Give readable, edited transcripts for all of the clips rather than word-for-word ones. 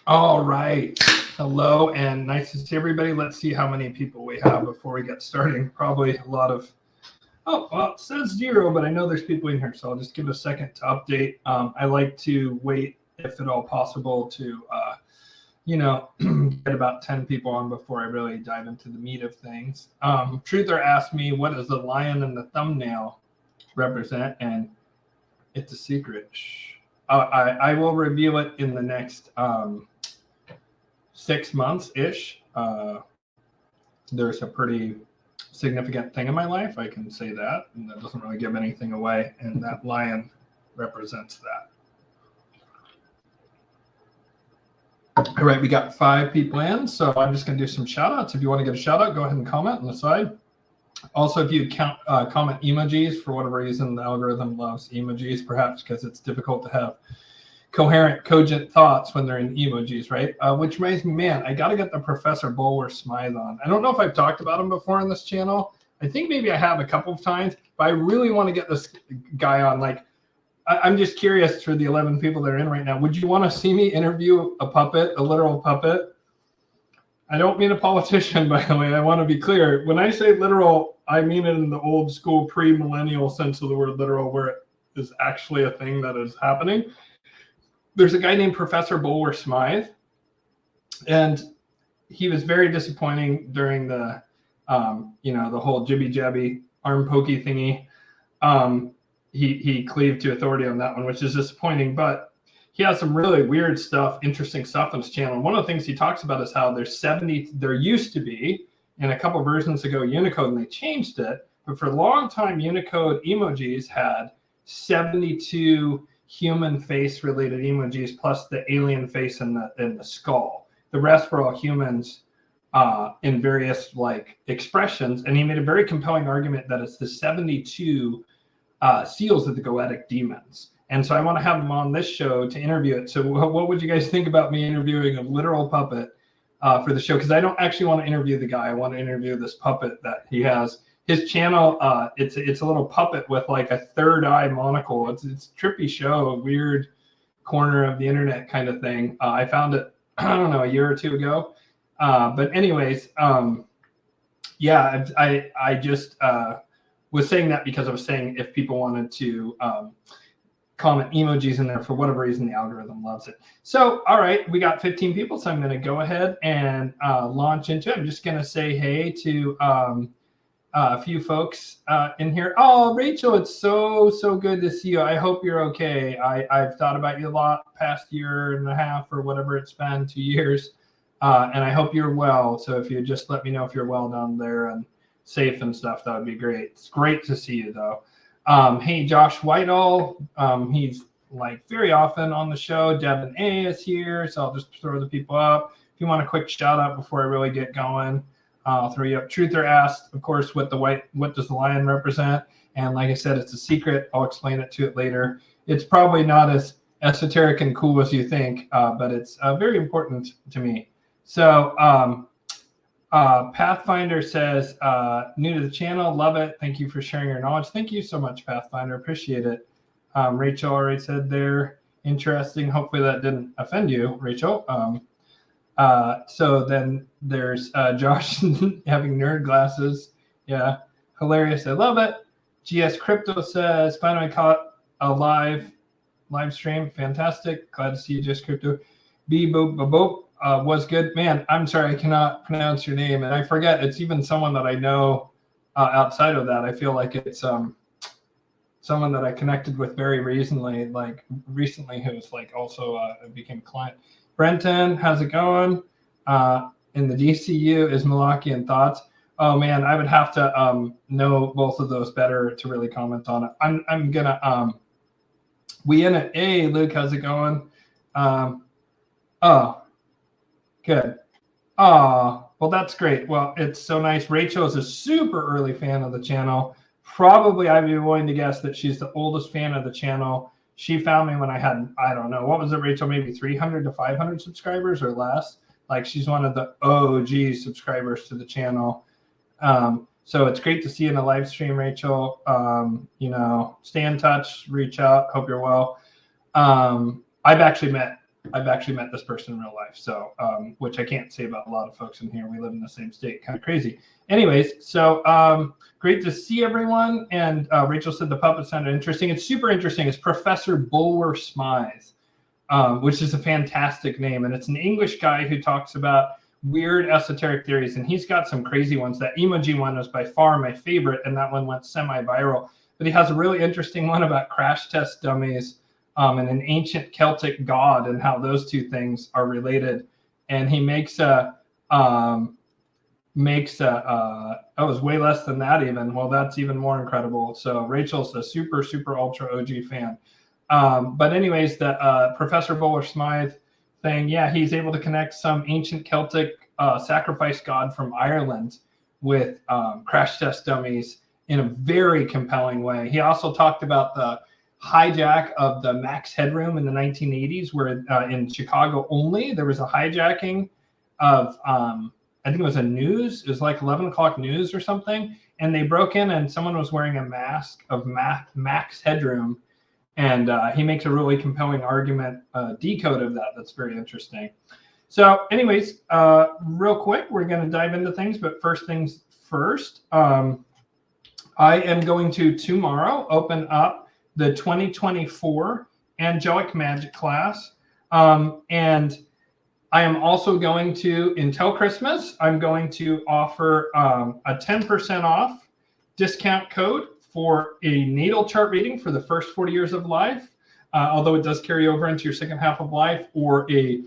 All right. Hello and nice to see everybody. Let's see how many people we have before we get started. Probably a lot of, oh, well, it says 0, but I know there's people in here, so I'll just give a second to update. I like to wait, if at all possible, to, get about 10 people on before I really dive into the meat of things. Truther asked me, what does the lion in the thumbnail represent? And it's a secret. I will reveal it in the next 6 months-ish. There's a pretty significant thing in my life, I can say that, and that doesn't really give anything away, and that lion represents that. All right, we got 5 people in, so I'm just going to do some shout-outs. If you want to get a shout-out, go ahead and comment on the side. Also, if you comment emojis, for whatever reason, the algorithm loves emojis, perhaps because it's difficult to have coherent, cogent thoughts when they're in emojis, right? Which reminds me, man, I got to get the Professor Bulwer Smythe on. I don't know if I've talked about him before on this channel. I think maybe I have a couple of times, but I really want to get this guy on. Like, I'm just curious for the 11 people that are in right now. Would you want to see me interview a puppet, a literal puppet? I don't mean a politician, by the way. I want to be clear. When I say literal, I mean it in the old school pre-millennial sense of the word literal, where it is actually a thing that is happening. There's a guy named Professor Bulwer Smythe, and he was very disappointing during the, the whole jibby jabby arm pokey thingy. He cleaved to authority on that one, which is disappointing, but he has some really weird stuff, interesting stuff on his channel. And one of the things he talks about is how there used to be, in a couple versions ago, Unicode, and they changed it. But for a long time, Unicode emojis had 72 human face related emojis plus the alien face and the skull. The rest were all humans in various like expressions. And he made a very compelling argument that it's the 72 seals of the goetic demons. And so I want to have him on this show to interview it. So what would you guys think about me interviewing a literal puppet for the show? Because I don't actually want to interview the guy. I want to interview this puppet that he has. His channel, it's a little puppet with like a third eye monocle. It's a trippy show, a weird corner of the internet kind of thing. I found it, I don't know, a year or 2 ago. But anyways, yeah, I just was saying that because I was saying if people wanted to comment emojis in there, for whatever reason, the algorithm loves it. So, all right, we got 15 people, so I'm going to go ahead and launch into it. I'm just going to say hey to a few folks in here. Oh, Rachel, it's so good to see you. I hope you're okay. I've thought about you a lot past year and a half or whatever it's been, 2 years, and I hope you're well. So if you just let me know if you're well down there and safe and stuff, that would be great. It's great to see you, though. Hey, Josh Whitehall, he's like very often on the show. Devin A is here, so I'll just throw the people up. If you want a quick shout out before I really get going, I'll throw you up. Truther asked, of course, what does the lion represent? And like I said, it's a secret. I'll explain it to it later. It's probably not as esoteric and cool as you think, but it's very important to me. So Pathfinder says, new to the channel, love it. Thank you for sharing your knowledge. Thank you so much, Pathfinder. Appreciate it. Rachel already said there, interesting. Hopefully that didn't offend you, Rachel. So then there's Josh having nerd glasses. Yeah, hilarious. I love it. GS Crypto says, finally caught a live stream. Fantastic. Glad to see you, GS Crypto. B Boop Boop. Was good. Man, I'm sorry, I cannot pronounce your name. And I forget, it's even someone that I know outside of that. I feel like it's someone that I connected with very recently, who's like also became a client. Brenton, how's it going? In the DCU is Malakian thoughts. Oh man, I would have to know both of those better to really comment on it. I'm gonna we in it. Hey Luke, how's it going? Oh. Good. Oh, well, that's great. Well, it's so nice. Rachel is a super early fan of the channel. Probably, I'd be willing to guess that she's the oldest fan of the channel. She found me when I had, I don't know, what was it, Rachel? Maybe 300 to 500 subscribers or less. Like, she's one of the OG subscribers to the channel. So it's great to see you in the live stream, Rachel. Stay in touch, reach out. Hope you're well. I've actually met I've actually met this person in real life. So, which I can't say about a lot of folks in here. We live in the same state, kind of crazy. Anyways, so great to see everyone. And Rachel said the puppet sounded interesting. It's super interesting. It's Professor Bulwer Smythe, which is a fantastic name. And it's an English guy who talks about weird esoteric theories. And he's got some crazy ones. That emoji one was by far my favorite. And that one went semi-viral. But he has a really interesting one about crash test dummies and an ancient Celtic god and how those two things are related. And he makes a, oh, it was way less than that even. Well, that's even more incredible. So Rachel's a super, super ultra OG fan. But anyways, the Professor Bulwer Smythe thing, yeah, he's able to connect some ancient Celtic sacrifice god from Ireland with crash test dummies in a very compelling way. He also talked about the hijack of the Max Headroom in the 1980s, where in Chicago only, there was a hijacking of, I think it was it was like 11 o'clock news or something. And they broke in and someone was wearing a mask of Max Headroom. And he makes a really compelling argument, decode of that. That's very interesting. So anyways, real quick, we're going to dive into things. But first things first, I am going to tomorrow open up the 2024 Angelic Magic class. And I am also going to, until Christmas, I'm going to offer a 10% off discount code for a natal chart reading for the first 40 years of life, although it does carry over into your second half of life, or a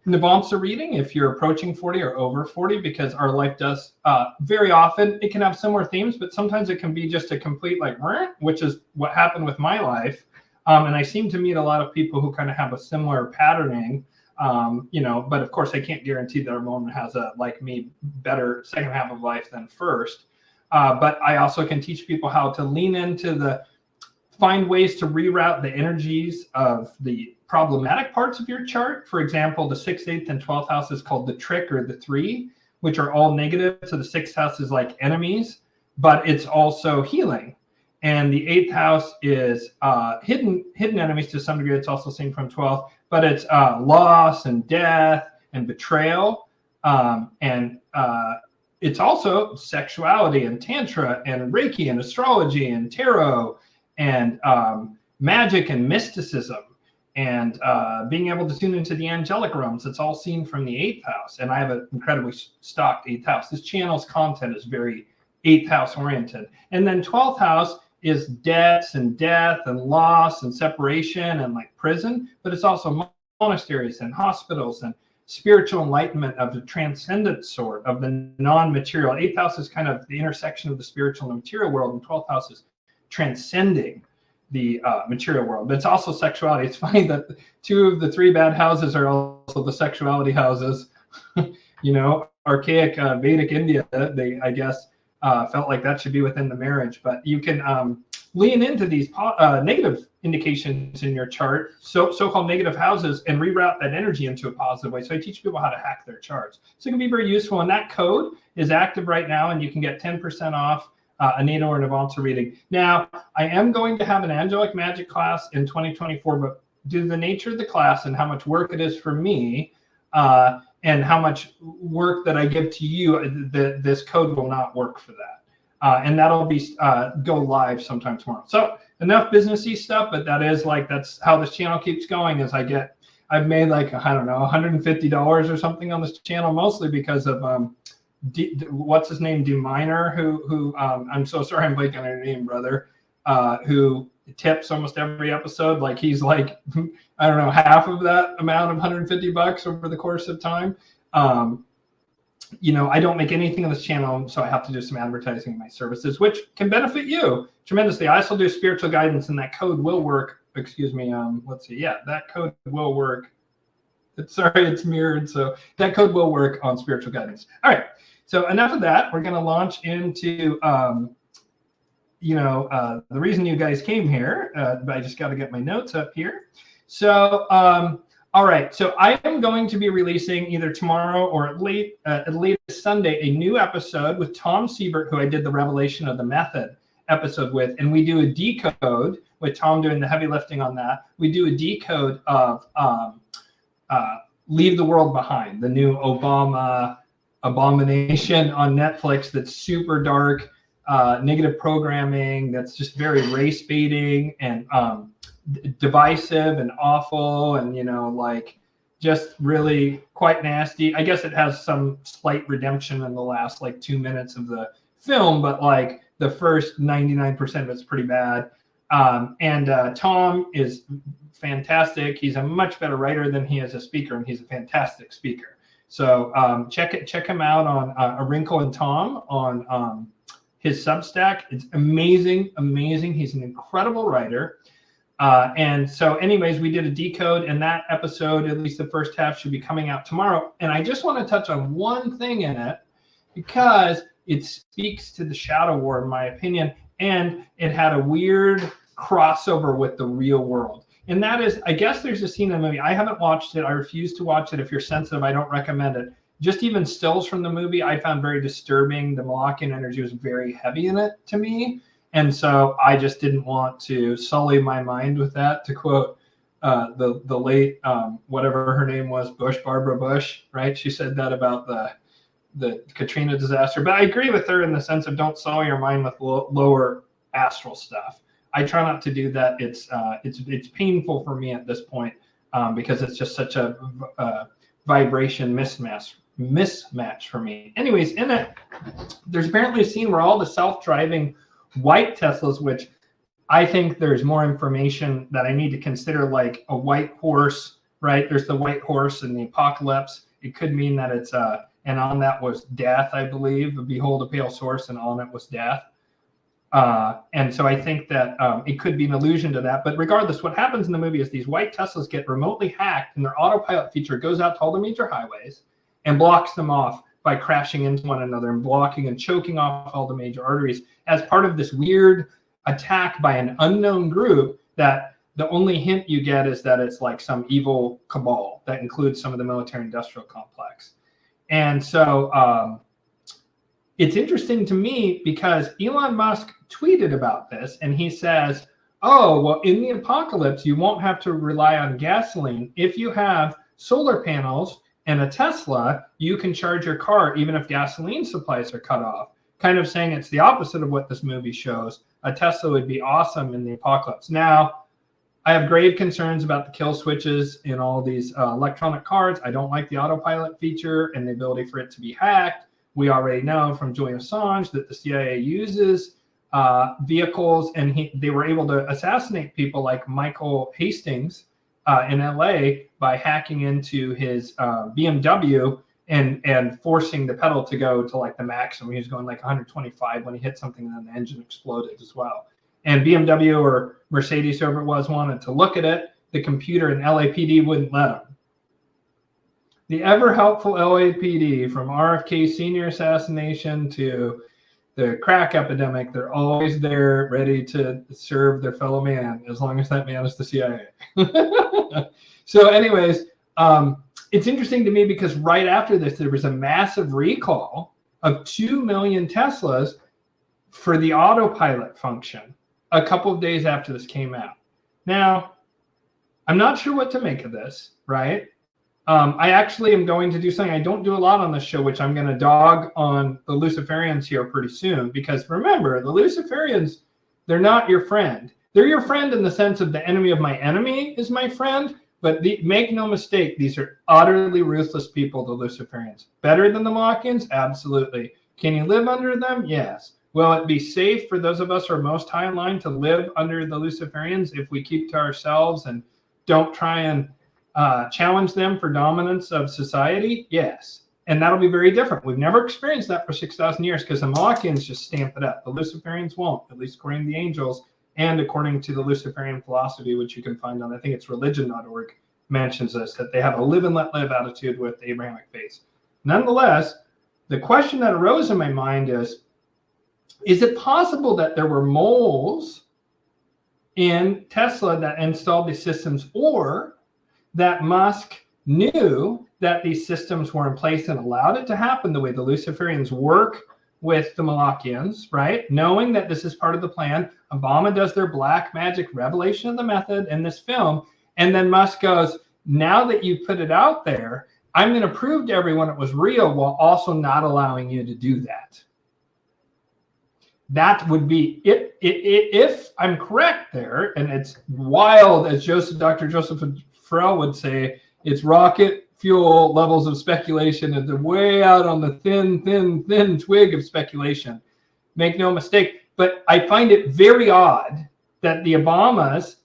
Navamsa reading if you're approaching 40 or over 40, because our life does very often, it can have similar themes, but sometimes it can be just a complete like, which is what happened with my life. And I seem to meet a lot of people who kind of have a similar patterning, you know, but of course I can't guarantee that everyone has a, like me, better second half of life than first. But I also can teach people how to lean into find ways to reroute the energies of the problematic parts of your chart. For example, the 6th, 8th, and 12th house is called the trick or the 3, which are all negative. So the 6th house is like enemies, but it's also healing. And the 8th house is hidden enemies to some degree. It's also seen from 12th, but it's loss and death and betrayal. It's also sexuality and tantra and Reiki and astrology and tarot and magic and mysticism and being able to tune into the angelic realms. It's all seen from the 8th house. And I have an incredibly stocked 8th house. This channel's content is very 8th house oriented. And then 12th house is debts and death and loss and separation and like prison, but it's also monasteries and hospitals and spiritual enlightenment of the transcendent sort, of the non-material. 8th house is kind of the intersection of the spiritual and material world, and 12th house is transcending the material world. But it's also sexuality. It's funny that 2 of the 3 bad houses are also the sexuality houses. You know, archaic Vedic India, they, I guess, felt like that should be within the marriage. But you can lean into these negative indications in your chart, so-called negative houses, and reroute that energy into a positive way. So I teach people how to hack their charts. So it can be very useful. And that code is active right now, and you can get 10% off a natal or Navamsa reading. Now, I am going to have an Angelic Magic class in 2024, but due to the nature of the class and how much work it is for me, and how much work that I give to you, this code will not work for that. And that'll be go live sometime tomorrow. So enough businessy stuff, but that's how this channel keeps going. Is I've made like, I don't know, $150 or something on this channel, mostly because of what's his name, Deminer, who I'm so sorry I'm blanking on your name, brother, who tips almost every episode. Like he's like, I don't know, half of that amount of $150 over the course of time. You know, I don't make anything on this channel, so I have to do some advertising of my services, which can benefit you tremendously. I also do spiritual guidance, and that code will work. Excuse me. Let's see. Yeah, that code will work. Sorry, it's mirrored. So that code will work on spiritual guidance. All right. So enough of that. We're going to launch into, you know, the reason you guys came here. But I just got to get my notes up here. So, all right. So I am going to be releasing either tomorrow or at latest Sunday a new episode with Tom Siebert, who I did the Revelation of the Method episode with, and we do a decode with Tom doing the heavy lifting on that. We do a decode of Leave the World Behind, the new Obama abomination on Netflix that's super dark, negative programming, that's just very race baiting and divisive and awful, and like just really quite nasty. I guess it has some slight redemption in the last like 2 minutes of the film, but like the first 99% of it's pretty bad. And Tom is fantastic. He's a much better writer than he is a speaker, and he's a fantastic speaker. So check him out on A Wrinkle in Tom on his Substack. It's amazing. He's an incredible writer. And so anyways, we did a decode, and that episode, at least the first half, should be coming out tomorrow. And I just want to touch on one thing in it because it speaks to the Shadow War, in my opinion, and it had a weird crossover with the real world. And that is, I guess there's a scene in the movie. I haven't watched it. I refuse to watch it. If you're sensitive, I don't recommend it. Just even stills from the movie, I found very disturbing. The Molochian energy was very heavy in it to me. And so I just didn't want to sully my mind with that, to quote the late, whatever her name was, Barbara Bush, right? She said that about the Katrina disaster. But I agree with her in the sense of don't sully your mind with lower astral stuff. I try not to do that. It's painful for me at this point because it's just such a vibration mismatch for me. Anyways, in it, there's apparently a scene where all the self-driving white Teslas, which I think there's more information that I need to consider, like a white horse, right? There's the white horse in the apocalypse. It could mean that it's and on that was death, I believe. Behold a pale source, and on it was death. And so I think that it could be an allusion to that. But regardless, what happens in the movie is these white Teslas get remotely hacked, and their autopilot feature goes out to all the major highways and blocks them off by crashing into one another and blocking and choking off all the major arteries as part of this weird attack by an unknown group that the only hint you get is that it's like some evil cabal that includes some of the military-industrial complex. And so it's interesting to me because Elon Musk tweeted about this, and he says, oh, well, in the apocalypse, you won't have to rely on gasoline. If you have solar panels and a Tesla, you can charge your car even if gasoline supplies are cut off. Kind of saying it's the opposite of what this movie shows. A Tesla would be awesome in the apocalypse. Now, I have grave concerns about the kill switches in all these electronic cars. I don't like the autopilot feature and the ability for it to be hacked. We already know from Julian Assange that the CIA uses vehicles, and they were able to assassinate people like Michael Hastings in LA by hacking into his BMW and forcing the pedal to go to like the maximum. He was going like 125 when he hit something, and then the engine exploded as well. And BMW or Mercedes, whoever it was, wanted to look at it. The computer and LAPD wouldn't let them. The ever helpful LAPD, from RFK Sr. assassination to the crack epidemic, they're always there ready to serve their fellow man, as long as that man is the CIA. So anyways, it's interesting to me because right after this, there was a massive recall of 2 million Teslas for the autopilot function a couple of days after this came out. Now, I'm not sure what to make of this, right? I actually am going to do something I don't do a lot on this show, which I'm going to dog on the Luciferians here pretty soon. Because remember, the Luciferians, they're not your friend. They're your friend in the sense of the enemy of my enemy is my friend. But make no mistake, these are utterly ruthless people, the Luciferians. Better than the Malakians? Absolutely. Can you live under them? Yes. Will it be safe for those of us who are most high in line to live under the Luciferians if we keep to ourselves and don't try and challenge them for dominance of society? Yes. And that'll be very different. We've never experienced that for 6,000 years because the Molochians just stamp it up. The Luciferians won't, at least according to the angels and according to the Luciferian philosophy, which you can find on, I think it's religion.org, mentions this, that they have a live and let live attitude with the Abrahamic faith. Nonetheless, the question that arose in my mind is it possible that there were moles in Tesla that installed these systems, or that Musk knew that these systems were in place and allowed it to happen the way the Luciferians work with the Molochians, right? Knowing that this is part of the plan. Obama does their black magic revelation of the method in this film. And then Musk goes, Now that you've put it out there, I'm going to prove to everyone it was real while also not allowing you to do that. That would be it. If I'm correct there, and it's wild, as Dr. Joseph Farrell would say, it's rocket fuel levels of speculation, and they're way out on the thin twig of speculation. Make no mistake. But I find it very odd that the Obamas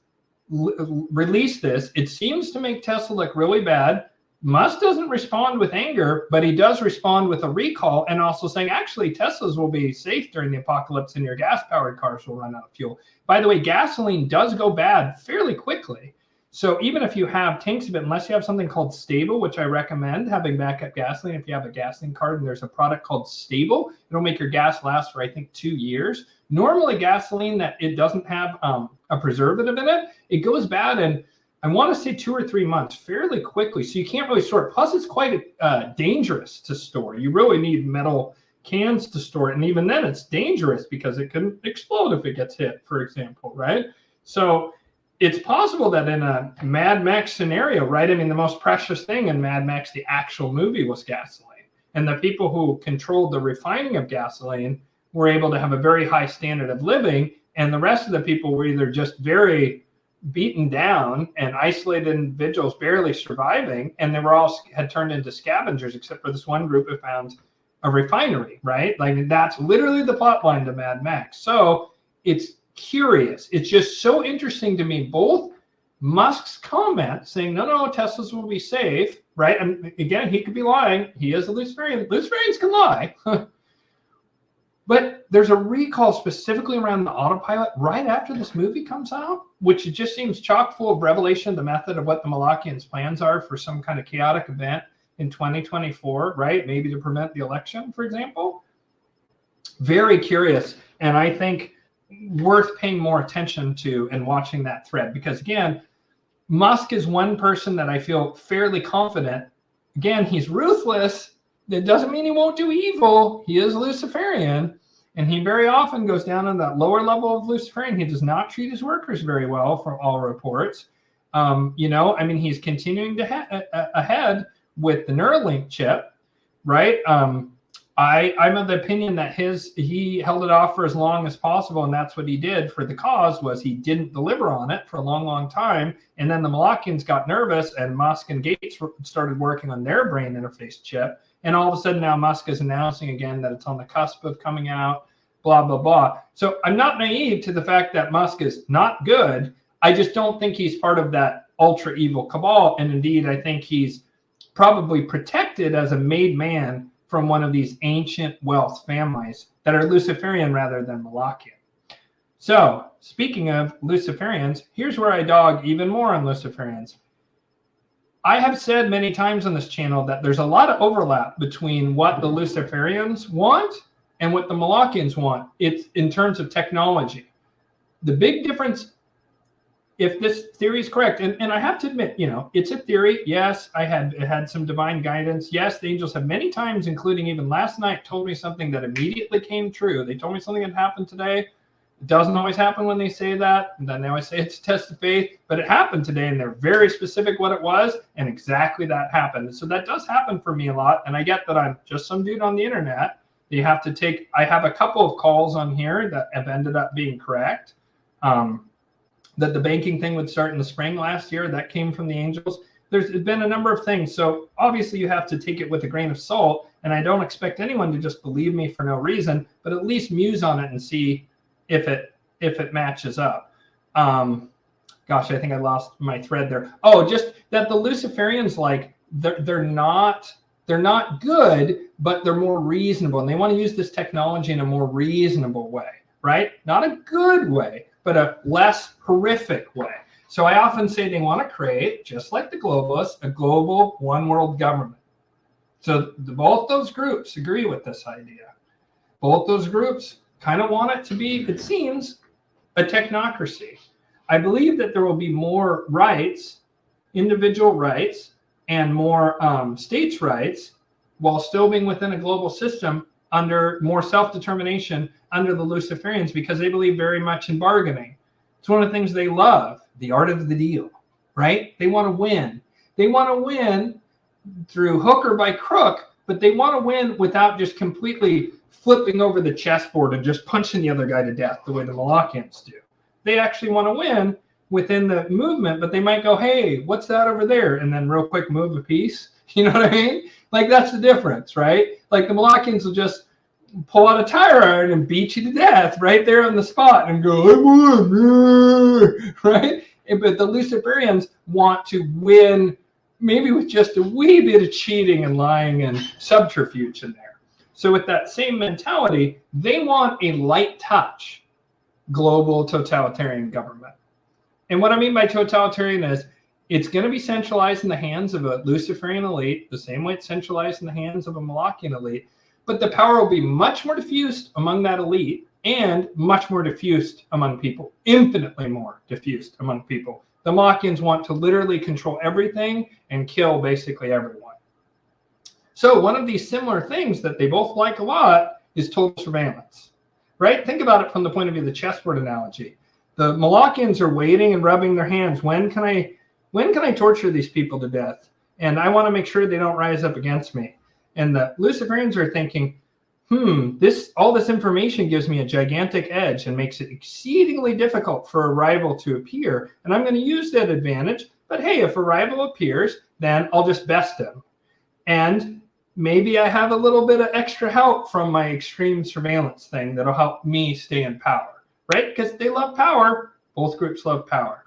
released this. It seems to make Tesla look really bad. Musk doesn't respond with anger, but he does respond with a recall and also saying, actually, Teslas will be safe during the apocalypse and your gas-powered cars will run out of fuel. By the way, gasoline does go bad fairly quickly. So even if you have tanks of it, unless you have something called Stable, which I recommend having backup gasoline, if you have a gasoline card and there's a product called Stable, it'll make your gas last for, I think, 2 years. Normally gasoline that it doesn't have a preservative in it, it goes bad in, I want to say 2 or 3 months fairly quickly. So you can't really store it. Plus it's quite dangerous to store. You really need metal cans to store it. And even then it's dangerous because it can explode if it gets hit, for example, right? So it's possible that in a Mad Max scenario, right? I mean, the most precious thing in Mad Max, the actual movie, was gasoline. And the people who controlled the refining of gasoline were able to have a very high standard of living. And the rest of the people were either just very beaten down and isolated individuals barely surviving. And they were all had turned into scavengers, except for this one group who found a refinery, right? Like that's literally the plot line to Mad Max. So it's curious. It's just so interesting to me, both Musk's comment saying, no, Teslas will be safe, right? And again, he could be lying. He is a Luciferian. Luciferians can lie. But there's a recall specifically around the autopilot right after this movie comes out, which it just seems chock full of revelation, the method of what the Molochians' plans are for some kind of chaotic event in 2024, right? Maybe to prevent the election, for example. Very curious. And I think worth paying more attention to and watching that thread, because again, Musk is one person that I feel fairly confident. Again, he's ruthless. That doesn't mean he won't do evil. He is Luciferian, and he very often goes down on that lower level of Luciferian. He does not treat his workers very well, from all reports. You know, I mean, he's continuing to ahead with the Neuralink chip, right? I'm of the opinion that he held it off for as long as possible, and that's what he did for the cause, was he didn't deliver on it for a long time. And then the Malakians got nervous, and Musk and Gates started working on their brain interface chip. And all of a sudden now Musk is announcing again that it's on the cusp of coming out, blah, blah, blah. So I'm not naive to the fact that Musk is not good. I just don't think he's part of that ultra evil cabal. And indeed, I think he's probably protected as a made man from one of these ancient wealth families that are Luciferian rather than Molochian. So speaking of Luciferians, here's where I dog even more on Luciferians. I have said many times on this channel that there's a lot of overlap between what the Luciferians want and what the Molochians want. It's in terms of technology. The big difference, if this theory is correct, and I have to admit, you know, it's a theory. Yes, it had some divine guidance. Yes, the angels have many times, including even last night, told me something that immediately came true. They told me something had happened today. It doesn't always happen when they say that. And then they always say it's a test of faith, but it happened today, and they're very specific what it was, and exactly that happened. So that does happen for me a lot. And I get that I'm just some dude on the internet. You have to take, I have a couple of calls on here that have ended up being correct. That the banking thing would start in the spring last year, that came from the angels. There's been a number of things. So obviously you have to take it with a grain of salt. And I don't expect anyone to just believe me for no reason, but at least muse on it and see if it matches up. Gosh, I think I lost my thread there. Oh, just that the Luciferians, like, they're not good, but they're more reasonable, and they want to use this technology in a more reasonable way, right? Not a good way, but a less horrific way. So I often say they want to create, just like the globalists, a global one world government. So both those groups agree with this idea. Both those groups kind of want it to be, it seems, a technocracy. I believe that there will be more rights, individual rights, and more states' rights, while still being within a global system, under more self-determination under the Luciferians, because they believe very much in bargaining. It's one of the things they love, the art of the deal, right? They want to win. They want to win through hook or by crook, but they want to win without just completely flipping over the chessboard and just punching the other guy to death the way the Molochians do. They actually want to win within the movement, but they might go, hey, what's that over there? And then real quick move a piece. You know what I mean? Like, that's the difference, right? Like, the Malakians will just pull out a tire iron and beat you to death right there on the spot and go, I won, right? But the Luciferians want to win maybe with just a wee bit of cheating and lying and subterfuge in there. So with that same mentality, they want a light touch global totalitarian government. And what I mean by totalitarian is it's going to be centralized in the hands of a Luciferian elite, the same way it's centralized in the hands of a Molochian elite, but the power will be much more diffused among that elite and much more diffused among people, infinitely more diffused among people. The Molochians want to literally control everything and kill basically everyone. So one of these similar things that they both like a lot is total surveillance, right? Think about it from the point of view of the chessboard analogy. The Molochians are waiting and rubbing their hands. When can I torture these people to death? And I want to make sure they don't rise up against me. And the Luciferians are thinking, all this information gives me a gigantic edge and makes it exceedingly difficult for a rival to appear. And I'm going to use that advantage. But hey, if a rival appears, then I'll just best him. And maybe I have a little bit of extra help from my extreme surveillance thing that'll help me stay in power, right? Because they love power. Both groups love power,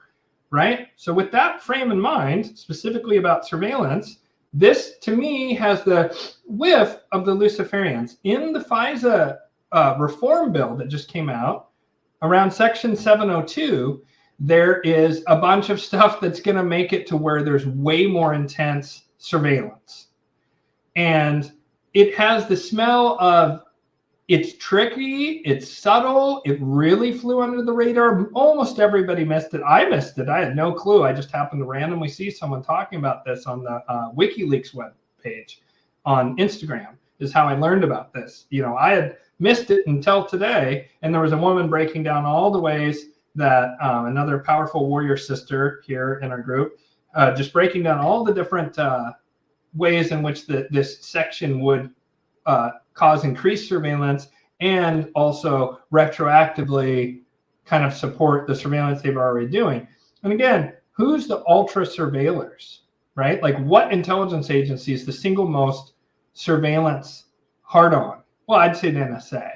right? So with that frame in mind, specifically about surveillance, this, to me, has the whiff of the Luciferians. In the FISA reform bill that just came out, around Section 702, there is a bunch of stuff that's going to make it to where there's way more intense surveillance. And it has the smell of, it's tricky, it's subtle, it really flew under the radar. Almost everybody missed it. I missed it. I had no clue. I just happened to randomly see someone talking about this on the WikiLeaks web page on Instagram, is how I learned about this. You know, I had missed it until today, and there was a woman breaking down all the ways that another powerful warrior sister here in our group, just breaking down all the different ways in which this section would cause increased surveillance and also retroactively kind of support the surveillance they've already doing. And again, who's the ultra surveillors, right? Like, what intelligence agency is the single most surveillance hard on? Well, I'd say the NSA.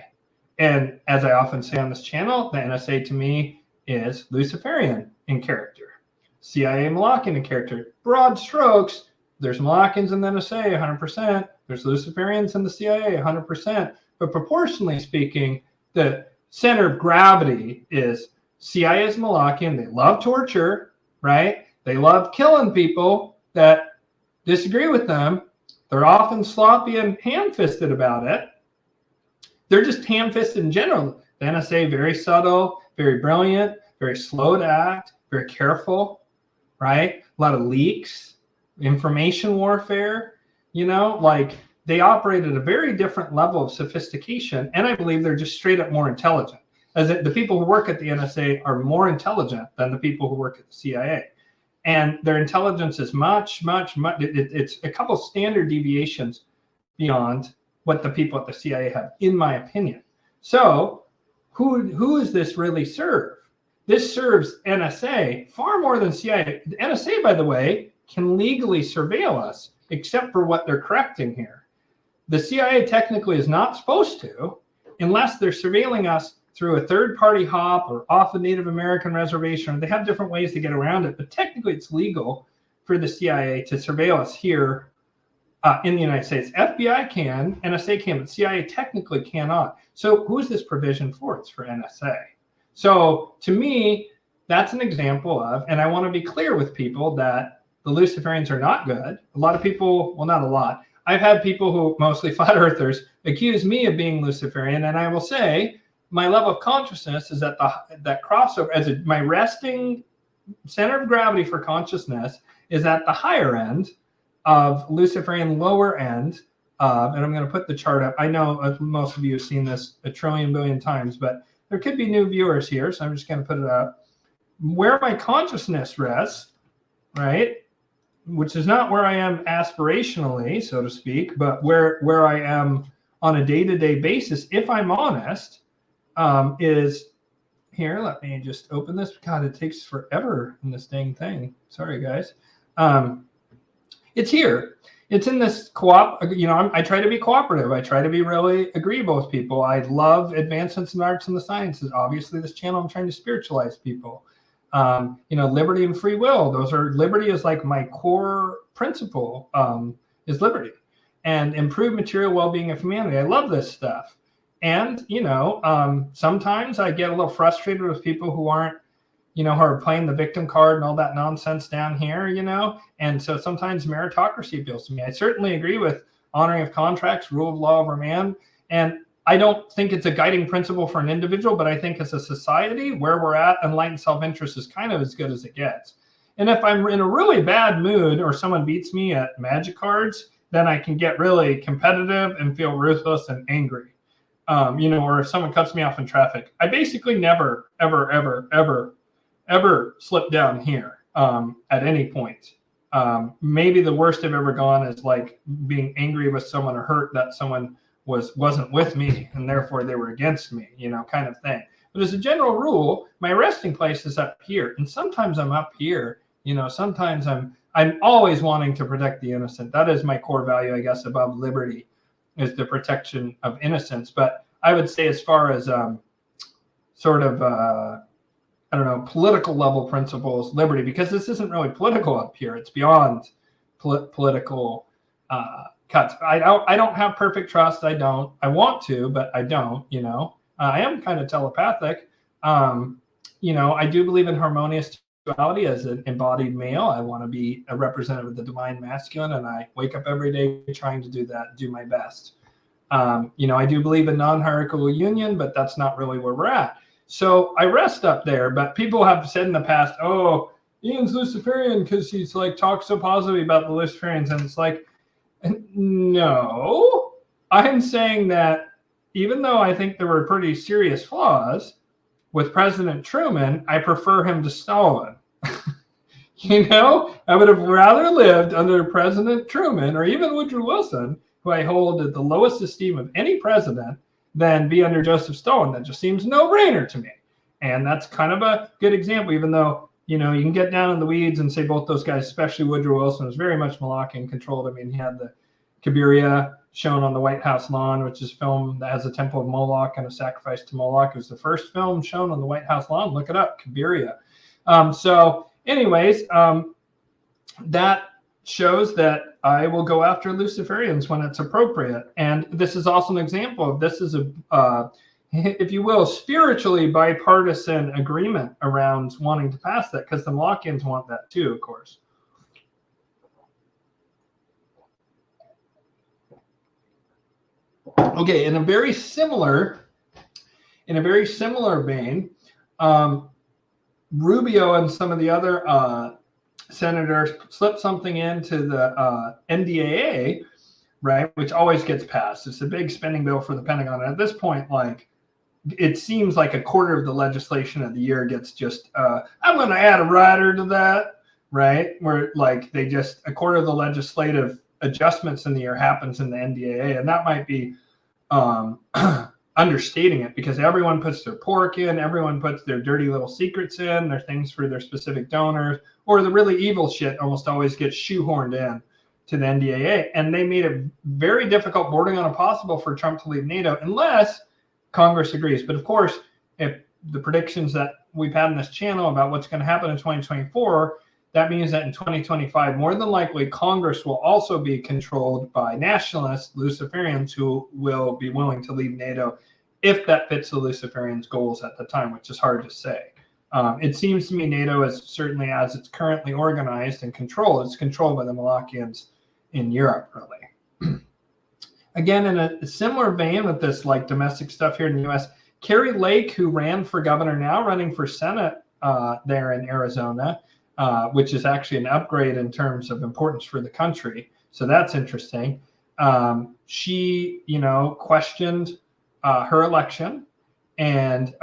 And as I often say on this channel, the NSA to me is Luciferian in character, CIA Malakian in character. Broad strokes, there's Malakians in the NSA 100%. There's Luciferians in the CIA 100%. But proportionally speaking, the center of gravity is CIA is Molochian. They love torture, right? They love killing people that disagree with them. They're often sloppy and ham-fisted about it. They're just ham-fisted in general. The NSA, very subtle, very brilliant, very slow to act, very careful, right? A lot of leaks, information warfare, you know, like, they operate at a very different level of sophistication. And I believe they're just straight up more intelligent. As the people who work at the NSA are more intelligent than the people who work at the CIA. And their intelligence is much, it's a couple standard deviations beyond what the people at the CIA have, in my opinion. So who does this really serve? This serves NSA far more than CIA. The NSA, by the way, can legally surveil us, except for what they're correcting here. The CIA technically is not supposed to, unless they're surveilling us through a third-party hop or off a Native American reservation. They have different ways to get around it, but technically it's legal for the CIA to surveil us here in the United States. FBI can, NSA can, but CIA technically cannot. So who is this provision for? It's for NSA. So to me, that's an example of, and I want to be clear with people that the Luciferians are not good. A lot of people, well, not a lot. I've had people who, mostly flat earthers, accuse me of being Luciferian, and I will say my level of consciousness is at that crossover, my resting center of gravity for consciousness is at the higher end of Luciferian, lower end. And I'm going to put the chart up. I know most of you have seen this a trillion billion times, but there could be new viewers here, so I'm just going to put it up. Where my consciousness rests, right, which is not where I am aspirationally, so to speak, but where I am on a day-to-day basis, if I'm honest, is here. Let me just open this. God, it takes forever in this dang thing. Sorry, guys. It's here. It's in this co-op. You know, I try to be cooperative. I try to be really agreeable with people. I love advancements in the arts and the sciences. Obviously, this channel, I'm trying to spiritualize people. You know, liberty and free will. Those are, liberty is like my core principle, is liberty, and improve material well-being of humanity. I love this stuff. And, you know, sometimes I get a little frustrated with people who aren't, you know, who are playing the victim card and all that nonsense down here, you know. And so sometimes meritocracy appeals to me. I certainly agree with honoring of contracts, rule of law over man. And I don't think it's a guiding principle for an individual, but I think as a society where we're at, enlightened self-interest is kind of as good as it gets. And if I'm in a really bad mood or someone beats me at magic cards, then I can get really competitive and feel ruthless and angry. You know, or if someone cuts me off in traffic, I basically never, ever slip down here at any point. Maybe the worst I've ever gone is like being angry with someone or hurt that someone wasn't with me and therefore they were against me, you know, kind of thing. But as a general rule, my resting place is up here, and sometimes I'm up here. You know, sometimes I'm always wanting to protect the innocent. That is my core value, I guess, above liberty, is the protection of innocence. But I would say, as far as sort of I don't know, political level principles, liberty, because this isn't really political up here. It's beyond political cuts. I don't have perfect trust. I don't. I want to, but I don't. You know, I am kind of telepathic. You know, I do believe in harmonious duality as an embodied male. I want to be a representative of the divine masculine, and I wake up every day trying to do that, do my best. You know, I do believe in non-hierarchical union, but that's not really where we're at. So I rest up there, but people have said in the past, oh, Ian's Luciferian because he's like talks so positively about the Luciferians. And it's like, no, I'm saying that even though I think there were pretty serious flaws with President Truman, I prefer him to Stalin. You know, I would have rather lived under President Truman or even Woodrow Wilson, who I hold at the lowest esteem of any president, than be under Joseph Stalin. That just seems no-brainer to me. And that's kind of a good example, even though, you know, you can get down in the weeds and say both those guys, especially Woodrow Wilson, was very much Malakian controlled. I mean, he had the Kabiria shown on the White House lawn, which is a film that has a temple of Moloch and a sacrifice to Moloch. It was the first film shown on the White House lawn. Look it up, Kabiria. So anyways, that shows that I will go after Luciferians when it's appropriate. And this is also an example of this is a, if you will, spiritually bipartisan agreement around wanting to pass that, because the Molochians want that too, of course. Okay, in a very similar vein, Rubio and some of the other senators slipped something into the NDAA, right, which always gets passed. It's a big spending bill for the Pentagon. And at this point, like, it seems like a quarter of the legislation of the year gets just, I'm going to add a rider to that, right, where like they just, a quarter of the legislative adjustments in the year happens in the NDAA. And that might be understating it, because everyone puts their pork in, everyone puts their dirty little secrets in, their things for their specific donors, or the really evil shit almost always gets shoehorned in to the NDAA. And they made it very difficult, bordering on impossible, for Trump to leave NATO unless Congress agrees. But of course, if the predictions that we've had in this channel about what's going to happen in 2024, that means that in 2025, more than likely, Congress will also be controlled by nationalists, Luciferians, who will be willing to leave NATO if that fits the Luciferians' goals at the time, which is hard to say. It seems to me NATO is certainly, as it's currently organized and controlled, it's controlled by the Molochians in Europe, really. Again, in a similar vein with this like domestic stuff here in the U.S., Carrie Lake, who ran for governor, now running for Senate there in Arizona, which is actually an upgrade in terms of importance for the country. So that's interesting. She, you know, questioned her election and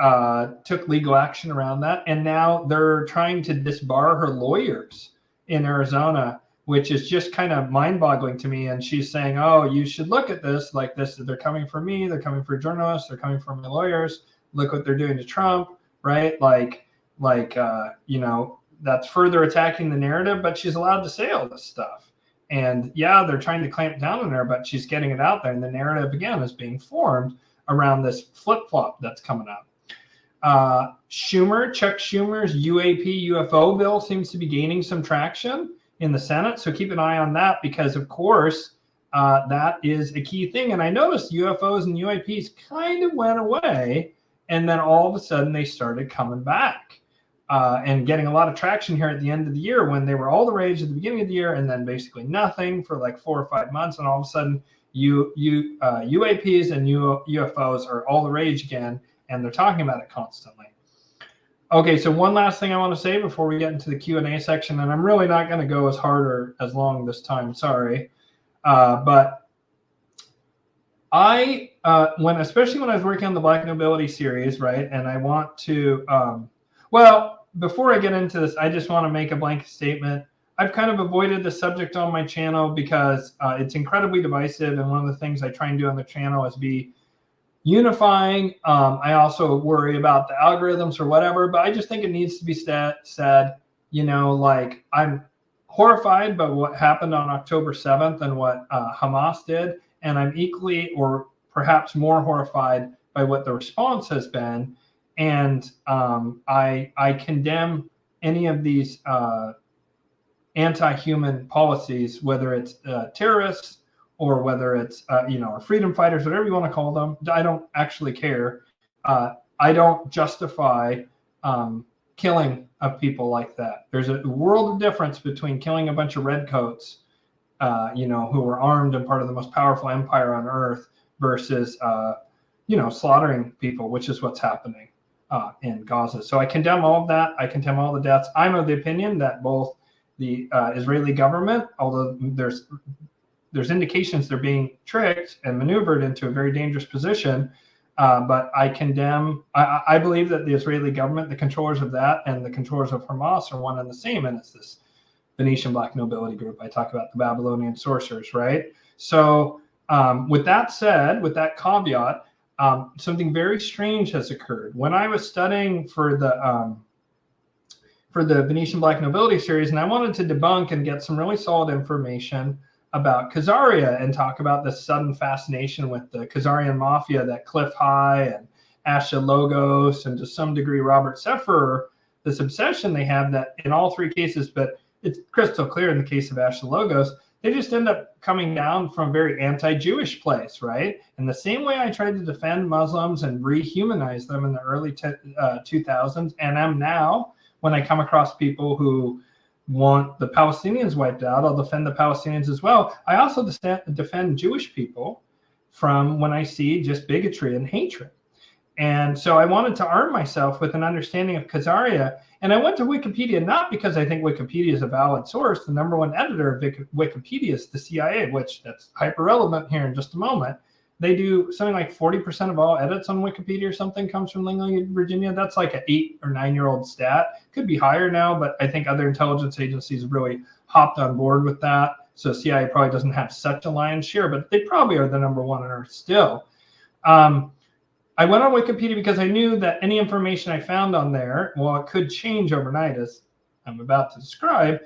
took legal action around that. And now they're trying to disbar her lawyers in Arizona, which is just kind of mind-boggling to me. And she's saying, oh, you should look at this like this. They're coming for me. They're coming for journalists. They're coming for my lawyers. Look what they're doing to Trump, right? You know, that's further attacking the narrative, but she's allowed to say all this stuff. And yeah, they're trying to clamp down on her, but she's getting it out there. And the narrative, again, is being formed around this flip-flop that's coming up. Chuck Schumer's UAP UFO bill seems to be gaining some traction in the Senate. So keep an eye on that, because of course, that is a key thing. And I noticed UFOs and UAPs kind of went away, and then all of a sudden they started coming back and getting a lot of traction here at the end of the year, when they were all the rage at the beginning of the year and then basically nothing for like 4 or 5 months. And all of a sudden UAPs and UFOs are all the rage again, and they're talking about it constantly. Okay, so one last thing I want to say before we get into the Q&A section, and I'm really not going to go as hard or as long this time, sorry. But especially when I was working on the Black Nobility series, right, and I want to, well, before I get into this, I just want to make a blanket statement. I've kind of avoided the subject on my channel because it's incredibly divisive, and one of the things I try and do on the channel is be unifying. I also worry about the algorithms or whatever, but I just think it needs to be said, you know, like, I'm horrified by what happened on October 7th and what Hamas did, and I'm equally or perhaps more horrified by what the response has been. And I condemn any of these anti-human policies, whether it's terrorists or whether it's, you know, freedom fighters, whatever you want to call them. I don't actually care. I don't justify killing of people like that. There's a world of difference between killing a bunch of redcoats, you know, who were armed and part of the most powerful empire on earth, versus, you know, slaughtering people, which is what's happening in Gaza. So I condemn all of that. I condemn all the deaths. I'm of the opinion that both the Israeli government, although there's indications they're being tricked and maneuvered into a very dangerous position, but I condemn, I believe that the Israeli government, the controllers of that and the controllers of Hamas are one and the same, and it's this Venetian Black Nobility group. I talk about the Babylonian sorcerers, right? So with that said, with that caveat, something very strange has occurred. When I was studying for the Venetian Black Nobility series, and I wanted to debunk and get some really solid information about Khazaria and talk about the sudden fascination with the Khazarian mafia, that Cliff High and Asha Logos, and to some degree Robert Sefer, this obsession they have that in all three cases, but it's crystal clear in the case of Asha Logos, they just end up coming down from a very anti-Jewish place, right? And the same way I tried to defend Muslims and rehumanize them in the early 2000s, and am now, when I come across people who want the Palestinians wiped out, I'll defend the Palestinians as well. I also defend Jewish people from when I see just bigotry and hatred. And so I wanted to arm myself with an understanding of Khazaria. And I went to Wikipedia, not because I think Wikipedia is a valid source. The #1 editor of Wikipedia is the CIA, which that's hyper relevant here in just a moment. They do something like 40% of all edits on Wikipedia or something comes from Langley, Virginia. That's like an 8 or 9-year-old stat. Could be higher now, but I think other intelligence agencies really hopped on board with that. So CIA probably doesn't have such a lion's share, but they probably are the #1 on earth still. I went on Wikipedia because I knew that any information I found on there, well, it could change overnight, as I'm about to describe.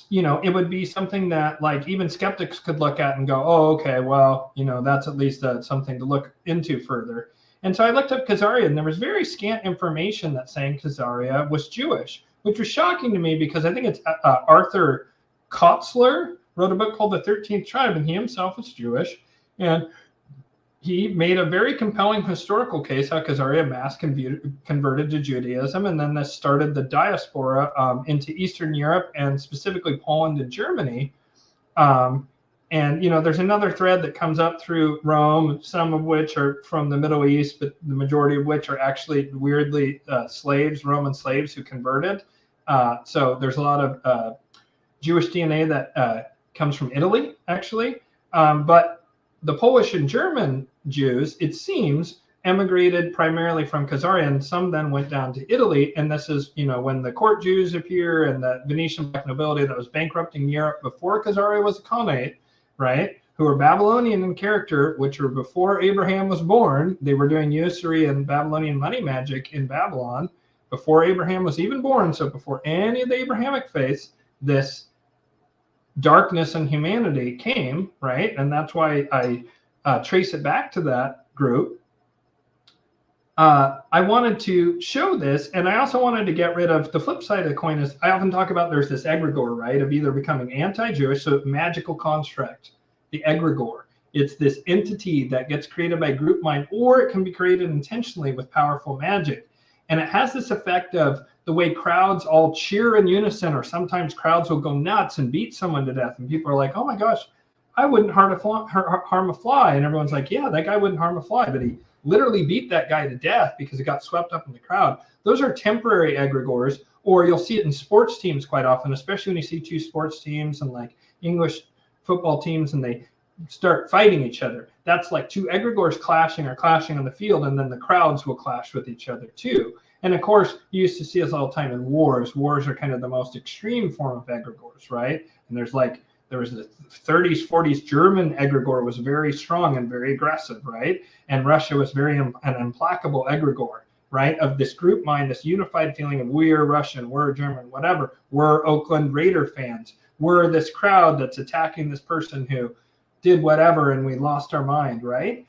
You know, it would be something that like even skeptics could look at and go, oh, okay, well, you know, that's at least something to look into further. And so I looked up Khazaria, and there was very scant information that saying Khazaria was Jewish, which was shocking to me because I think it's Arthur Kotzler wrote a book called The 13th Tribe, and he himself is Jewish. And he made a very compelling historical case how Khazaria mass converted to Judaism, and then this started the diaspora into Eastern Europe and specifically Poland and Germany. And, you know, there's another thread that comes up through Rome, some of which are from the Middle East, but the majority of which are actually weirdly slaves, Roman slaves who converted. So there's a lot of Jewish DNA that comes from Italy, actually. But the Polish and German Jews, it seems, emigrated primarily from Khazaria, and some then went down to Italy. And this is, you know, when the court Jews appear and the Venetian black nobility that was bankrupting Europe before Khazaria was a Khanate, right? Who were Babylonian in character, which were before Abraham was born. They were doing usury and Babylonian money magic in Babylon before Abraham was even born. So before any of the Abrahamic faiths, this darkness and humanity came, right? And that's why I trace it back to that group. I wanted to show this, and I also wanted to get rid of the flip side of the coin. Is I often talk about there's this egregore, right, of either becoming anti-Jewish, so magical construct, the egregore. It's this entity that gets created by group mind, or it can be created intentionally with powerful magic. And it has this effect of the way crowds all cheer in unison, or sometimes crowds will go nuts and beat someone to death. And people are like, oh my gosh, I wouldn't harm a fly. And everyone's like, yeah, that guy wouldn't harm a fly. But he literally beat that guy to death because he got swept up in the crowd. Those are temporary egregores, or you'll see it in sports teams quite often, especially when you see two sports teams and like English football teams and they start fighting each other. That's like two egregores clashing on the field, and then the crowds will clash with each other too. And of course, you used to see this all the time in wars. Wars are kind of the most extreme form of egregores, right? And there was the 30s, 40s German egregore was very strong and very aggressive, right? And Russia was an implacable egregore, right? Of this group mind, this unified feeling of we're Russian, we're German, whatever. We're Oakland Raider fans. We're this crowd that's attacking this person who did whatever and we lost our mind, right?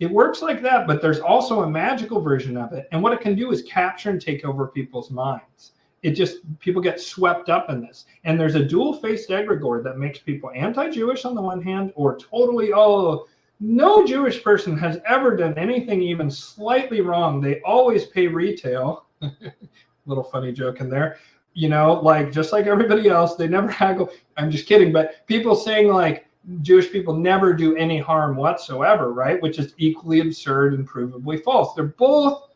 It works like that, but there's also a magical version of it. And what it can do is capture and take over people's minds. People get swept up in this. And there's a dual-faced egregore that makes people anti-Jewish on the one hand, or totally, oh, no Jewish person has ever done anything even slightly wrong. They always pay retail. Little funny joke in there. You know, like just like everybody else, they never haggle. I'm just kidding. But people saying like Jewish people never do any harm whatsoever, right? Which is equally absurd and provably false. They're both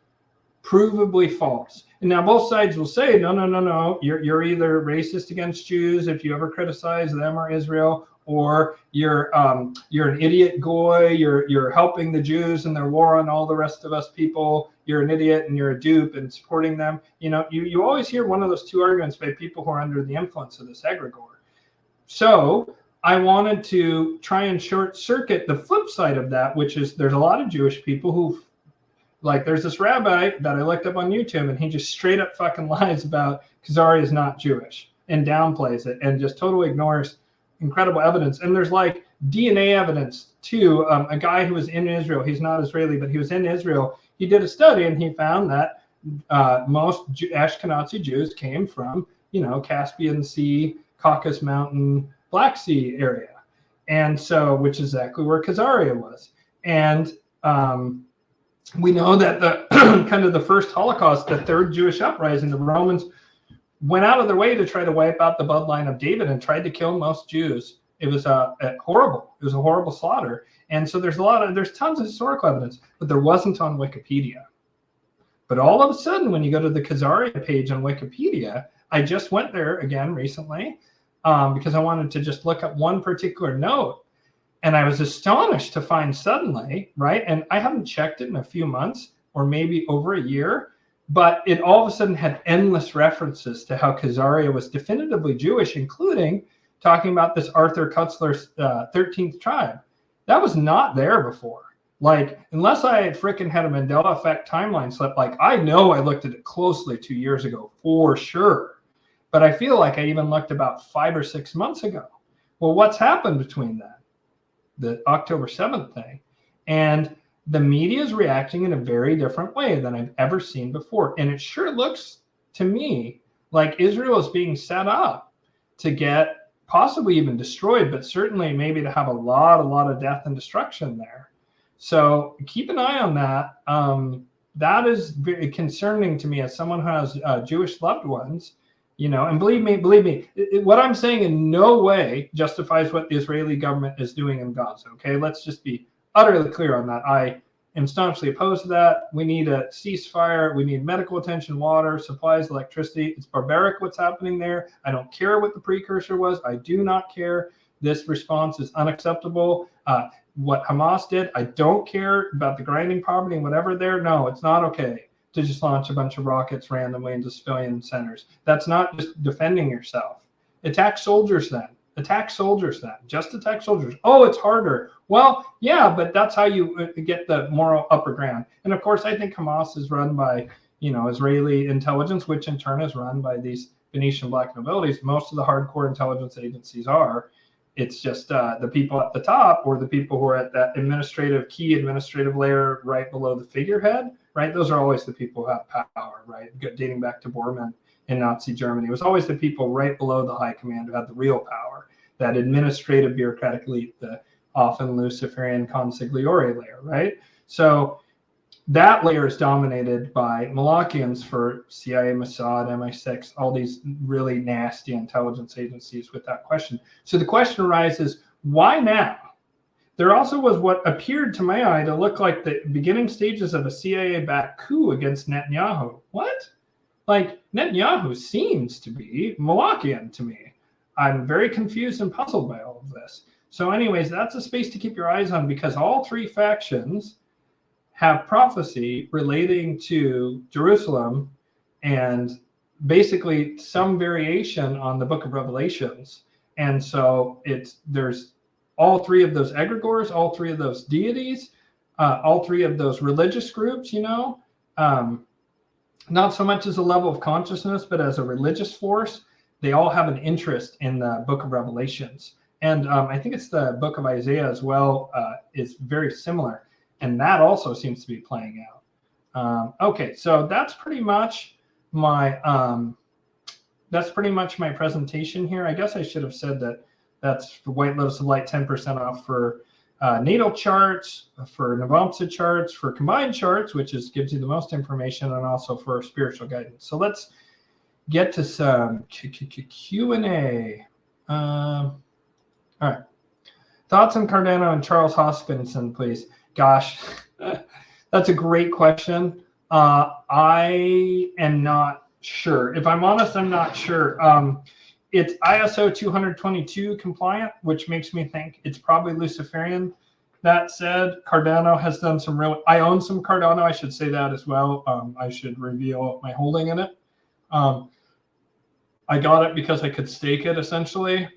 provably false. And now both sides will say, no, you're either racist against Jews if you ever criticize them or Israel, or you're an idiot goy, you're helping the Jews in their war on all the rest of us people, you're an idiot and you're a dupe and supporting them. You know, you always hear one of those two arguments by people who are under the influence of this egregore. So I wanted to try and short circuit the flip side of that, which is there's a lot of Jewish people who, like, there's this rabbi that I looked up on YouTube, and he just straight up fucking lies about Khazaria is not Jewish and downplays it and just totally ignores incredible evidence. And there's like DNA evidence too. A guy who was in Israel, he's not Israeli, but he was in Israel. He did a study and he found that most Ashkenazi Jews came from, you know, Caspian Sea, Caucasus Mountain, Black Sea area. And so, which is exactly where Khazaria was. And we know that the kind of the first Holocaust, the third Jewish uprising, the Romans went out of their way to try to wipe out the bloodline of David and tried to kill most Jews. It was horrible. It was a horrible slaughter. And so there's tons of historical evidence, but there wasn't on Wikipedia. But all of a sudden, when you go to the Khazaria page on Wikipedia, I just went there again recently because I wanted to just look up one particular note. And I was astonished to find suddenly, right? And I haven't checked it in a few months or maybe over a year, but it all of a sudden had endless references to how Khazaria was definitively Jewish, including talking about this Arthur Kutzler's 13th tribe. That was not there before. Like, unless I had freaking had a Mandela effect timeline slip, like I know I looked at it closely 2 years ago for sure, but I feel like I even looked about 5 or 6 months ago. Well, what's happened between that? The October 7th thing. And the media is reacting in a very different way than I've ever seen before. And it sure looks to me like Israel is being set up to get possibly even destroyed, but certainly maybe to have a lot of death and destruction there. So keep an eye on that. That is very concerning to me as someone who has Jewish loved ones. You know, and believe me, what I'm saying in no way justifies what the Israeli government is doing in Gaza. Okay, let's just be utterly clear on that. I am staunchly opposed to that. We need a ceasefire. We need medical attention, water, supplies, electricity. It's barbaric what's happening there. I don't care what the precursor was. I do not care. This response is unacceptable. What Hamas did, I don't care about the grinding poverty and whatever there. No, it's not okay to just launch a bunch of rockets randomly into civilian centers. That's not just defending yourself. Attack soldiers then. Attack soldiers then. Just attack soldiers. Oh, it's harder. Well, yeah, but that's how you get the moral upper ground. And of course, I think Hamas is run by, Israeli intelligence, which in turn is run by these Venetian black nobilities. Most of the hardcore intelligence agencies are. It's just the people at the top, or the people who are at that key administrative layer right below the figurehead, right? Those are always the people who have power, right? Dating back to Bormann in Nazi Germany. It was always the people right below the high command who had the real power, that administrative bureaucratic elite, the often Luciferian consigliere layer, right? So that layer is dominated by Molochians for CIA, Mossad, MI6, all these really nasty intelligence agencies with that question. So the question arises, why now? There also was what appeared to my eye to look like the beginning stages of a CIA-backed coup against Netanyahu. What? Like, Netanyahu seems to be Molochian to me. I'm very confused and puzzled by all of this. So anyways, that's a space to keep your eyes on, because all three factions have prophecy relating to Jerusalem and basically some variation on the book of Revelations. And so there's all three of those egregores, all three of those deities, all three of those religious groups, not so much as a level of consciousness, but as a religious force. They all have an interest in the book of Revelations. And I think it's the book of Isaiah as well, is very similar. And that also seems to be playing out. Okay, so that's pretty much my presentation here. I guess I should have said that that's the White Lotus of Light 10% off for natal charts, for Navamsa charts, for combined charts, which gives you the most information, and also for spiritual guidance. So let's get to some Q&A. All right. Thoughts on Cardano and Charles Hoskinson, please. Gosh, that's a great question. I am not sure. If I'm honest, I'm not sure. It's ISO 222 compliant, which makes me think it's probably Luciferian. That said, Cardano has done some I own some Cardano. I should say that as well. I should reveal my holding in it. I got it because I could stake it, essentially.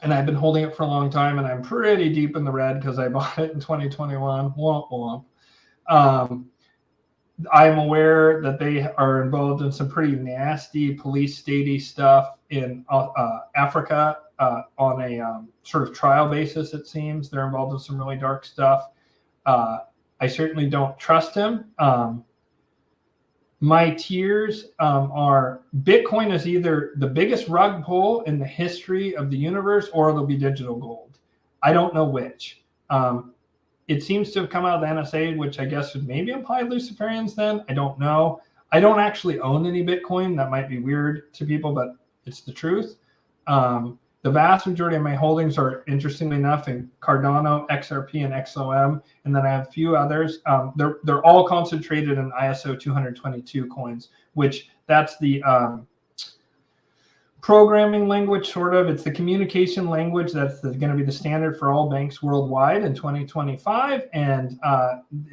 And I've been holding it for a long time, and I'm pretty deep in the red because I bought it in 2021. Womp womp. I'm aware that they are involved in some pretty nasty police statey stuff in Africa on a sort of trial basis, it seems. They're involved in some really dark stuff. I certainly don't trust him. My tiers are Bitcoin is either the biggest rug pull in the history of the universe, or it'll be digital gold. I don't know which. It seems to have come out of the NSA, which I guess would maybe imply Luciferians then. I don't know. I don't actually own any Bitcoin. That might be weird to people, but it's the truth. The vast majority of my holdings are, interestingly enough, in Cardano, XRP, and XOM, and then I have a few others. They're all concentrated in ISO 222 coins, which that's the programming language, sort of. It's the communication language that's going to be the standard for all banks worldwide in 2025, and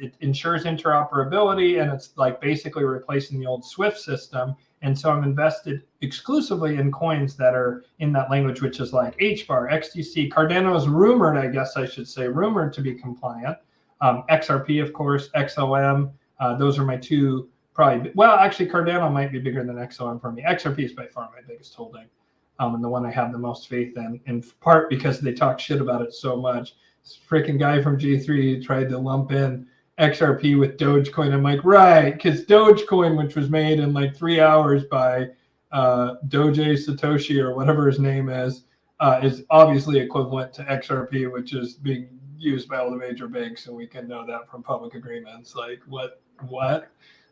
it ensures interoperability, and it's like basically replacing the old SWIFT system. And so I'm invested exclusively in coins that are in that language, which is like HBAR, XDC. Cardano is rumored, I guess I should say, rumored to be compliant. XRP, of course, XOM. Those are my two probably. Well, actually, Cardano might be bigger than XOM for me. XRP is by far my biggest holding, and the one I have the most faith in part because they talk shit about it so much. This freaking guy from G3 tried to lump in XRP with Dogecoin. I'm like, right, because Dogecoin, which was made in like 3 hours by Doge Satoshi or whatever his name is obviously equivalent to XRP, which is being used by all the major banks, and we can know that from public agreements. Like, what?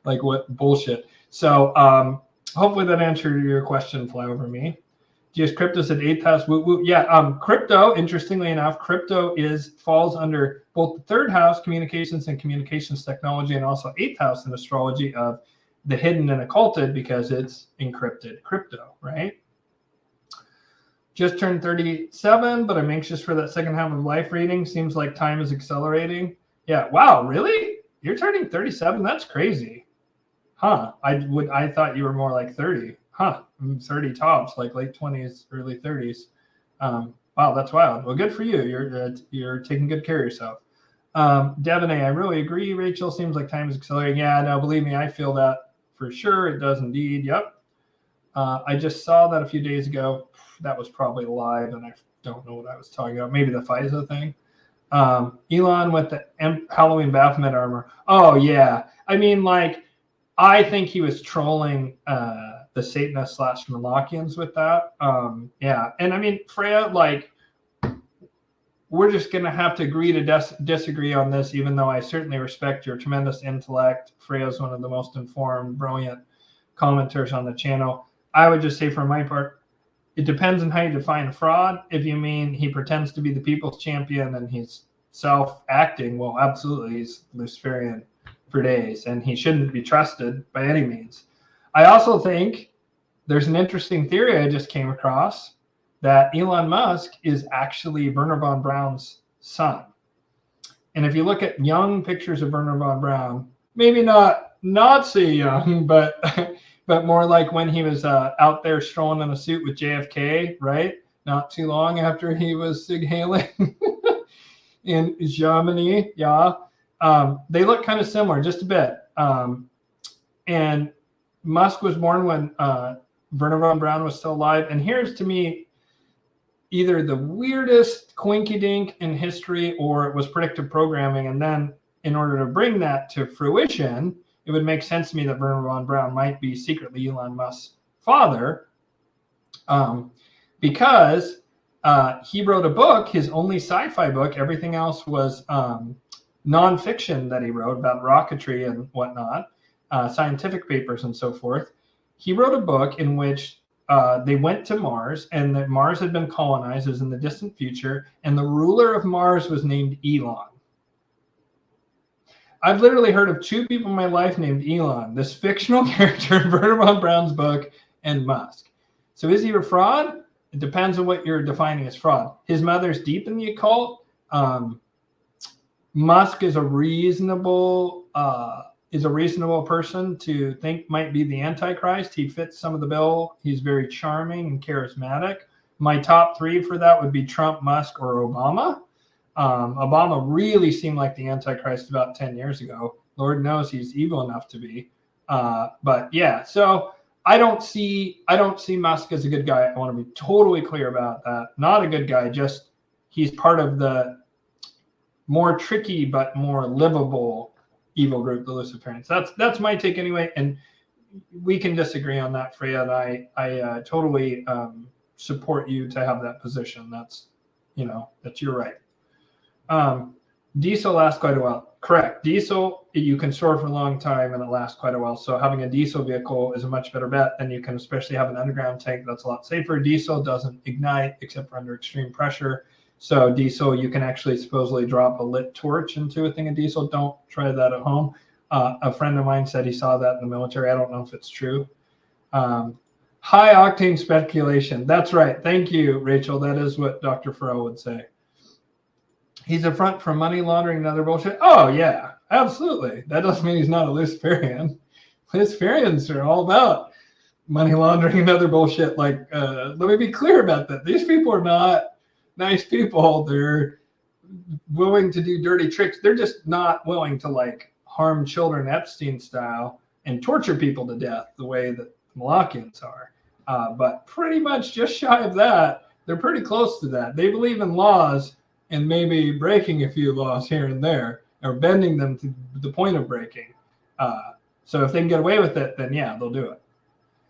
Like, what bullshit? So hopefully that answered your question, Fly Over Me. GS Crypto's at 8th house. Woo woo. Yeah, crypto, interestingly enough, crypto falls under both the 3rd house, communications and communications technology, and also 8th house in astrology of the hidden and occulted, because it's encrypted crypto, right? Just turned 37, but I'm anxious for that second half of life reading. Seems like time is accelerating. Yeah. Wow. Really? You're turning 37? That's crazy. Huh. I thought you were more like 30. Huh. 30 tops, like late 20s, early 30s. Wow, that's wild. Well, good for you. You're taking good care of yourself. Devonay, I really agree. Rachel, seems like time is accelerating. Yeah, no, believe me, I feel that for sure. It does indeed. Yep. I just saw that a few days ago. That was probably live, and I don't know what I was talking about. Maybe the FISA thing. Elon with the Halloween Baphomet armor. Oh, yeah. I mean, like, I think he was trolling the Satanists / Molochians with that. Yeah. And I mean, Freya, like, we're just going to have to agree to disagree on this, even though I certainly respect your tremendous intellect. Freya's one of the most informed, brilliant commenters on the channel. I would just say, for my part, it depends on how you define a fraud. If you mean he pretends to be the people's champion and he's self-acting, well, absolutely, he's Luciferian for days, and he shouldn't be trusted by any means. I also think there's an interesting theory I just came across that Elon Musk is actually Werner von Braun's son. And if you look at young pictures of Werner von Braun, maybe not Nazi young, but more like when he was out there strolling in a suit with JFK, right? Not too long after he was Sig Hailing in Germany, yeah. They look kind of similar, just a bit. And Musk was born when Werner von Braun was still alive. And here's, to me, either the weirdest coinkydink in history, or it was predictive programming. And then in order to bring that to fruition, it would make sense to me that Werner von Braun might be secretly Elon Musk's father, because he wrote a book, his only sci-fi book. Everything else was nonfiction that he wrote about rocketry and whatnot, scientific papers and so forth. He wrote a book in which they went to Mars, and that Mars had been colonized, it was in the distant future, and the ruler of Mars was named Elon. I've literally heard of 2 people in my life named Elon, this fictional character in Werner von Braun's book, and Musk. So is he a fraud? It depends on what you're defining as fraud. His mother's deep in the occult. Musk is a reasonable person to think might be the Antichrist. He fits some of the bill. He's very charming and charismatic. My top 3 for that would be Trump, Musk, or Obama. Obama really seemed like the Antichrist about 10 years ago. Lord knows he's evil enough to be. But yeah, so I don't see Musk as a good guy. I want to be totally clear about that. Not a good guy, just he's part of the more tricky but more livable evil group, the Luciferians. That's my take anyway, and we can disagree on that, Freya, and I totally support you to have that position. That's you're right. Diesel lasts quite a while. Correct. Diesel, you can store for a long time and it lasts quite a while. So having a diesel vehicle is a much better bet, and you can especially have an underground tank that's a lot safer. Diesel doesn't ignite except for under extreme pressure. So diesel, you can actually supposedly drop a lit torch into a thing of diesel. Don't try that at home. A friend of mine said he saw that in the military. I don't know if it's true. High octane speculation. That's right. Thank you, Rachel. That is what Dr. Farrell would say. He's a front for money laundering and other bullshit. Oh, yeah, absolutely. That doesn't mean he's not a Luciferian. Luciferians are all about money laundering and other bullshit. Like, let me be clear about that. These people are not nice people. They're willing to do dirty tricks. They're just not willing to, like, harm children Epstein style and torture people to death the way that the Malakians are. But pretty much just shy of that. They're pretty close to that. They believe in laws and maybe breaking a few laws here and there, or bending them to the point of breaking. So if they can get away with it, then yeah, they'll do it.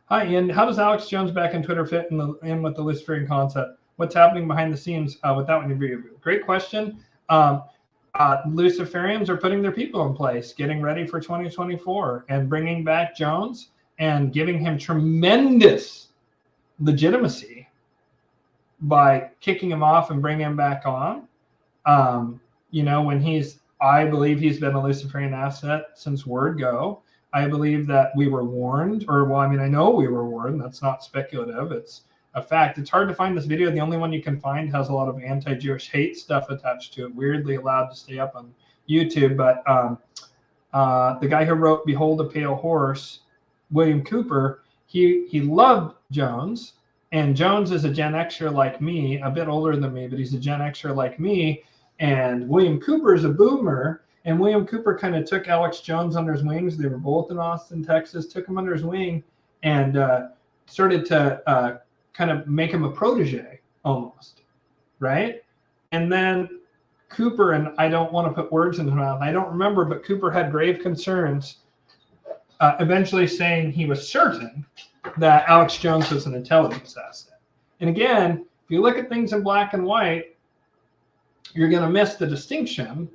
Hi, Ian. How does Alex Jones back in Twitter fit in with the Luciferian concept? What's happening behind the scenes with that one? Great question. Luciferians are putting their people in place, getting ready for 2024, and bringing back Jones and giving him tremendous legitimacy by kicking him off and bringing him back on. When I believe he's been a Luciferian asset since word go. I believe that we were warned, I know we were warned. That's not speculative. It's a fact. It's hard to find this video. The only one you can find has a lot of anti-Jewish hate stuff attached to it. Weirdly allowed to stay up on YouTube. But the guy who wrote Behold a Pale Horse, William Cooper, he loved Jones. And Jones is a Gen Xer like me, a bit older than me, but he's a Gen Xer like me. And William Cooper is a boomer. And William Cooper kind of took Alex Jones under his wings. They were both in Austin, Texas, took him under his wing and started to kind of make him a protege almost, right? And then Cooper, and I don't want to put words in his mouth, I don't remember, but Cooper had grave concerns, eventually saying he was certain that Alex Jones was an intelligence asset. And again, if you look at things in black and white, you're going to miss the distinction.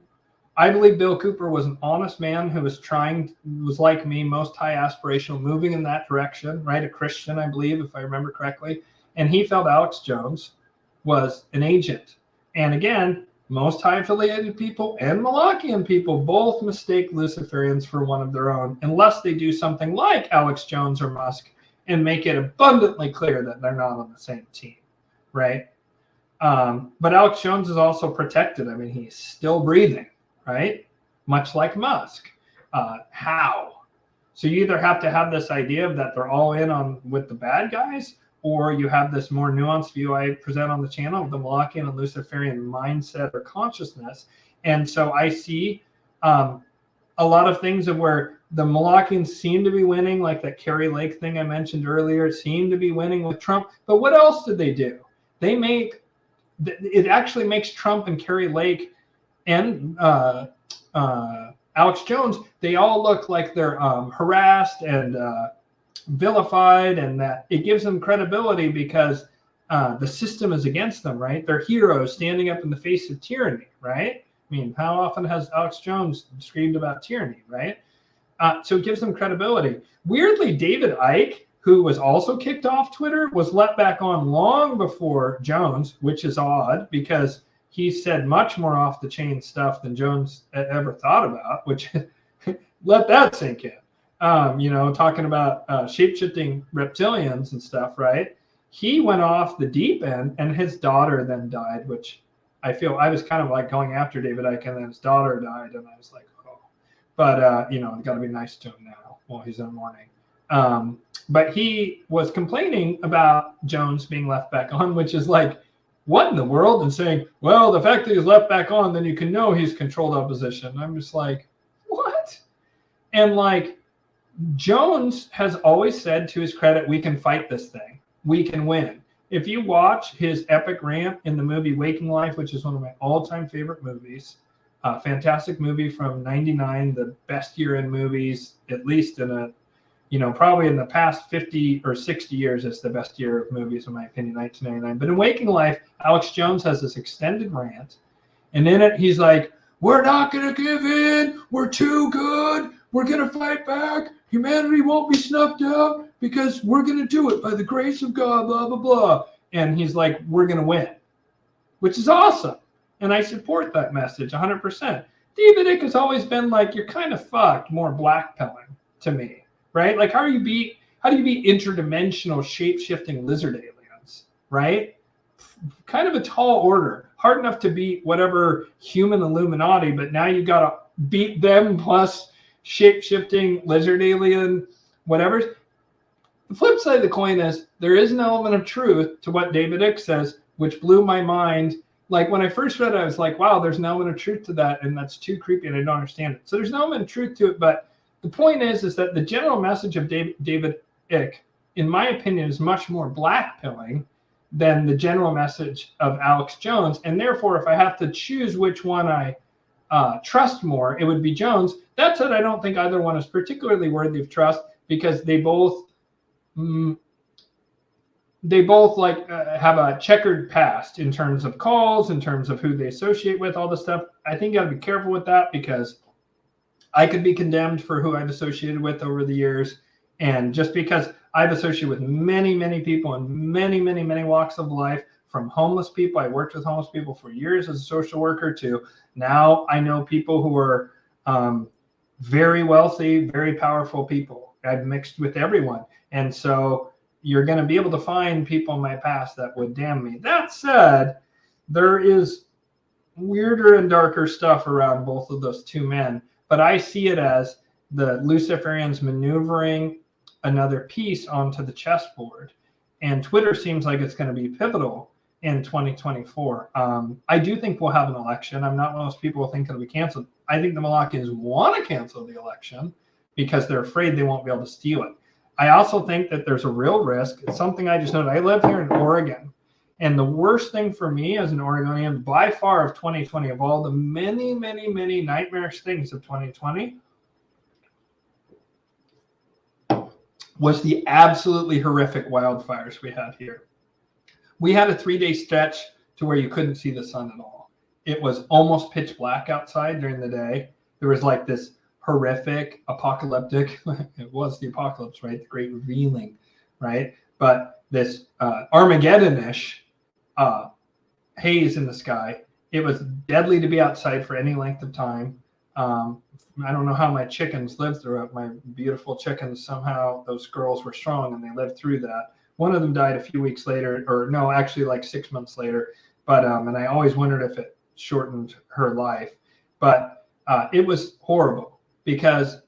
I believe Bill Cooper was an honest man who was like me, most high aspirational, moving in that direction, right? A Christian, I believe, if I remember correctly. And he felt Alex Jones was an agent. And again, most high affiliated people and Molochian people both mistake Luciferians for one of their own, unless they do something like Alex Jones or Musk and make it abundantly clear that they're not on the same team, right? But Alex Jones is also protected. I mean, he's still breathing, right? Much like Musk. How? So you either have to have this idea of that they're all in on with the bad guys, or you have this more nuanced view I present on the channel of the Malakian and Luciferian mindset or consciousness. And so I see a lot of things of where the Molochians seem to be winning, like that Kerry Lake thing I mentioned earlier, seem to be winning with Trump. But what else did they do? They make, it actually makes Trump and Kerry Lake and Alex Jones, they all look like they're harassed and vilified, and that it gives them credibility because the system is against them, right? They're heroes standing up in the face of tyranny, right? I mean, how often has Alex Jones screamed about tyranny, right? So it gives them credibility. Weirdly, David Icke, who was also kicked off Twitter, was let back on long before Jones, which is odd because he said much more off the chain stuff than Jones ever thought about, which let that sink in. You know, talking about shape-shifting reptilians and stuff, right? He went off the deep end, and his daughter then died, which I feel I was kind of like going after David Icke, and then his daughter died, and I was like, oh. But, you know, got to be nice to him now while he's in mourning. But he was complaining about Jones being left back on, which is like, what in the world? And saying, well, the fact that he's left back on, then you can know he's controlled opposition. I'm just like, what? And like, Jones has always said, to his credit, we can fight this thing. We can win. If you watch his epic rant in the movie Waking Life, which is one of my all-time favorite movies, fantastic movie from '99, the best year in movies, at least in a, you know, probably in the past 50 or 60 years, it's the best year of movies, in my opinion, 1999. But in Waking Life, Alex Jones has this extended rant. And in it, he's like, we're not going to give in. We're too good. We're going to fight back. Humanity won't be snuffed out because we're going to do it by the grace of God, blah, blah, blah. And he's like, we're going to win, which is awesome. And I support that message 100%. David Icke has always been like, you're kind of fucked, more blackpilling to me, right? Like, how do you be interdimensional shape-shifting lizard aliens, right? Kind of a tall order, hard enough to beat whatever human Illuminati, but now you got to beat them plus shape-shifting lizard alien, whatever. The flip side of the coin is there is an element of truth to what David Icke says, which blew my mind. Like when I first read it, I was like, wow, there's an element of truth to that, and that's too creepy, and I don't understand it. So there's an element of truth to it, but the point is that the general message of David Icke, in my opinion, is much more blackpilling than the general message of Alex Jones. And therefore, if I have to choose which one I trust more, it would be Jones. That said, I don't think either one is particularly worthy of trust because they both like have a checkered past in terms of calls, in terms of who they associate with, all this stuff. I think you got to be careful with that because I could be condemned for who I've associated with over the years. And just because I've associated with many, many people in many, many, many walks of life, from homeless people, I worked with homeless people for years as a social worker, to now I know people who are very wealthy, very powerful people. I've mixed with everyone. And so you're going to be able to find people in my past that would damn me. That said, there is weirder and darker stuff around both of those two men, but I see it as the Luciferians maneuvering another piece onto the chessboard. And Twitter seems like it's going to be pivotal in 2024. I do think we'll have an election. I'm not one of those people who think it'll be canceled. I think the Molochians want to cancel the election because they're afraid they won't be able to steal it. I also think that there's a real risk. It's something I just noted. I live here in Oregon. And the worst thing for me as an Oregonian by far of 2020, of all the many, many, many nightmarish things of 2020, was the absolutely horrific wildfires we had here. We had a 3-day stretch to where you couldn't see the sun at all. It was almost pitch black outside during the day. There was like this horrific apocalyptic, it was the apocalypse, right? The great revealing, right? But this Armageddon-ish haze in the sky. It was deadly to be outside for any length of time. I don't know how my chickens lived through it. My beautiful chickens, somehow those girls were strong and they lived through that. One of them died a few weeks later, or no, actually like 6 months later. But and I always wondered if it shortened her life. But it was horrible because,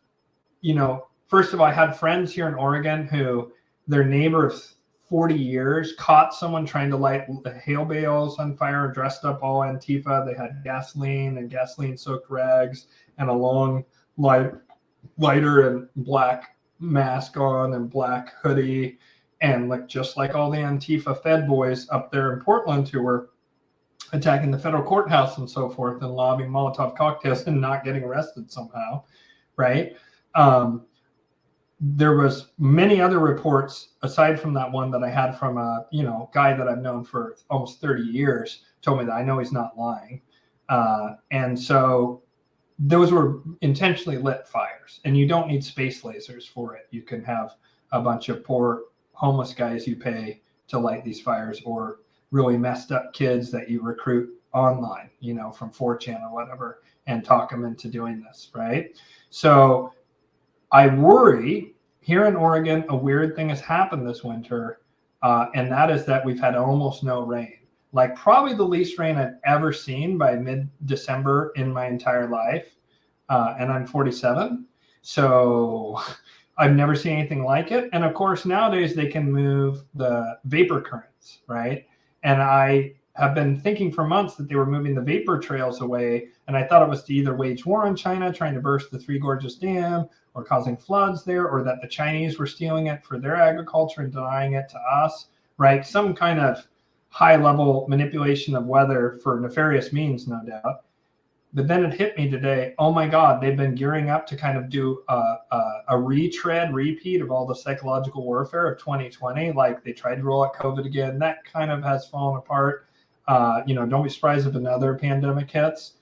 you know, first of all, I had friends here in Oregon who their neighbor of 40 years caught someone trying to light hail bales on fire, dressed up all Antifa. They had gasoline and gasoline-soaked rags and a long lighter and black mask on and black hoodie, and like just like all the Antifa Fed boys up there in Portland who were attacking the federal courthouse and so forth and lobbing Molotov cocktails and not getting arrested somehow, right? There was many other reports aside from that one that I had from a guy that I've known for almost 30 years, told me that I know he's not lying. And so those were intentionally lit fires, and you don't need space lasers for it. You can have a bunch of poor homeless guys you pay to light these fires, or really messed up kids that you recruit online, from 4chan or whatever, and talk them into doing this, right? So I worry here in Oregon, a weird thing has happened this winter, and that is that we've had almost no rain. Like probably the least rain I've ever seen by mid-December in my entire life, and I'm 47. So I've never seen anything like it. And of course, nowadays they can move the vapor currents, right? And I have been thinking for months that they were moving the vapor trails away. And I thought it was to either wage war on China, trying to burst the Three Gorges Dam, or causing floods there, or that the Chinese were stealing it for their agriculture and denying it to us, right? Some kind of high-level manipulation of weather for nefarious means, no doubt. But then it hit me today, oh my God, they've been gearing up to kind of do a repeat of all the psychological warfare of 2020. Like they tried to roll out COVID again. That kind of has fallen apart. Don't be surprised if another pandemic hits.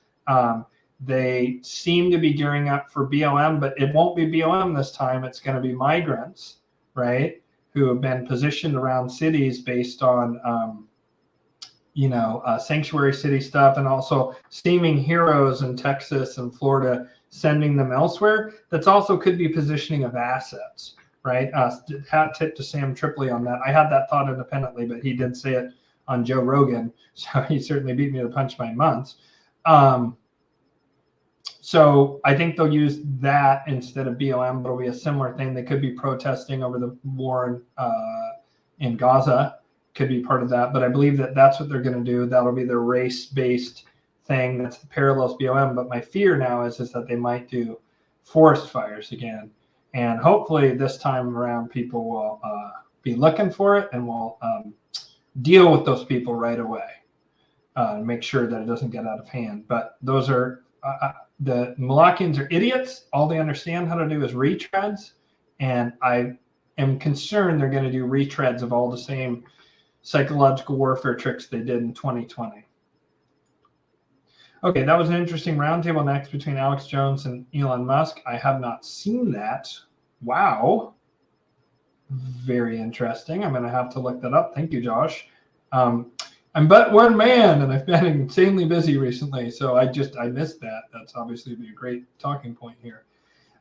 They seem to be gearing up for BLM, but it won't be BLM this time. It's going to be migrants, right, who have been positioned around cities based on, sanctuary city stuff, and also seeming heroes in Texas and Florida, sending them elsewhere. That's also could be positioning of assets, right? Hat tip to Sam Tripoli on that. I had that thought independently, but he did say it on Joe Rogan, so he certainly beat me to the punch by months. So I think they'll use that instead of BLM, but it'll be a similar thing. They could be protesting over the war in Gaza, could be part of that. But I believe that that's what they're going to do. That'll be their race-based thing. That's the parallels BLM. But my fear now is that they might do forest fires again. And hopefully this time around, people will be looking for it and will deal with those people right away and make sure that it doesn't get out of hand. But those are... the Malakians are idiots. All they understand how to do is retreads, and I am concerned they're going to do retreads of all the same psychological warfare tricks they did in 2020. Okay, that was an interesting roundtable next between Alex Jones and Elon Musk. I have not seen that. Wow. Very interesting. I'm going to have to look that up. Thank you, Josh. I'm but one man, and I've been insanely busy recently, so I missed that. That's obviously be a great talking point here.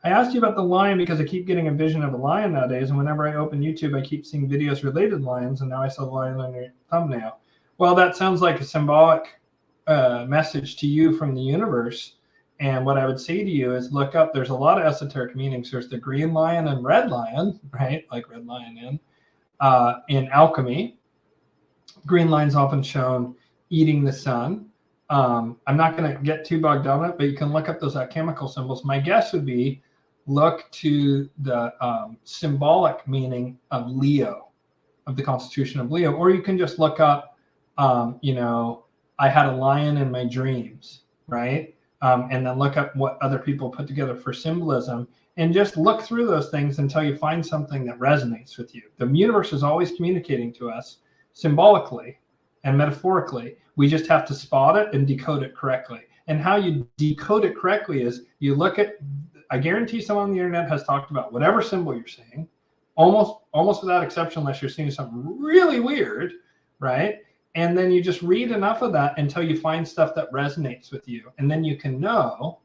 I asked you about the lion because I keep getting a vision of a lion nowadays, and whenever I open YouTube, I keep seeing videos related to lions, and now I saw the lion on your thumbnail. Well, that sounds like a symbolic message to you from the universe. And what I would say to you is look up, there's a lot of esoteric meanings. There's the green lion and red lion, right? Like red lion in alchemy. Green lion's often shown eating the sun. I'm not going to get too bogged down in it, but you can look up those alchemical symbols. My guess would be look to the symbolic meaning of Leo, of the constitution of Leo, or you can just look up, you know, I had a lion in my dreams, right? And then look up what other people put together for symbolism, and just look through those things until you find something that resonates with you. The universe is always communicating to us symbolically and metaphorically. We just have to spot it and decode it correctly. And how you decode it correctly is you look at, I guarantee someone on the internet has talked about whatever symbol you're seeing, almost without exception, unless you're seeing something really weird, right? And then you just read enough of that until you find stuff that resonates with you. And then you can know,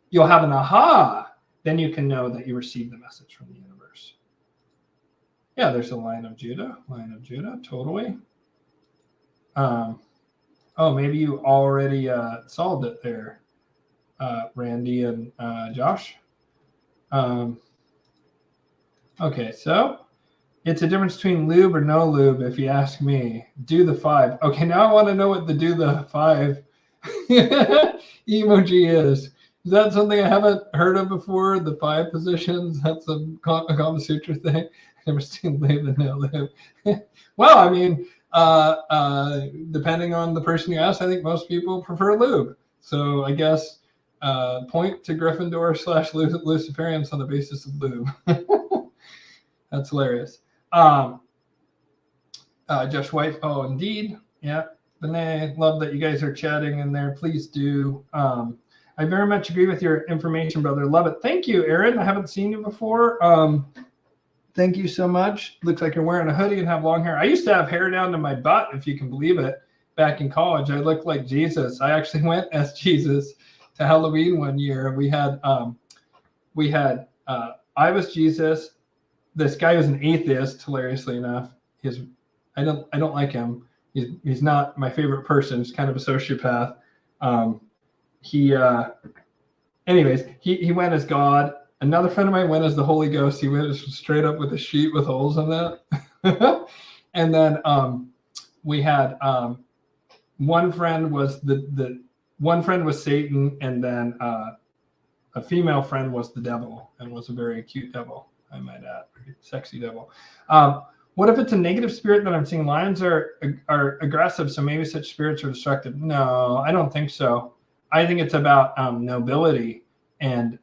you'll have an aha. Then you can know that you received the message from the universe. Yeah, there's a Lion of Judah, totally. Oh, maybe you already solved it there, Randy and Josh. Okay, so it's a difference between lube or no lube, if you ask me. Do the 5. Okay, now I want to know what the do the 5 emoji is. Is that something I haven't heard of before? The 5 positions? That's a Kama Sutra thing. I've never seen lube and no lube. Well, I mean, depending on the person you ask, I think most people prefer lube. So I guess point to Gryffindor / Luciferians on the basis of lube. That's hilarious. Josh White. Oh, indeed. Yeah. Benet, love that you guys are chatting in there. Please do. I very much agree with your information, brother. Love it. Thank you, Aaron. I haven't seen you before. Thank you so much. Looks like you're wearing a hoodie and have long hair. I used to have hair down to my butt, if you can believe it. Back in college, I looked like Jesus. I actually went as Jesus to Halloween one year. We had I was Jesus. This guy was an atheist, hilariously enough. I don't like him. He's not my favorite person. He's kind of a sociopath. Anyways, he went as God. Another friend of mine went as the Holy Ghost. He went straight up with a sheet with holes in it. And then we had one friend was one friend was Satan, and then a female friend was the devil, and was a very cute devil, I might add, sexy devil. What if it's a negative spirit that I'm seeing? Lions are aggressive, so maybe such spirits are destructive. No, I don't think so. I think it's about nobility and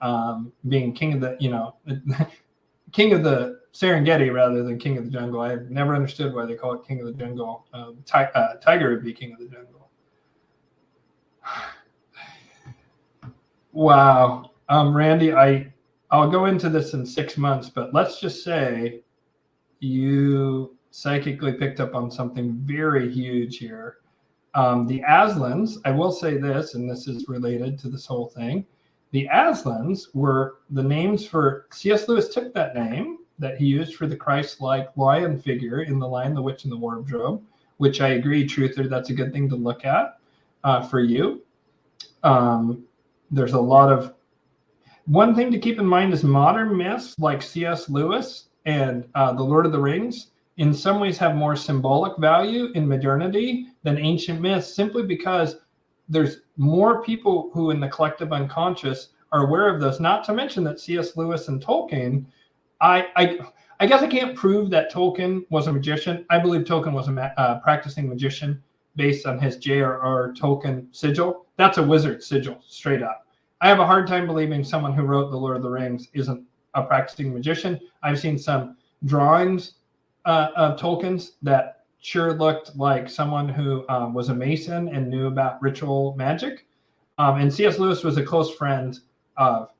being king of the, king of the Serengeti rather than king of the jungle. I've never understood why they call it king of the jungle. Tiger would be king of the jungle. Wow. Randy, I'll go into this in 6 months, but let's just say you psychically picked up on something very huge here. The Aslans, I will say this, and this is related to this whole thing. The Aslans were the names for, C.S. Lewis took that name that he used for the Christ-like lion figure in The Lion, the Witch, and the Wardrobe, which I agree, Truther, that's a good thing to look at for you. There's a lot of, one thing to keep in mind is modern myths like C.S. Lewis and The Lord of the Rings in some ways have more symbolic value in modernity than ancient myths, simply because there's more people who in the collective unconscious are aware of those, not to mention that C.S. Lewis and Tolkien, I guess I can't prove that Tolkien was a magician. I believe Tolkien was a practicing magician based on his J.R.R. Tolkien sigil. That's a wizard sigil, straight up. I have a hard time believing someone who wrote The Lord of the Rings isn't a practicing magician. I've seen some drawings of Tolkien's that sure looked like someone who was a Mason and knew about ritual magic. And C.S. Lewis was a close friend of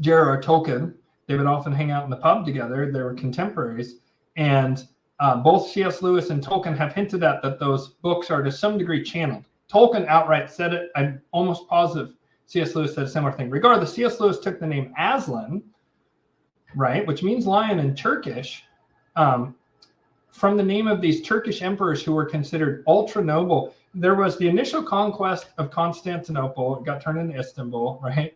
J.R.R. Tolkien. They would often hang out in the pub together. They were contemporaries. And both C.S. Lewis and Tolkien have hinted at that those books are to some degree channeled. Tolkien outright said it. I'm almost positive C.S. Lewis said a similar thing. Regardless, C.S. Lewis took the name Aslan, right, which means lion in Turkish, from the name of these Turkish emperors who were considered ultra noble. There was the initial conquest of Constantinople. It got turned into Istanbul, right?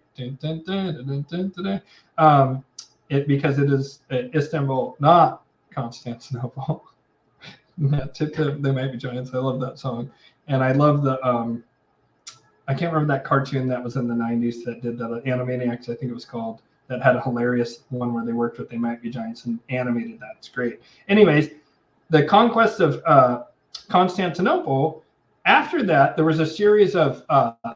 Because it is Istanbul, not Constantinople. They might be giants. I love that song. And I love the, I can't remember that cartoon that was in the 90s that did that, Animaniacs, I think it was called, that had a hilarious one where they worked with They Might Be Giants and animated that. It's great. Anyways, the conquest of Constantinople, after that, there was a series of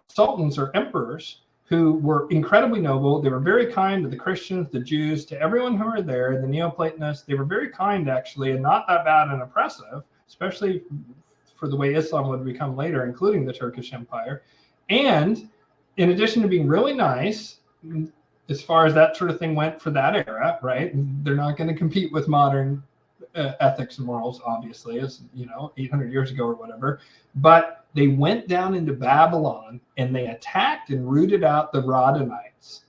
sultans or emperors who were incredibly noble. They were very kind to the Christians, the Jews, to everyone who were there, the Neoplatonists. They were very kind, actually, and not that bad and oppressive, especially for the way Islam would become later, including the Turkish Empire. And in addition to being really nice, as far as that sort of thing went for that era, right? They're not going to compete with modern ethics and morals, obviously, as 800 years ago or whatever. But they went down into Babylon and they attacked and rooted out the Radhanites.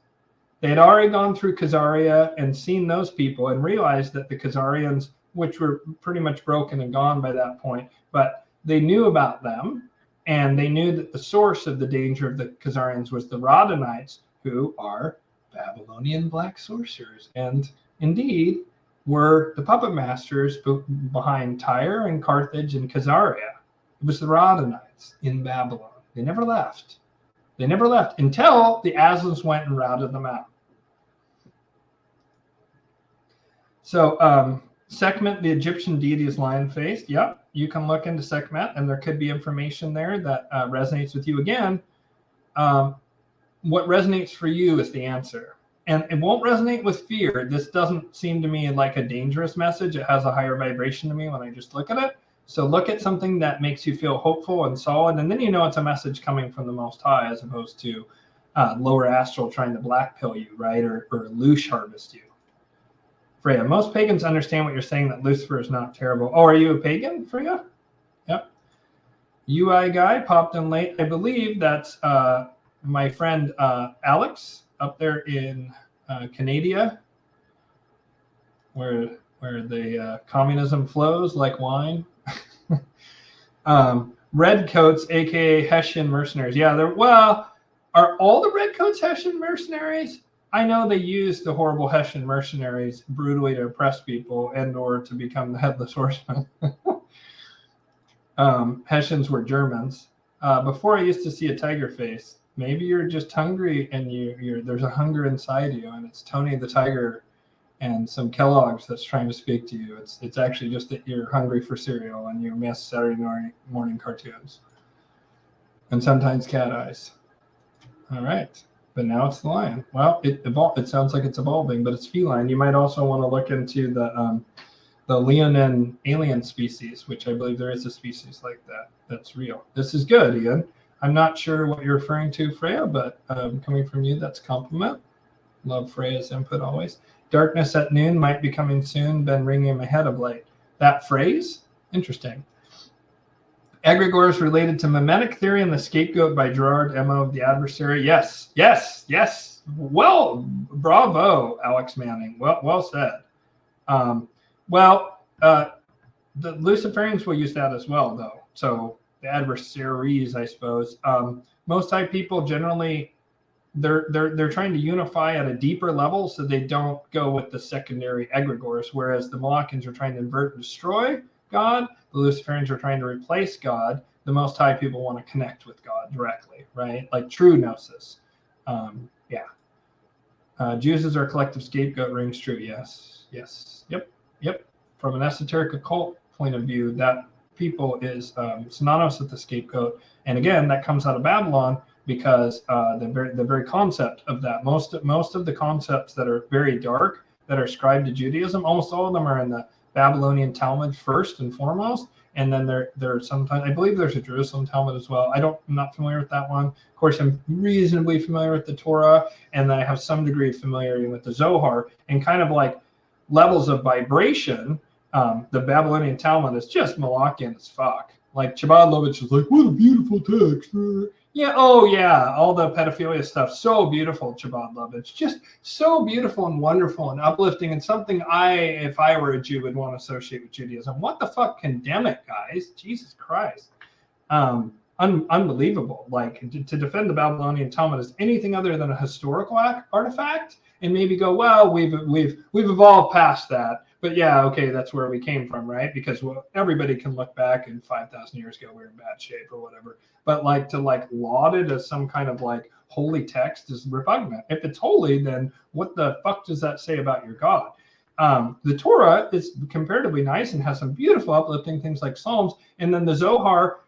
They had already gone through Khazaria and seen those people and realized that the Khazarians, which were pretty much broken and gone by that point, but they knew about them, and they knew that the source of the danger of the Khazarians was the Radhanites, who are Babylonian black sorcerers, and indeed were the puppet masters behind Tyre and Carthage and Khazaria. It was the Radhanites in Babylon. They never left. They never left until the Aslans went and routed them out. So Sekhmet, the Egyptian deity, is lion-faced. Yep, you can look into Sekhmet, and there could be information there that resonates with you. Again, what resonates for you is the answer. And it won't resonate with fear. This doesn't seem to me like a dangerous message. It has a higher vibration to me when I just look at it. So look at something that makes you feel hopeful and solid, and then you know it's a message coming from the Most High, as opposed to lower astral trying to black pill you, right, or loosh harvest you. Freya, most pagans understand what you're saying, that Lucifer is not terrible. Oh, are you a pagan, Freya? Yep. UI guy popped in late. I believe that's my friend Alex up there in Canada, where the communism flows like wine. Redcoats, aka Hessian mercenaries. Yeah, are all the Redcoats Hessian mercenaries? I know they use the horrible Hessian mercenaries brutally to oppress people and or to become the headless horseman. Hessians were Germans. Before I used to see a tiger face. Maybe you're just hungry and there's a hunger inside you, and it's Tony the Tiger and some Kellogg's that's trying to speak to you. It's actually just that you're hungry for cereal and you miss Saturday morning cartoons. And sometimes cat eyes. All right. But now it's the lion. Well, it sounds like it's evolving, but it's feline. You might also want to look into the Leonine alien species, which I believe there is a species like that that's real. This is good, Ian. I'm not sure what you're referring to, Freya, but coming from you, that's a compliment. Love Freya's input always. Darkness at noon might be coming soon. Been ringing in my head of late. That phrase? Interesting. Egregores related to mimetic theory and the scapegoat by Gerard Emo of the Adversary. Yes, yes, yes. Well, bravo, Alex Manning. Well said. The Luciferians will use that as well, though. So the adversaries, I suppose. Most high people generally, they're trying to unify at a deeper level, so they don't go with the secondary egregores. Whereas the Molochians are trying to invert and destroy God, the Luciferians are trying to replace God. The Most High people want to connect with God directly, right? Like true gnosis. Jews as our collective scapegoat rings true. Yes. Yep. From an esoteric occult point of view, that people is synonymous with the scapegoat. And again, that comes out of Babylon, because the very concept of that, most of the concepts that are very dark, that are ascribed to Judaism, almost all of them are in the Babylonian Talmud first and foremost, and then there sometimes, I believe there's a Jerusalem Talmud as well. I'm not familiar with that one. Of course, I'm reasonably familiar with the Torah, and then I have some degree of familiarity with the Zohar, and kind of like levels of vibration. The Babylonian Talmud is just Malakian as fuck. Like Chabad Lovitch is like, what a beautiful text. Yeah. Oh, yeah. All the pedophilia stuff. So beautiful, Chabad love. It's just so beautiful and wonderful and uplifting, and something if I were a Jew, would want to associate with Judaism. What the fuck? Condemn it, guys. Jesus Christ. Unbelievable. Like to defend the Babylonian Talmud as anything other than a historical artifact, and maybe go, well, we've evolved past that. But yeah, okay, that's where we came from, right? Because everybody can look back and 5,000 years ago we were in bad shape or whatever. But like to laud it as some kind of like holy text is repugnant. If it's holy, then what the fuck does that say about your God? The Torah is comparatively nice and has some beautiful uplifting things like Psalms, and then the Zohar,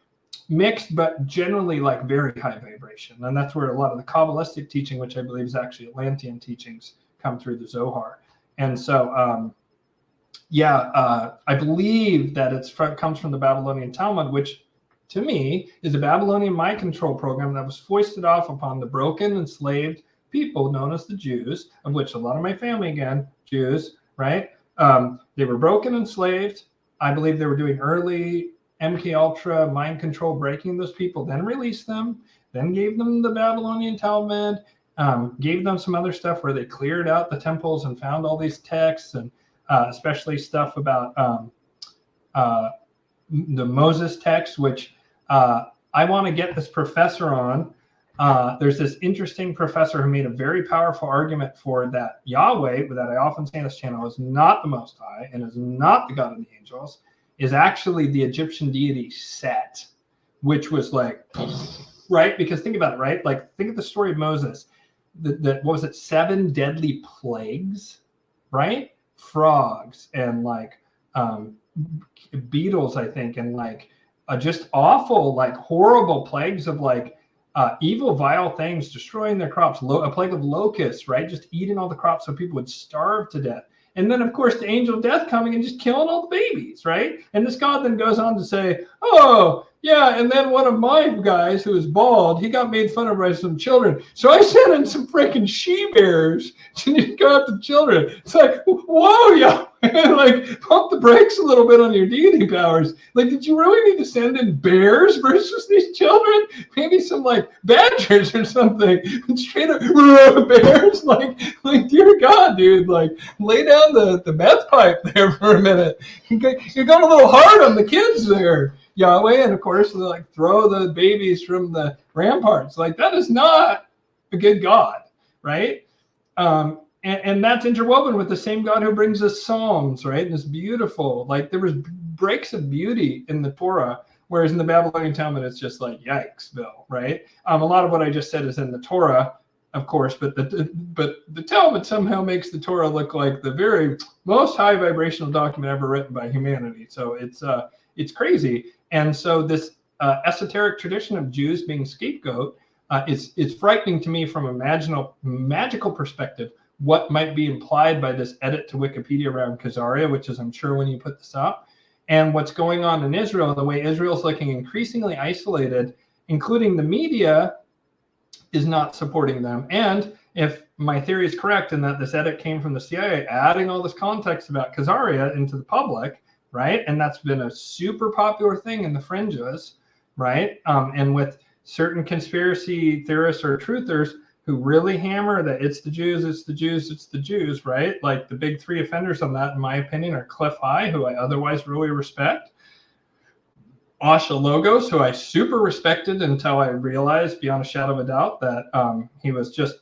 mixed but generally like very high vibration, and that's where a lot of the Kabbalistic teaching, which I believe is actually Atlantean teachings, come through the Zohar. And so I believe that it comes from the Babylonian Talmud, which to me is a Babylonian mind control program that was foisted off upon the broken, enslaved people known as the Jews, of which a lot of my family, again, Jews, right? They were broken, enslaved. I believe they were doing early MK Ultra mind control, breaking those people, then released them, then gave them the Babylonian Talmud, gave them some other stuff where they cleared out the temples and found all these texts, and especially stuff about the Moses text, which I want to get this professor on. There's this interesting professor who made a very powerful argument for that Yahweh, that I often say on this channel, is not the Most High and is not the God of the angels, is actually the Egyptian deity Set, which was like, right? Because think about it, right? Like, think of the story of Moses. What was it? 7 deadly plagues, right? Frogs and like beetles, I think, and like just awful, like horrible plagues of like evil, vile things destroying their crops. A plague of locusts, right? Just eating all the crops so people would starve to death. And then, of course, the angel of death coming and just killing all the babies, right? And this God then goes on to say, oh, yeah, and then one of my guys who is bald, he got made fun of by some children. So I sent in some freaking she-bears to go after children. It's like, whoa, yeah, like pump the brakes a little bit on your deity powers. Like, did you really need to send in bears versus these children? Maybe some like badgers or something. Straight up bears, like dear God, dude, like lay down the meth pipe there for a minute. You got a little hard on the kids there, Yahweh, and of course, like throw the babies from the ramparts. Like, that is not a good God, right? And that's interwoven with the same God who brings us Psalms, right? And it's beautiful. Like, there was breaks of beauty in the Torah, whereas in the Babylonian Talmud, it's just like, yikes, Bill, right? A lot of what I just said is in the Torah, of course, but the Talmud somehow makes the Torah look like the very most high vibrational document ever written by humanity. So it's crazy. And so this esoteric tradition of Jews being scapegoat, it's frightening to me from a magical perspective. What might be implied by this edit to Wikipedia around Khazaria, which is, I'm sure, when you put this up, and what's going on in Israel, the way Israel's looking increasingly isolated, including the media is not supporting them. And if my theory is correct in that this edit came from the CIA, adding all this context about Khazaria into the public, right? And that's been a super popular thing in the fringes, right? And with certain conspiracy theorists or truthers who really hammer that it's the Jews, it's the Jews, it's the Jews, right? Like the big 3 offenders on that, in my opinion, are Cliff High, who I otherwise really respect, Asha Logos, who I super respected until I realized beyond a shadow of a doubt that he was just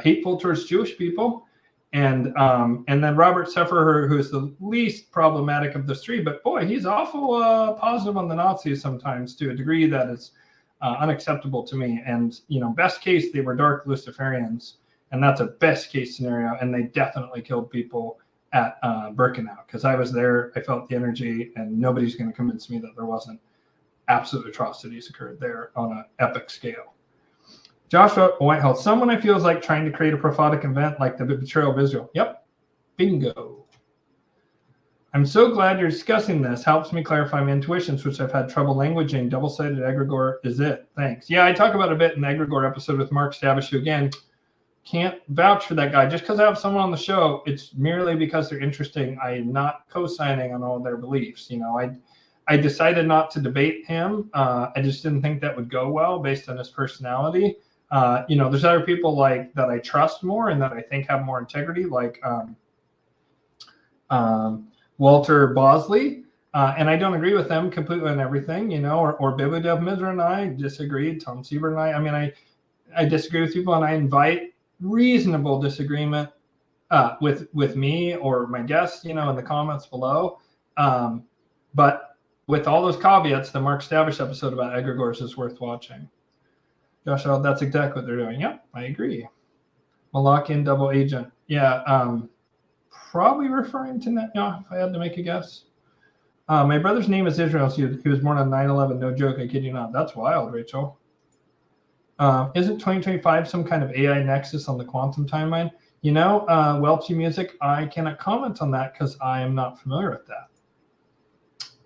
hateful towards Jewish people. And then Robert Seffer, who is the least problematic of the 3, but boy, he's awful positive on the Nazis sometimes, to a degree that is unacceptable to me. And, you know, best case, they were dark Luciferians, and that's a best case scenario. And they definitely killed people at Birkenau, because I was there, I felt the energy, and nobody's going to convince me that there wasn't absolute atrocities occurred there on an epic scale. Joshua Whitehill, someone I feel is like trying to create a prophetic event like the betrayal of Israel. Yep, bingo. I'm so glad you're discussing this. Helps me clarify my intuitions, which I've had trouble languaging. Double-sided egregore is it. Thanks. Yeah, I talk about a bit in the egregore episode with Mark Stavish, who, again, can't vouch for that guy. Just because I have someone on the show, it's merely because they're interesting. I am not co-signing on all their beliefs. You know, I decided not to debate him. I just didn't think that would go well based on his personality. There's other people like that I trust more and that I think have more integrity, like Walter Bosley. And I don't agree with them completely on everything, or Bibidev Mizra and I disagreed. Tom Siebert and I disagree with people, and I invite reasonable disagreement with me or my guests, in the comments below. But with all those caveats, the Mark Stavish episode about egregores is worth watching. Josh, that's exactly what they're doing. Yep, I agree. Molochian double agent. Yeah, probably referring to Netanyahu, if I had to make a guess. My brother's name is Israel. So he was born on 9/11. No joke. I kid you not. That's wild, Rachel. Isn't 2025 some kind of AI nexus on the quantum timeline? Welchy Music, I cannot comment on that because I am not familiar with that.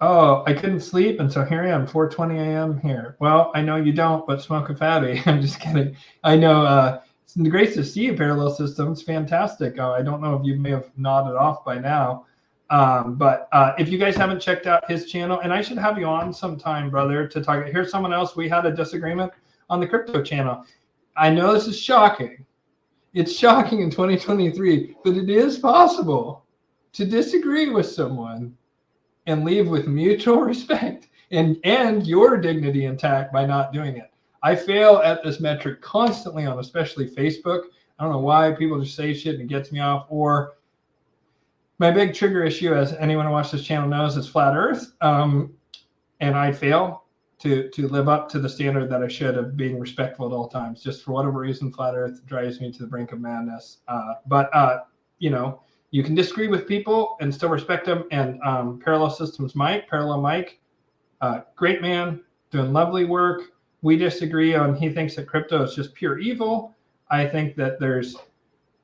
Oh, I couldn't sleep, and so here I am, 4:20 a.m. here. Well, I know you don't, but smoke a fatty. I'm just kidding. I know. It's great to see you, Parallel Systems. Fantastic. I don't know if you may have nodded off by now. But if you guys haven't checked out his channel, and I should have you on sometime, brother, to talk. Here's someone else. We had a disagreement on the crypto channel. I know this is shocking. It's shocking in 2023, but it is possible to disagree with someone and leave with mutual respect and your dignity intact by not doing it. I fail at this metric constantly on especially Facebook. I don't know why people just say shit and it gets me off. Or my big trigger issue, as anyone who watches this channel knows, is flat Earth. And I fail to live up to the standard that I should of being respectful at all times. Just for whatever reason, flat Earth drives me to the brink of madness. But you can disagree with people and still respect them. And Parallel Systems Mike, Parallel Mike, great man, doing lovely work. We disagree on, he thinks that crypto is just pure evil. I think that there's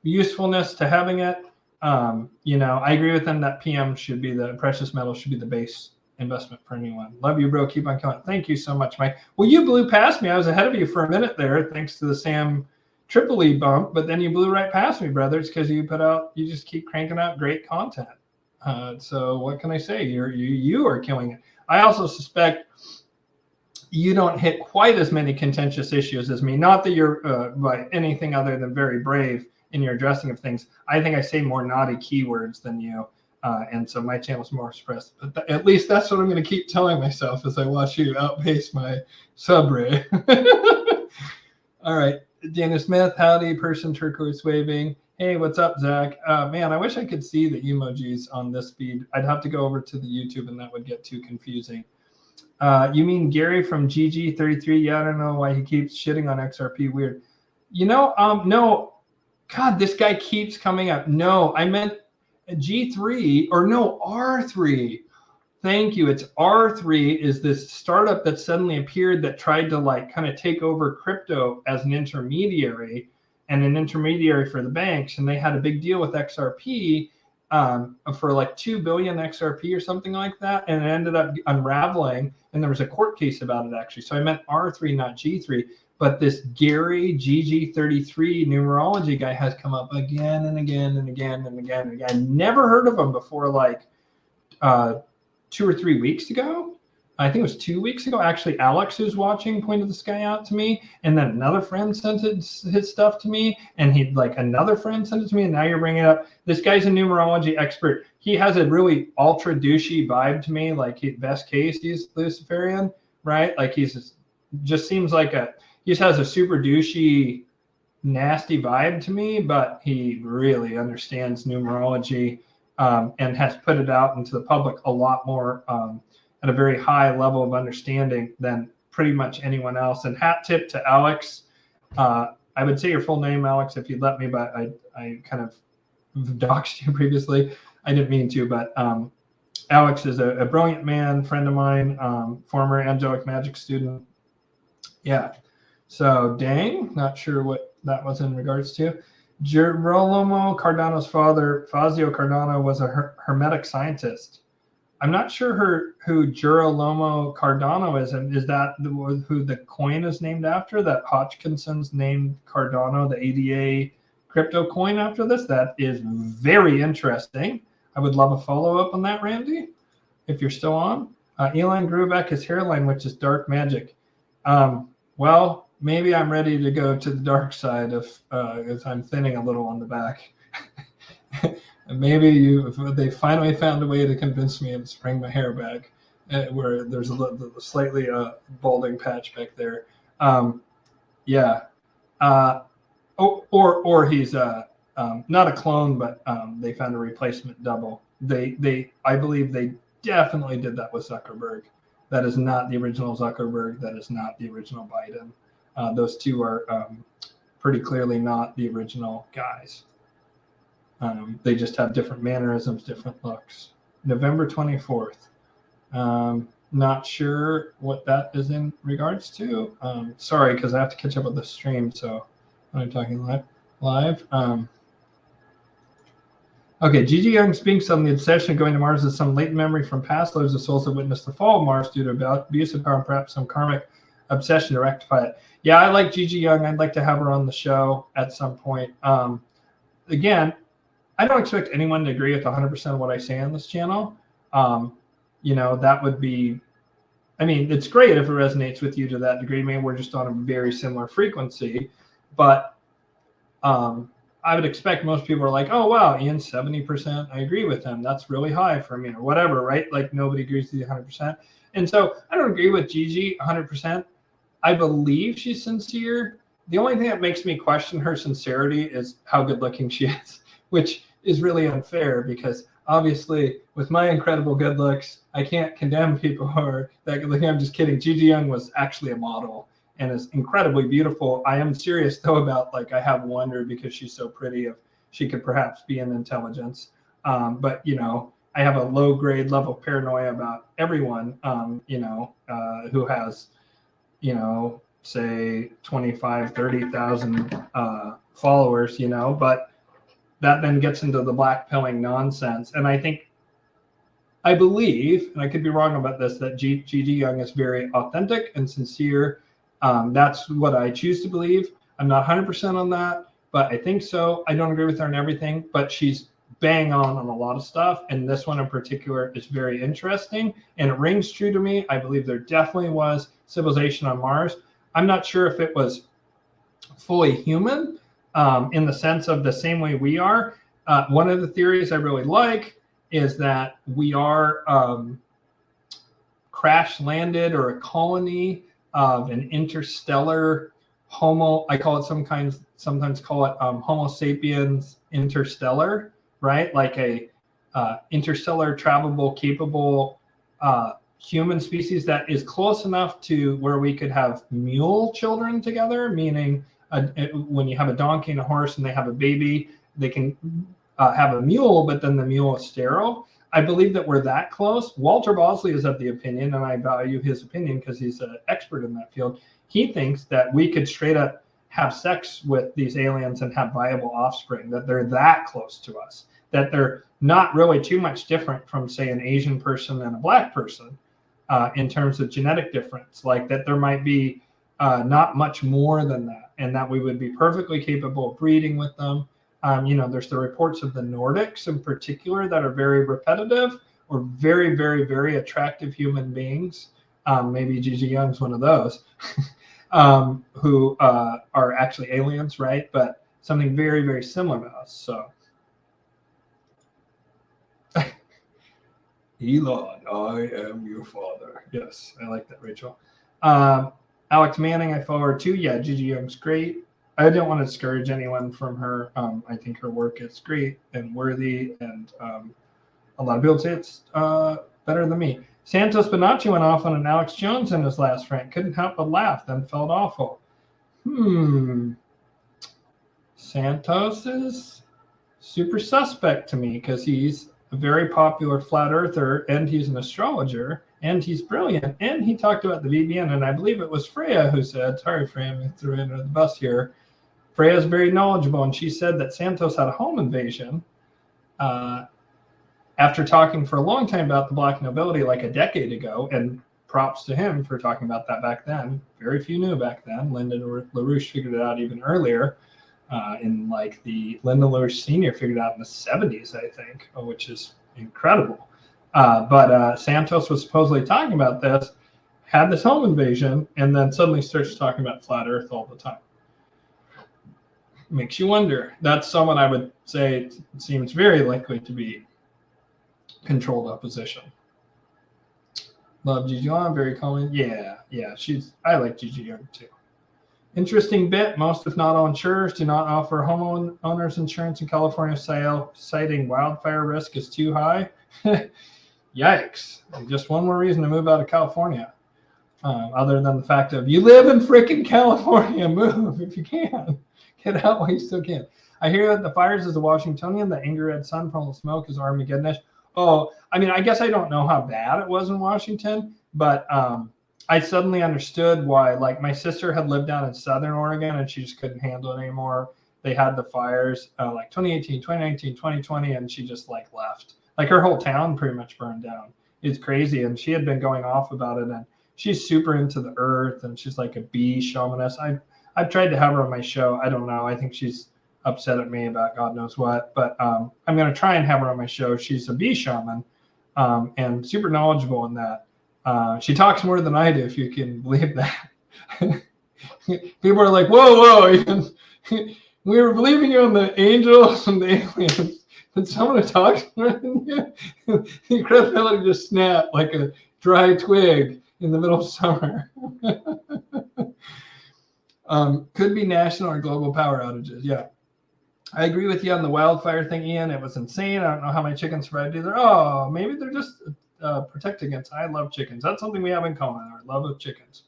usefulness to having it. I agree with him that PM should be the precious metal should be the base investment for anyone. Love you, bro. Keep on coming. Thank you so much, Mike. Well, you blew past me. I was ahead of you for a minute there, thanks to the Sam Tripoli bump, but then you blew right past me, brothers, because you just keep cranking out great content. So what can I say? You are killing it. I also suspect you don't hit quite as many contentious issues as me. Not that you're by anything other than very brave in your addressing of things. I think I say more naughty keywords than you. And so my channel's more expressed. But at least that's what I'm going to keep telling myself as I watch you outpace my sub rate. All right. Dana Smith, howdy, person turquoise waving. Hey, what's up, Zach? Man, I wish I could see the emojis on this feed. I'd have to go over to the YouTube and that would get too confusing. You mean Gary from GG33? Yeah, I don't know why he keeps shitting on XRP. Weird. No. God, this guy keeps coming up. No, I meant G3 or no, R3. Thank you. It's R3 is this startup that suddenly appeared that tried to kind of take over crypto as an intermediary and an intermediary for the banks. And they had a big deal with XRP for 2 billion XRP or something like that. And it ended up unraveling. And there was a court case about it, actually. So I meant R3, not G3. But this Gary GG33 numerology guy has come up again and again and again and again and again. Never heard of him before 2 or 3 weeks ago. I think it was 2 weeks ago. Actually, Alex, who's watching, pointed this guy out to me. And then another friend sent his stuff to me. And another friend sent it to me. And now you're bringing it up. This guy's a numerology expert. He has a really ultra douchey vibe to me. Best case, he's Luciferian, right? Just seems like he just has a super douchey, nasty vibe to me, but he really understands numerology and has put it out into the public a lot more at a very high level of understanding than pretty much anyone else. And hat tip to Alex. I would say your full name, Alex, if you'd let me, but I kind of doxed you previously. I didn't mean to, but Alex is a brilliant man, friend of mine, former angelic magic student. Yeah. So, dang, not sure what that was in regards to. Girolamo Cardano's father, Fazio Cardano, was a hermetic scientist. I'm not sure who Girolamo Cardano is, and is that who the coin is named after? That Hodgkinson's named Cardano, the ADA crypto coin after this? That is very interesting. I would love a follow-up on that, Randy, if you're still on. Elon grew back his hairline, which is dark magic. Well, maybe I'm ready to go to the dark side as I'm thinning a little on the back. Maybe they finally found a way to convince me to bring my hair back, where there's a slightly balding patch back there. Yeah. Or he's not a clone, but they found a replacement double. I believe they definitely did that with Zuckerberg. That is not the original Zuckerberg. That is not the original Biden. Those two are pretty clearly not the original guys. They just have different mannerisms, different looks. November 24th. Not sure what that is in regards to. Sorry, because I have to catch up with the stream. So I'm talking live. Okay, Gigi Young speaks on the obsession of going to Mars as some latent memory from past lives of souls that witnessed the fall of Mars due to abuse of power and perhaps some karmic obsession to rectify it. Yeah, I like Gigi Young. I'd like to have her on the show at some point. Again, I don't expect anyone to agree with 100% of what I say on this channel. That would be, it's great if it resonates with you to that degree. Maybe we're just on a very similar frequency, but I would expect most people are like, oh, wow, Ian's 70%. I agree with him. That's really high for me, or whatever, right? Like nobody agrees with you 100%. And so I don't agree with Gigi 100%. I believe she's sincere. The only thing that makes me question her sincerity is how good looking she is, which is really unfair because obviously with my incredible good looks, I can't condemn people who are that good looking. I'm just kidding. Gigi Young was actually a model and is incredibly beautiful. I am serious though about I have wondered because she's so pretty if she could perhaps be an intelligence. But I have a low grade level of paranoia about everyone, who has, say 25, 30,000 followers, but that then gets into the blackpilling nonsense. And I believe, and I could be wrong about this, that Gigi Young is very authentic and sincere. That's what I choose to believe. I'm not 100% on that, but I think so. I don't agree with her on everything, but she's bang on a lot of stuff. And this one in particular is very interesting and it rings true to me. I believe there definitely was civilization on Mars. I'm not sure if it was fully human in the sense of the same way we are. One of the theories I really like is that we are crash landed or a colony of an interstellar I call it sometimes call it Homo sapiens interstellar, right? Like a interstellar travelable, capable human species that is close enough to where we could have mule children together, meaning when you have a donkey and a horse and they have a baby, they can have a mule, but then the mule is sterile. I believe that we're that close. Walter Bosley is of the opinion, and I value his opinion because he's an expert in that field. He thinks that we could straight up have sex with these aliens and have viable offspring, that they're that close to us, that they're not really too much different from, say, an Asian person and a black person in terms of genetic difference, like that there might be not much more than that, and that we would be perfectly capable of breeding with them. There's the reports of the Nordics in particular that are very repetitive or very, very, very attractive human beings. Maybe Gigi Young's one of those who are actually aliens, right? But something very, very similar to us. So, Elon, I am your father. Yes, I like that, Rachel. Alex Manning, I follow her too. Yeah, Gigi Young's great. I don't want to discourage anyone from her. I think her work is great and worthy, and a lot of people say it's better than me. Santos Bonacci went off on an Alex Jones in his last rank. Couldn't help but laugh, then felt awful. Santos is super suspect to me because he's a very popular flat earther, and he's an astrologer, and he's brilliant, and he talked about the VBN, and I believe it was Freya who said, sorry, Freya, I threw in under the bus here. Freya is very knowledgeable, and she said that Santos had a home invasion after talking for a long time about the black nobility like a decade ago, and props to him for talking about that back then. Very few knew back then. Lyndon LaRouche figured it out even earlier. Lyndon LaRouche Sr. figured it out in the 70s, I think, which is incredible. But Santos was supposedly talking about this, had this home invasion, and then suddenly starts talking about flat Earth all the time. Makes you wonder. That's someone I would say seems very likely to be controlled opposition. Love Gigi Young, very common. Yeah, I like Gigi Young too. Interesting bit. Most, if not all, insurers do not offer homeowners insurance in California, citing wildfire risk is too high. Yikes. Just one more reason to move out of California. Other than the fact of you live in freaking California, move if you can. Get out while you still can. I hear that the fires is a Washingtonian, the angry red sun from the smoke is Armageddonish. Oh, I mean, I guess I don't know how bad it was in Washington, but I suddenly understood why. Like, my sister had lived down in Southern Oregon and she just couldn't handle it anymore. They had the fires like 2018, 2019, 2020, and she just like left. Like, her whole town pretty much burned down. It's crazy. And she had been going off about it, and she's super into the earth, and she's like a bee shamanist. I've tried to have her on my show. I don't know. I think she's upset at me about God knows what, but I'm going to try and have her on my show. She's a bee shaman and super knowledgeable in that. She talks more than I do, if you can believe that. People are like, whoa, we were believing you in the angels and the aliens, but someone who talks more than you, the credibility just snapped like a dry twig in the middle of summer. Could be national or global power outages. Yeah. I agree with you on the wildfire thing, Ian. It was insane. I don't know how many chickens survived either. Oh, maybe they're just protected against. I love chickens. That's something we have in common, our love of chickens.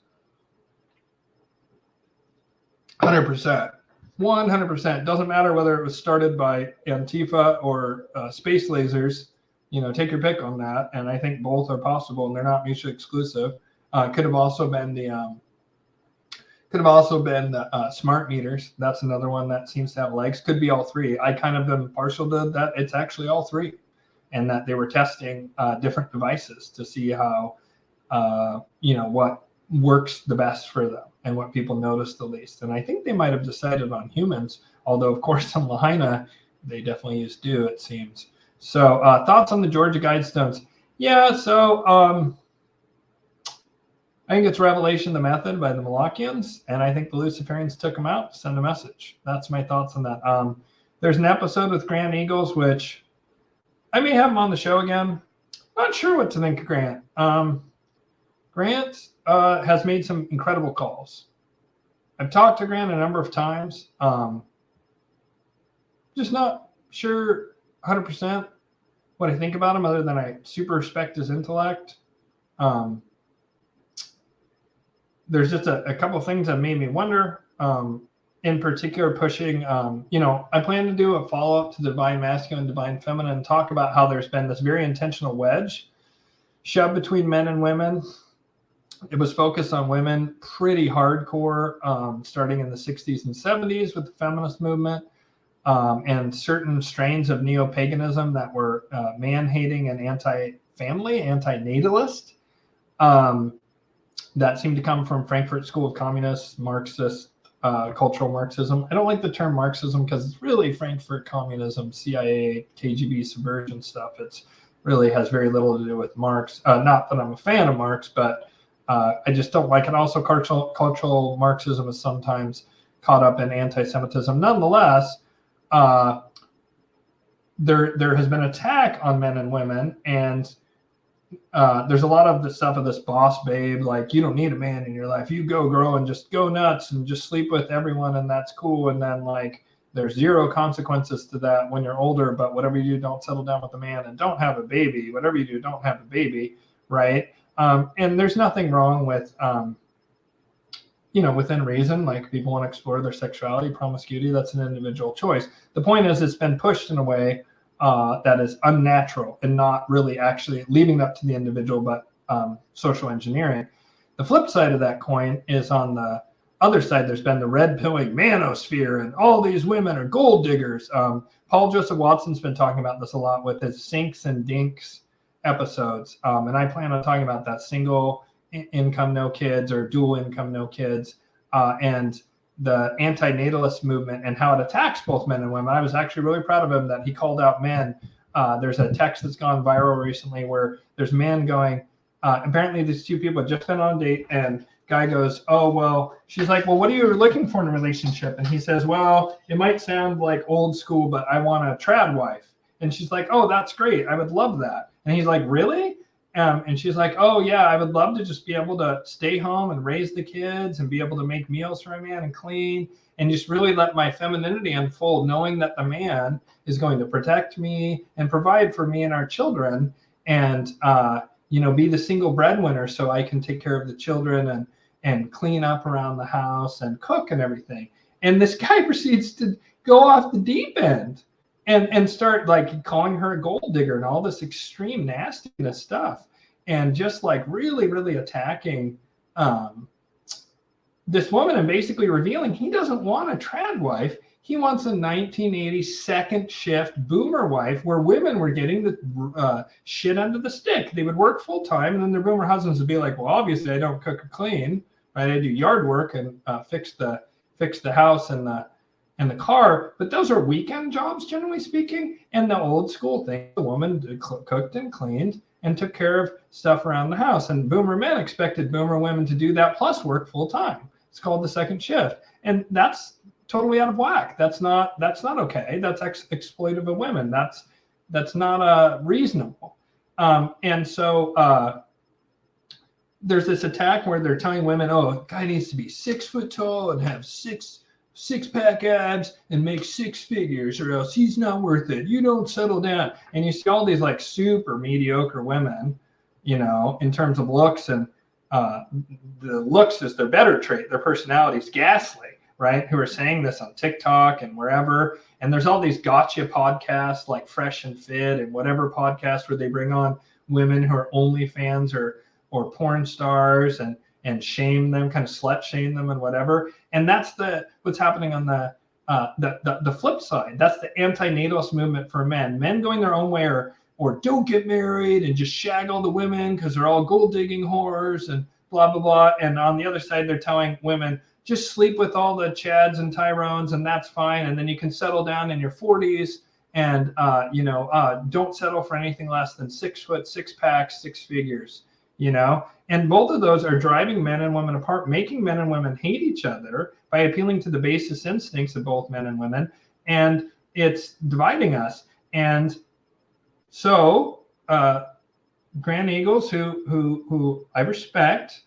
100%. 100%. Doesn't matter whether it was started by Antifa or space lasers. You know, take your pick on that. And I think both are possible, and they're not mutually exclusive. Could have also been the smart meters. That's another one that seems to have legs. Could be all three. I kind of am partial to that. It's actually all three, and that they were testing different devices to see how, what works the best for them and what people notice the least. And I think they might have decided on humans, although, of course, on Lahaina, they definitely used do, it seems. So thoughts on the Georgia Guidestones? Yeah, so I think it's Revelation the Method by the Molochians, and I think the Luciferians took them out to send a message. That's my thoughts on that. There's an episode with Grant Eagles, which I may have him on the show again. Not sure what to think of Grant. Grant has made some incredible calls. I've talked to Grant a number of times. Just not sure 100% what I think about him, other than I super respect his intellect. There's just a couple of things that made me wonder, in particular pushing, I plan to do a follow-up to Divine Masculine, Divine Feminine, and talk about how there's been this very intentional wedge shoved between men and women. It was focused on women pretty hardcore, starting in the 60s and 70s with the feminist movement, and certain strains of neo-paganism that were man-hating and anti-family, anti-natalist. That seemed to come from Frankfurt School of Communist, Marxist, cultural Marxism. I don't like the term Marxism because it's really Frankfurt communism, CIA, KGB subversion stuff. It's really has very little to do with Marx. Not that I'm a fan of Marx, but I just don't like it. Also, cultural Marxism is sometimes caught up in anti-Semitism. Nonetheless, there has been attack on men and women, and there's a lot of the stuff of this boss babe, like, you don't need a man in your life. You go girl and just go nuts and just sleep with everyone, and that's cool. And then, like, there's zero consequences to that when you're older, but whatever you do, don't settle down with a man and don't have a baby. Whatever you do, don't have a baby, right? And there's nothing wrong with, within reason, like, people want to explore their sexuality, promiscuity, that's an individual choice. The point is, it's been pushed in a way that is unnatural and not really actually leaving up to the individual, but social engineering. The flip side of that coin is on the other side. There's been the red pilling manosphere, and all these women are gold diggers. Paul Joseph Watson's been talking about this a lot with his Sinks and Dinks episodes. And I plan on talking about that single income, no kids, or dual income, no kids, and the anti-natalist movement and how it attacks both men and women. I was actually really proud of him that he called out men there's a text that's gone viral recently where there's a man going, apparently these two people had just been on a date, and guy goes, oh, well, she's like, well, what are you looking for in a relationship? And he says, well, it might sound like old school, but I want a trad wife. And she's like, oh, that's great. I would love that. And he's like, really? And she's like, oh, yeah, I would love to just be able to stay home and raise the kids and be able to make meals for a man and clean and just really let my femininity unfold, knowing that the man is going to protect me and provide for me and our children and, be the single breadwinner so I can take care of the children and clean up around the house and cook and everything. And this guy proceeds to go off the deep end and start like calling her a gold digger and all this extreme nastiness stuff. And just like really, really attacking this woman and basically revealing he doesn't want a trad wife. He wants a 1980s second shift boomer wife where women were getting the shit under the stick. They would work full time, and then their boomer husbands would be like, well, obviously I don't cook or clean, right? I do yard work and fix the house and the car. But those are weekend jobs, generally speaking. And the old school thing, the woman cooked and cleaned and took care of stuff around the house. And boomer men expected boomer women to do that plus work full time. It's called the second shift. And that's totally out of whack. That's not okay. That's exploitive of women. That's not reasonable. And so there's this attack where they're telling women, oh, a guy needs to be 6 foot tall and have six-pack abs and make 6 figures or else he's not worth it. You don't settle down. And you see all these like super mediocre women, in terms of looks, and the looks is their better trait. Their personality's ghastly, right? Who are saying this on TikTok and wherever. And there's all these gotcha podcasts like Fresh and Fit and whatever podcast where they bring on women who are OnlyFans or porn stars and shame them, kind of slut shame them and whatever. And that's what's happening on the flip side. That's the anti-natalist movement for men. Men going their own way or don't get married and just shag all the women because they're all gold digging whores and blah, blah, blah. And on the other side, they're telling women, just sleep with all the Chads and Tyrones and that's fine. And then you can settle down in your 40s and, don't settle for anything less than 6 foot, 6-pack, 6 figures, And both of those are driving men and women apart, making men and women hate each other by appealing to the basest instincts of both men and women. And it's dividing us. And so Grant Eagles, who I respect,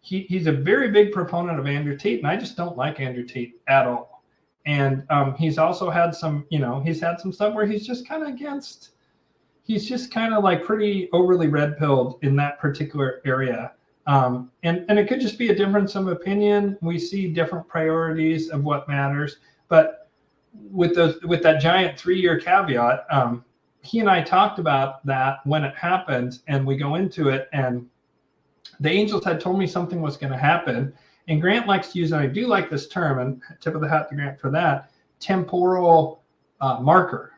he's a very big proponent of Andrew Tate, and I just don't like Andrew Tate at all. And he's also had some, he's had some stuff where he's just kind of against. He's just kind of like pretty overly red-pilled in that particular area. And it could just be a difference of opinion. We see different priorities of what matters. But with that giant 3-year caveat, he and I talked about that when it happened, and we go into it, and the angels had told me something was going to happen. And Grant likes to use, and I do like this term, and tip of the hat to Grant for that, temporal marker.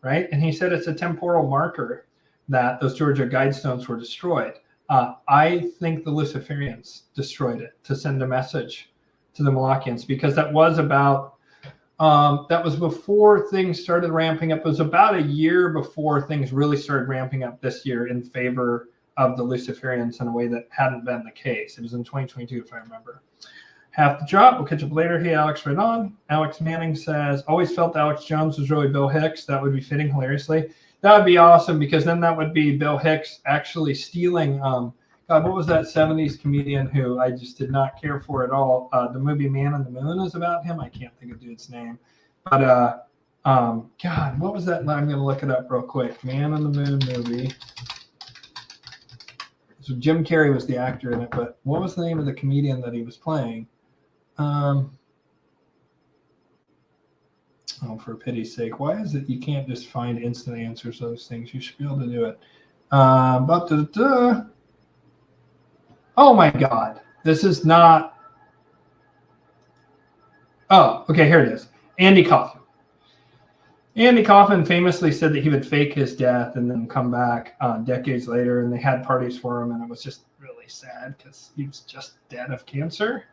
Right? And he said it's a temporal marker that those Georgia Guidestones were destroyed. I think the Luciferians destroyed it to send a message to the Molochians, because that was about, that was before things started ramping up. It was about a year before things really started ramping up this year in favor of the Luciferians in a way that hadn't been the case. It was in 2022, if I remember. Half the drop. We'll catch up later. Hey, Alex, right on. Alex Manning says, always felt Alex Jones was really Bill Hicks. That would be fitting hilariously. That would be awesome, because then that would be Bill Hicks actually stealing, God, what was that 70s comedian who I just did not care for at all? The movie Man on the Moon is about him. I can't think of the dude's name. But, God, what was that? I'm going to look it up real quick. Man on the Moon movie. So Jim Carrey was the actor in it, but what was the name of the comedian that he was playing? For pity's sake, why is it you can't just find instant answers to those things? You should be able to do it. Oh my God, this is not. Oh, okay, here it is. Andy Kaufman. Andy Kaufman famously said that he would fake his death and then come back decades later, and they had parties for him, and it was just really sad because he was just dead of cancer.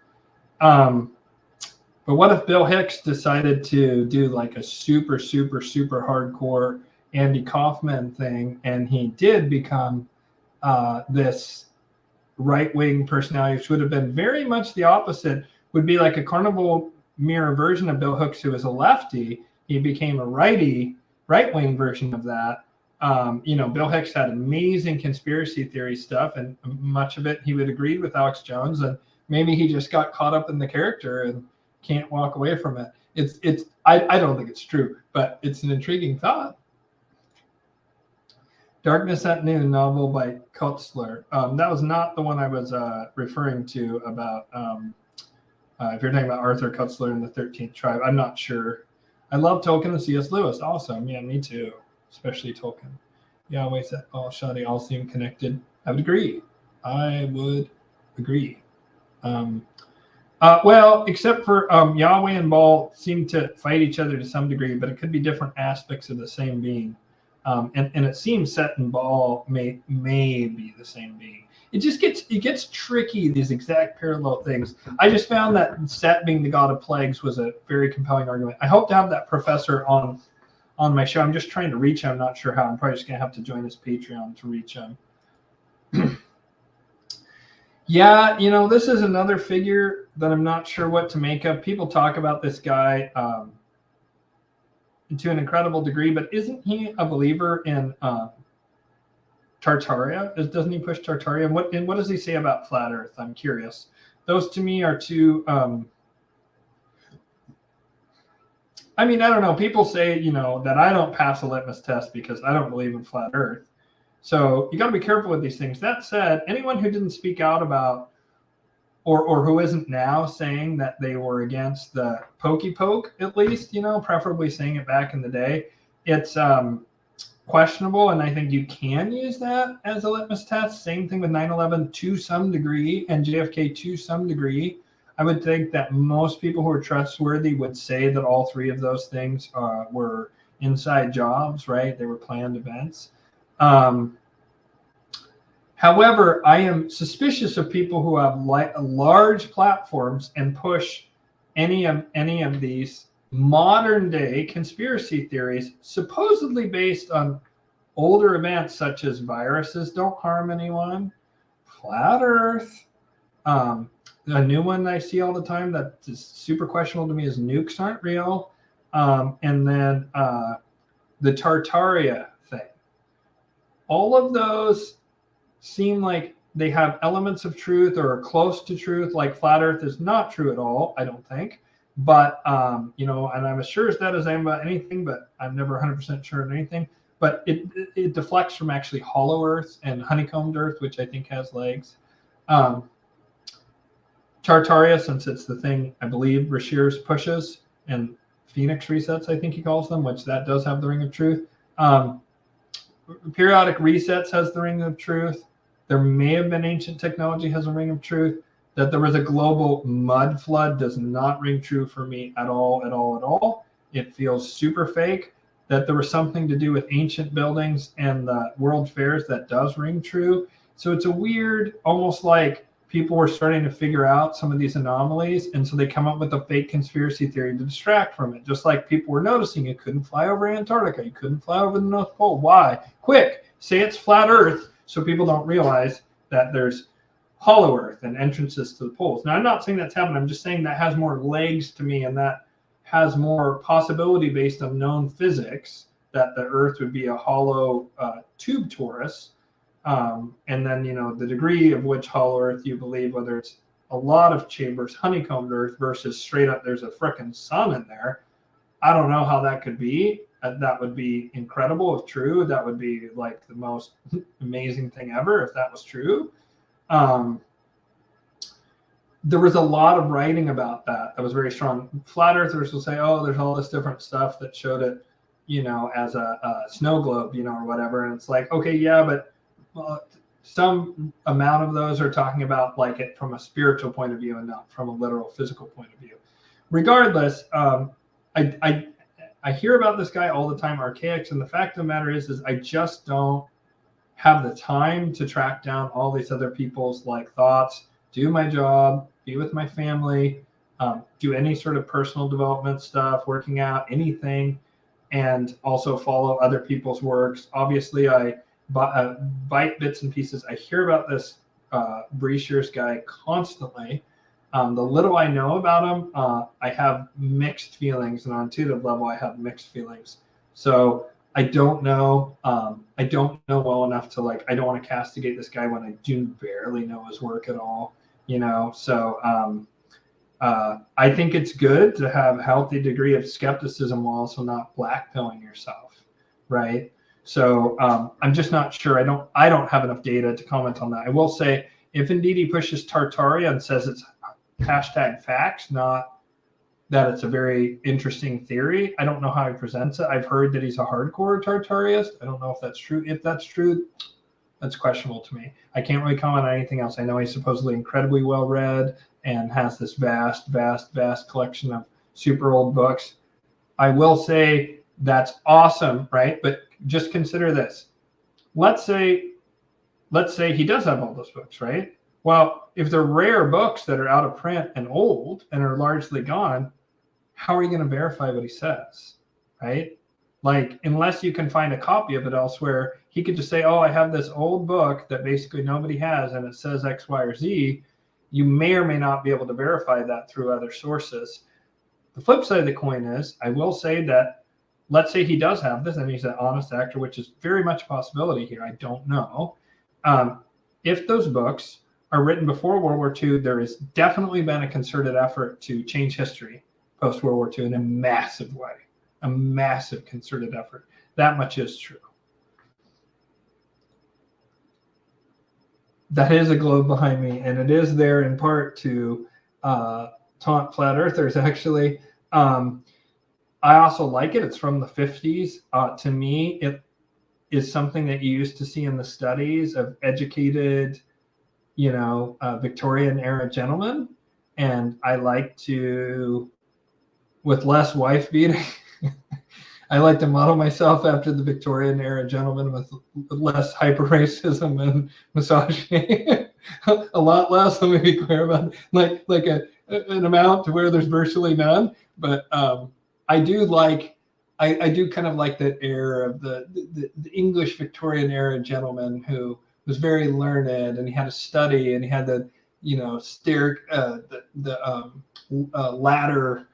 But what if Bill Hicks decided to do like a super, super, super hardcore Andy Kaufman thing, and he did become this right-wing personality, which would have been very much the opposite, would be like a carnival mirror version of Bill Hooks, who was a lefty. He became a right-wing version of that. Bill Hicks had amazing conspiracy theory stuff, and much of it he would agree with Alex Jones, and maybe he just got caught up in the character and can't walk away from it. I don't think it's true, but it's an intriguing thought. Darkness at Noon novel by Kutzler. That was not the one I was referring to about. If you're talking about Arthur Kutzler and the 13th Tribe, I'm not sure. I love Tolkien and C.S. Lewis. Awesome. Yeah, me too. Especially Tolkien. Yahweh said, all shoddy, all seem connected. I would agree. Well, except for Yahweh and Baal seem to fight each other to some degree, but it could be different aspects of the same being. And it seems Set and Baal may be the same being. It gets tricky, these exact parallel things. I just found that Set being the god of plagues was a very compelling argument. I hope to have that professor on my show. I'm just trying to reach him. I'm not sure how. I'm probably just going to have to join his Patreon to reach him. Yeah, this is another figure that I'm not sure what to make of. People talk about this guy to an incredible degree, but isn't he a believer in Tartaria? Doesn't he push Tartaria? And what does he say about flat Earth? I'm curious. Those to me are two. I don't know. People say, that I don't pass a litmus test because I don't believe in flat Earth. So you got to be careful with these things. That said, anyone who didn't speak out about, or who isn't now saying that they were against the pokey poke, at least, preferably saying it back in the day, it's questionable. And I think you can use that as a litmus test. Same thing with 9/11 to some degree and JFK to some degree. I would think that most people who are trustworthy would say that all three of those things were inside jobs, right? They were planned events. However, I am suspicious of people who have large platforms and push any of these modern day conspiracy theories, supposedly based on older events such as viruses don't harm anyone, flat Earth. A new one I see all the time that is super questionable to me is nukes aren't real, and then the Tartaria thing. All of those seem like they have elements of truth or are close to truth. Like flat Earth is not true at all, I don't think. But and I'm as sure as that as I am about anything, but I'm never 100% sure on anything. But it deflects from actually hollow Earth and honeycombed Earth, which I think has legs. Tartaria, since it's the thing I believe Rashirs pushes, and Phoenix resets, I think he calls them, which that does have the Ring of Truth. Periodic resets has the Ring of Truth. There may have been ancient technology has a Ring of Truth. That there was a global mud flood does not ring true for me at all. It feels super fake. That there was something to do with ancient buildings and the world fairs that does ring true. So it's a weird, almost like people were starting to figure out some of these anomalies, and so they come up with a fake conspiracy theory to distract from it. Just like people were noticing you couldn't fly over Antarctica, you couldn't fly over the North Pole. Why? Quick, say it's flat Earth so people don't realize that there's hollow Earth and entrances to the poles. Now, I'm not saying that's happening. I'm just saying that has more legs to me, and that has more possibility based on known physics that the Earth would be a hollow tube torus. And then, the degree of which hollow Earth you believe, whether it's a lot of chambers, honeycombed Earth versus straight up, there's a frickin' sun in there. I don't know how that could be. That would be incredible if true. That would be like the most amazing thing ever if that was true. There was a lot of writing about that was very strong. Flat earthers will say, oh, there's all this different stuff that showed it, as a snow globe, or whatever. And it's like, okay, yeah, but some amount of those are talking about like it from a spiritual point of view and not from a literal physical point of view. Regardless, I hear about this guy all the time, Archaics, and the fact of the matter is I just don't have the time to track down all these other people's like thoughts, do my job, be with my family, do any sort of personal development stuff, working out, anything. and also follow other people's works. Obviously, I bite bits and pieces. I hear about this Breeshears guy constantly. The little I know about him, I have mixed feelings, and on intuitive level, I have mixed feelings. So I don't know. I don't know well enough to like. I don't want to castigate this guy when I do barely know his work at all. You know, so I think it's good to have a healthy degree of skepticism while also not blackpilling yourself, right? So I'm just not sure. I don't have enough data to comment on that. I will say, if indeed he pushes Tartaria and says it's hashtag facts, not that it's a very interesting theory. I don't know how he presents it. I've heard that he's a hardcore Tartariist. I don't know if that's true. If that's true, that's questionable to me. I can't really comment on anything else. I know he's supposedly incredibly well read and has this vast collection of super old books. I will say that's awesome, right? But just consider this. Let's say he does have all those books, right? Well, if they're rare books that are out of print and old and are largely gone, how are you going to verify what he says, right? Like, unless you can find a copy of it elsewhere, he could just say, oh, I have this old book that basically nobody has and it says X, Y, or Z. You may or may not be able to verify that through other sources. The flip side of the coin is, I will say that, let's say he does have this and he's an honest actor, which is very much a possibility here. I don't know. If those books are written before World War II, there has definitely been a concerted effort to change history post-World War II in a massive way, a massive concerted effort. That much is true. That is a globe behind me, and it is there in part to taunt flat earthers, actually. I also like it. It's from the 50s. To me, it is something that you used to see in the studies of educated, Victorian era gentlemen. And I like to, with less wife beating, I like to model myself after the Victorian era gentleman with less hyper racism and misogyny. A lot less, let me be clear about it. like an amount to where there's virtually none. But I do kind of like that era of the English Victorian era gentleman who was very learned, and he had a study, and he had the ladder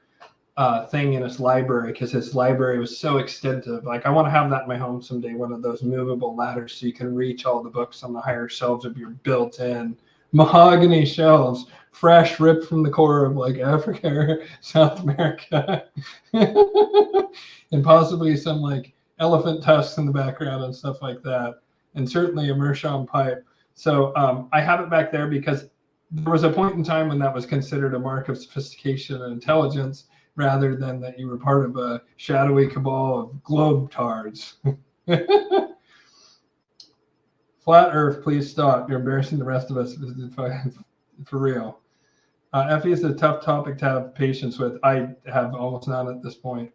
thing in his library, because his library was so extensive. Like, I want to have that in my home someday, one of those movable ladders so you can reach all the books on the higher shelves of your built-in mahogany shelves, fresh, ripped from the core of like Africa or South America. And possibly some like elephant tusks in the background and stuff like that, and certainly a meerschaum pipe. So I have it back there because there was a point in time when that was considered a mark of sophistication and intelligence, rather than that you were part of a shadowy cabal of globetards. Flat Earth, please stop. You're embarrassing the rest of us, for real. Effie is a tough topic to have patience with. I have almost none at this point.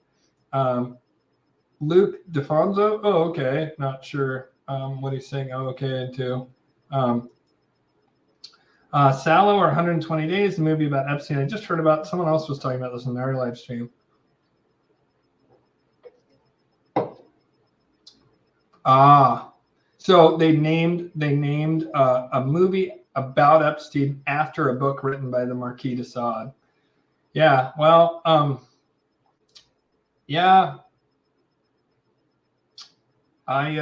Luke DeFonso? Oh, okay. Not sure what he's saying oh, okay into. Sallow or 120 Days, the movie about Epstein. I just heard about, someone else was talking about this in their live stream. So they named a movie about Epstein after a book written by the Marquis de Sade. Yeah, well, yeah. I'm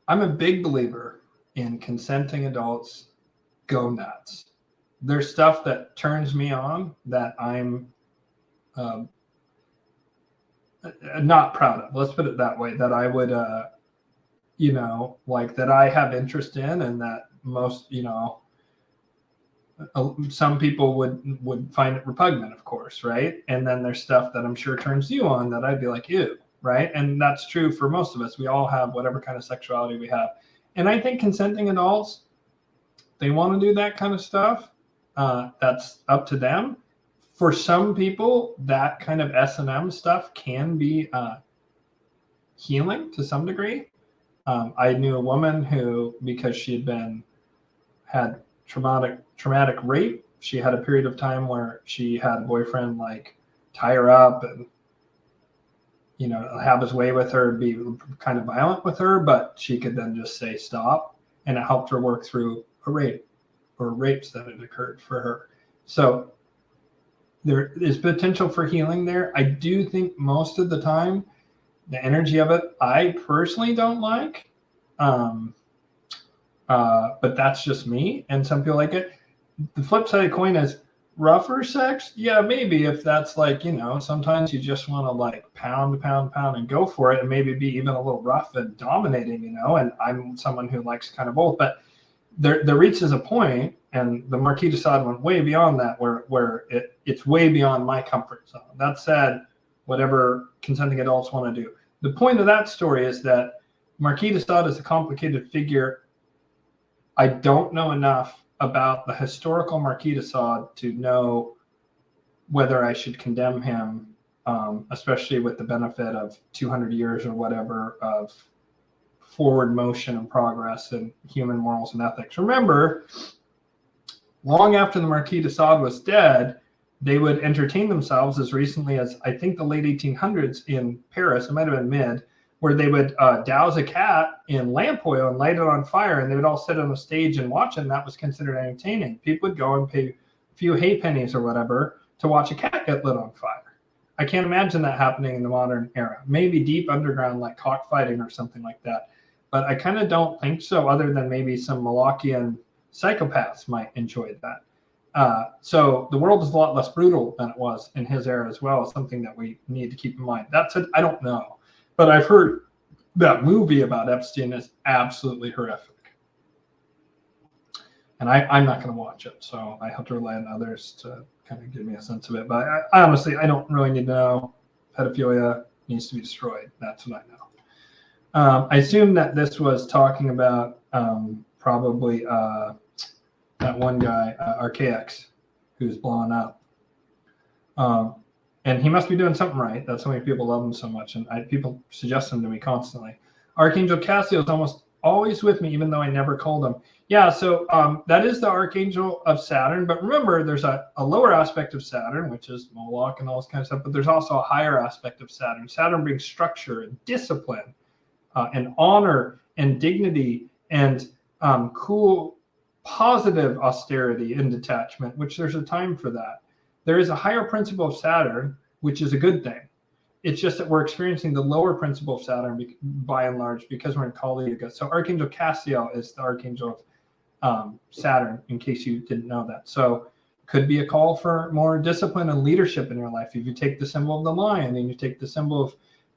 a big believer in consenting adults go nuts. There's stuff that turns me on that I'm not proud of. Let's put it that way. That I would, like that I have interest in, and that most, some people would find it repugnant, of course, right? And then there's stuff that I'm sure turns you on that I'd be like, ew, right? And that's true for most of us. We all have whatever kind of sexuality we have. And I think consenting adults, they want to do that kind of stuff. That's up to them. For some people, that kind of S&M stuff can be healing to some degree. I knew a woman who, because she had traumatic rape, she had a period of time where she had a boyfriend like tie her up and you know, have his way with her, be kind of violent with her, but she could then just say stop, and it helped her work through a rape or rapes that had occurred for her. So there is potential for healing there. I do think most of the time, the energy of it, I personally don't like, but that's just me, and some people like it. The flip side of the coin is rougher sex. Yeah, maybe if that's like, you know, sometimes you just want to like pound and go for it, and maybe be even a little rough and dominating, you know, and I'm someone who likes kind of both, but there reaches a point, and the Marquis de Sade went way beyond that, where it's way beyond my comfort zone. That said, whatever consenting adults want to do. The point of that story is that Marquis de Sade is a complicated figure. I don't know enough about the historical Marquis de Sade to know whether I should condemn him, especially with the benefit of 200 years or whatever of forward motion and progress in human morals and ethics. Remember, long after the Marquis de Sade was dead, they would entertain themselves as recently as, I think, the late 1800s in Paris, it might have been mid, where they would douse a cat in lamp oil and light it on fire, and they would all sit on the stage and watch it, and that was considered entertaining. People would go and pay a few hay pennies or whatever to watch a cat get lit on fire. I can't imagine that happening in the modern era. Maybe deep underground, like cockfighting or something like that. But I kind of don't think so, other than maybe some Molochian psychopaths might enjoy that. So the world is a lot less brutal than it was in his era as well. It's something that we need to keep in mind. That said, I don't know. But I've heard that movie about Epstein is absolutely horrific. And I'm not going to watch it, so I have to rely on others to kind of give me a sense of it. But I honestly, I don't really need to know. Pedophilia needs to be destroyed. That's what I know. I assume that this was talking about probably that one guy, RKX, who's blowing up. And he must be doing something right. That's why people love him so much. And people suggest him to me constantly. Archangel Cassiel is almost always with me, even though I never called him. Yeah, so that is the Archangel of Saturn. But remember, there's a lower aspect of Saturn, which is Moloch and all this kind of stuff. But there's also a higher aspect of Saturn. Saturn brings structure and discipline and honor and dignity and cool, positive austerity and detachment, which there's a time for that. There is a higher principle of Saturn, which is a good thing. It's just that we're experiencing the lower principle of Saturn by and large because we're in Kali Yuga. So Archangel Cassiel is the Archangel of Saturn, in case you didn't know that. So could be a call for more discipline and leadership in your life. If you take the symbol of the lion and you take the symbol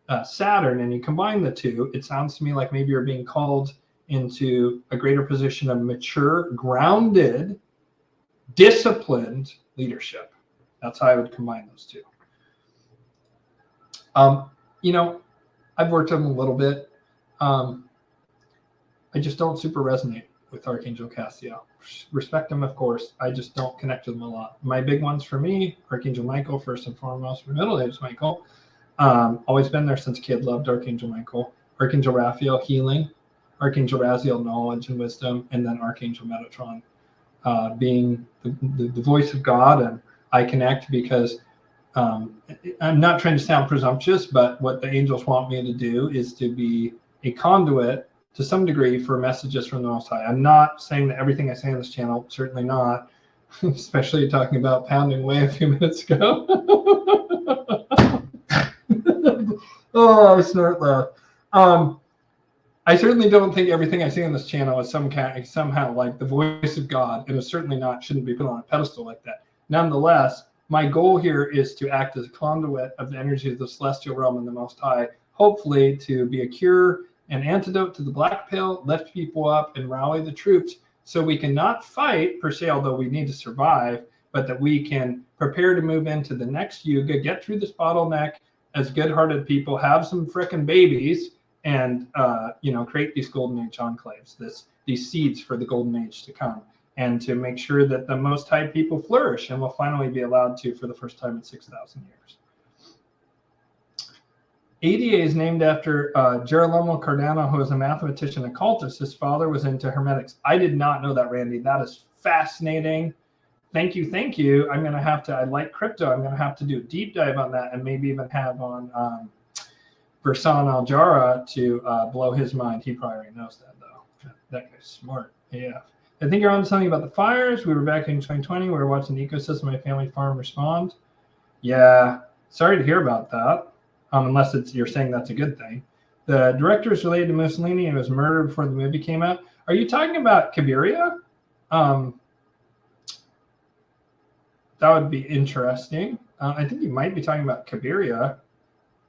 of Saturn and you combine the two, it sounds to me like maybe you're being called into a greater position of mature, grounded, disciplined leadership. That's how I would combine those two. You know, I've worked on them a little bit. I just don't super resonate with Archangel Cassiel. Respect him, of course. I just don't connect with him a lot. My big ones for me, Archangel Michael, first and foremost, for middle age Michael. Always been there since a kid, loved Archangel Michael. Archangel Raphael, healing. Archangel Raziel, knowledge and wisdom. And then Archangel Metatron, being the voice of God. And I connect because I'm not trying to sound presumptuous, but what the angels want me to do is to be a conduit to some degree for messages from the Most High. I'm not saying that everything I say on this channel, certainly not, especially talking about pounding away a few minutes ago. Oh, I snort loud. I certainly don't think everything I say on this channel is somehow like the voice of God, and it certainly shouldn't be put on a pedestal like that. Nonetheless, my goal here is to act as a conduit of the energy of the celestial realm and the Most High, hopefully to be a cure, an antidote to the black pill, lift people up and rally the troops so we can not fight per se, although we need to survive, but that we can prepare to move into the next yuga, get through this bottleneck as good-hearted people, have some frickin' babies, and create these golden age enclaves, these seeds for the golden age to come, and to make sure that the Most High people flourish and will finally be allowed to for the first time in 6,000 years. ADA is named after Girolamo Cardano, who was a mathematician and occultist. His father was into hermetics. I did not know that, Randy. That is fascinating. Thank you. I'm going to have to, I like crypto. I'm going to have to do a deep dive on that and maybe even have on Bersan Al-Jara to blow his mind. He probably already knows that, though. That guy's smart. Yeah. I think you're on to something about the fires. We were back in 2020. We were watching the ecosystem of my family farm respond. Yeah. Sorry to hear about that. Unless you're saying that's a good thing. The director is related to Mussolini and was murdered before the movie came out. Are you talking about Khazaria? That would be interesting. I think you might be talking about Khazaria,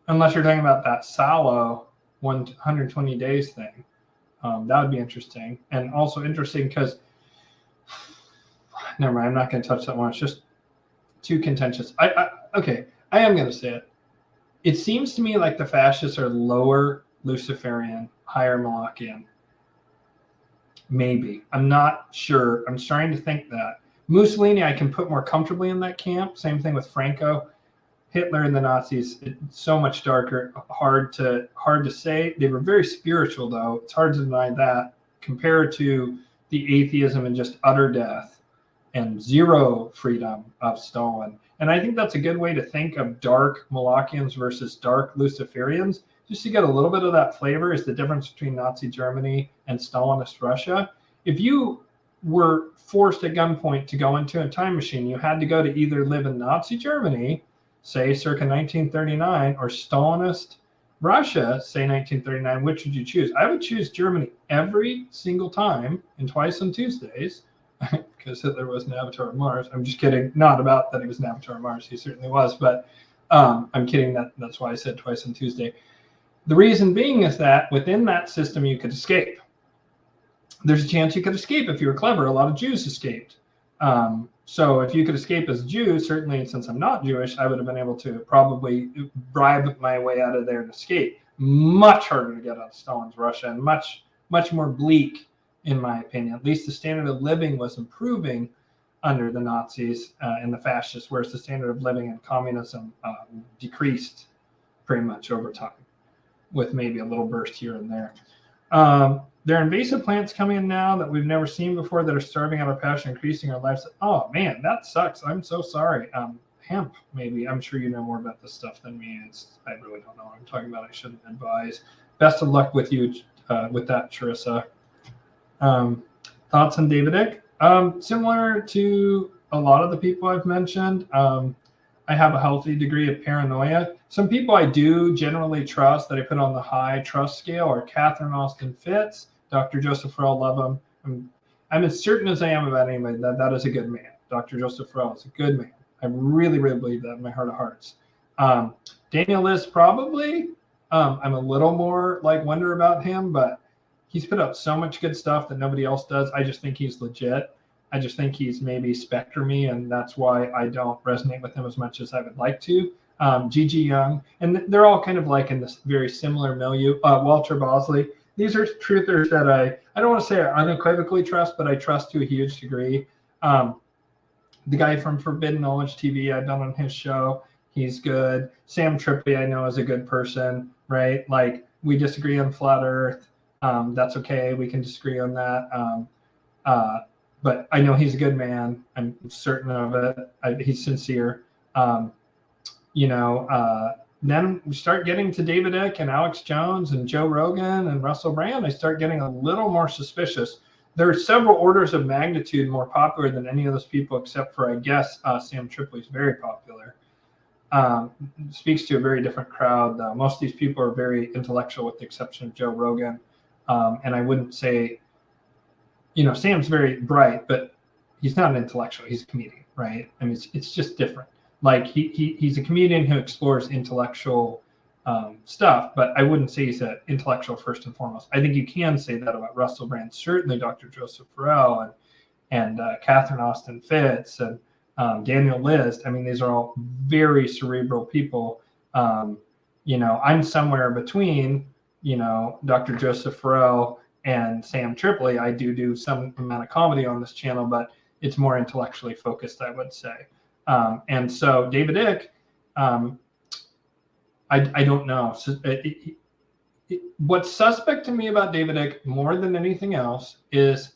unless you're talking about that Salo 120 days thing. That would be interesting. And also interesting because, never mind, I'm not going to touch that one. It's just too contentious. Okay, I am going to say it. It seems to me like the fascists are lower Luciferian, higher Molochian. Maybe. I'm not sure. I'm starting to think that. Mussolini, I can put more comfortably in that camp. Same thing with Franco. Hitler and the Nazis, it's so much darker, hard to say. They were very spiritual, though. It's hard to deny that, compared to the atheism and just utter death and zero freedom of Stalin. And I think that's a good way to think of dark Molochians versus dark Luciferians. Just to get a little bit of that flavor is the difference between Nazi Germany and Stalinist Russia. If you were forced at gunpoint to go into a time machine, you had to go to either live in Nazi Germany, say circa 1939, or Stalinist Russia, say 1939. Which would you choose? I would choose Germany every single time, and twice on Tuesdays, because Hitler was an avatar of Mars. I'm just kidding. Not about that he was an avatar of Mars. He certainly was, but I'm kidding. That's why I said twice on Tuesday. The reason being is that within that system, you could escape. There's a chance you could escape if you were clever. A lot of Jews escaped. So if you could escape as a Jew, certainly since I'm not Jewish, I would have been able to probably bribe my way out of there and escape. Much harder to get out of Stalin's Russia, and much more bleak, in my opinion. At least the standard of living was improving under the Nazis and the fascists, whereas the standard of living in communism decreased pretty much over time, with maybe a little burst here and there. There are invasive plants coming in now that we've never seen before that are starving out our pasture, increasing our lives. Oh man, that sucks. I'm so sorry. Hemp, maybe. I'm sure you know more about this stuff than me. I really don't know what I'm talking about. I shouldn't advise. Best of luck with you with that, Charissa. Thoughts on David Icke? Similar to a lot of the people I've mentioned. I have a healthy degree of paranoia. Some people I do generally trust that I put on the high trust scale are Catherine Austin Fitz, Dr. Joseph Farrell, love him. I'm as certain as I am about anybody that is a good man. Dr. Joseph Farrell is a good man. I really, really believe that in my heart of hearts. Daniel Liss, probably. I'm a little more wonder about him, but he's put out so much good stuff that nobody else does. I just think he's legit. I just think he's maybe spectrum-y, and that's why I don't resonate with him as much as I would like to. Gigi Young, and they're all kind of in this very similar milieu. Walter Bosley. These are truthers that I don't want to say I unequivocally trust, but I trust to a huge degree. The guy from Forbidden Knowledge TV, I've done on his show. He's good. Sam Tripoli, I know, is a good person, right? We disagree on flat Earth. That's okay. We can disagree on that. But I know he's a good man. I'm certain of it. He's sincere. Then we start getting to David Icke and Alex Jones and Joe Rogan and Russell Brand. I start getting a little more suspicious. There are several orders of magnitude more popular than any of those people, except for, I guess, Sam Tripoli's very popular. Speaks to a very different crowd. Most of these people are very intellectual, with the exception of Joe Rogan. And I wouldn't say, Sam's very bright, but he's not an intellectual. He's a comedian, right? I mean, it's just different. He's a comedian who explores intellectual stuff, but I wouldn't say he's an intellectual first and foremost. I think you can say that about Russell Brand, certainly Dr. Joseph Farrell and Catherine Austin Fitz and Daniel Liss. I mean, these are all very cerebral people. I'm somewhere between, Dr. Joseph Farrell and Sam Tripoli. I do some amount of comedy on this channel, but it's more intellectually focused, I would say. And so David Icke, I don't know. So what's suspect to me about David Icke more than anything else is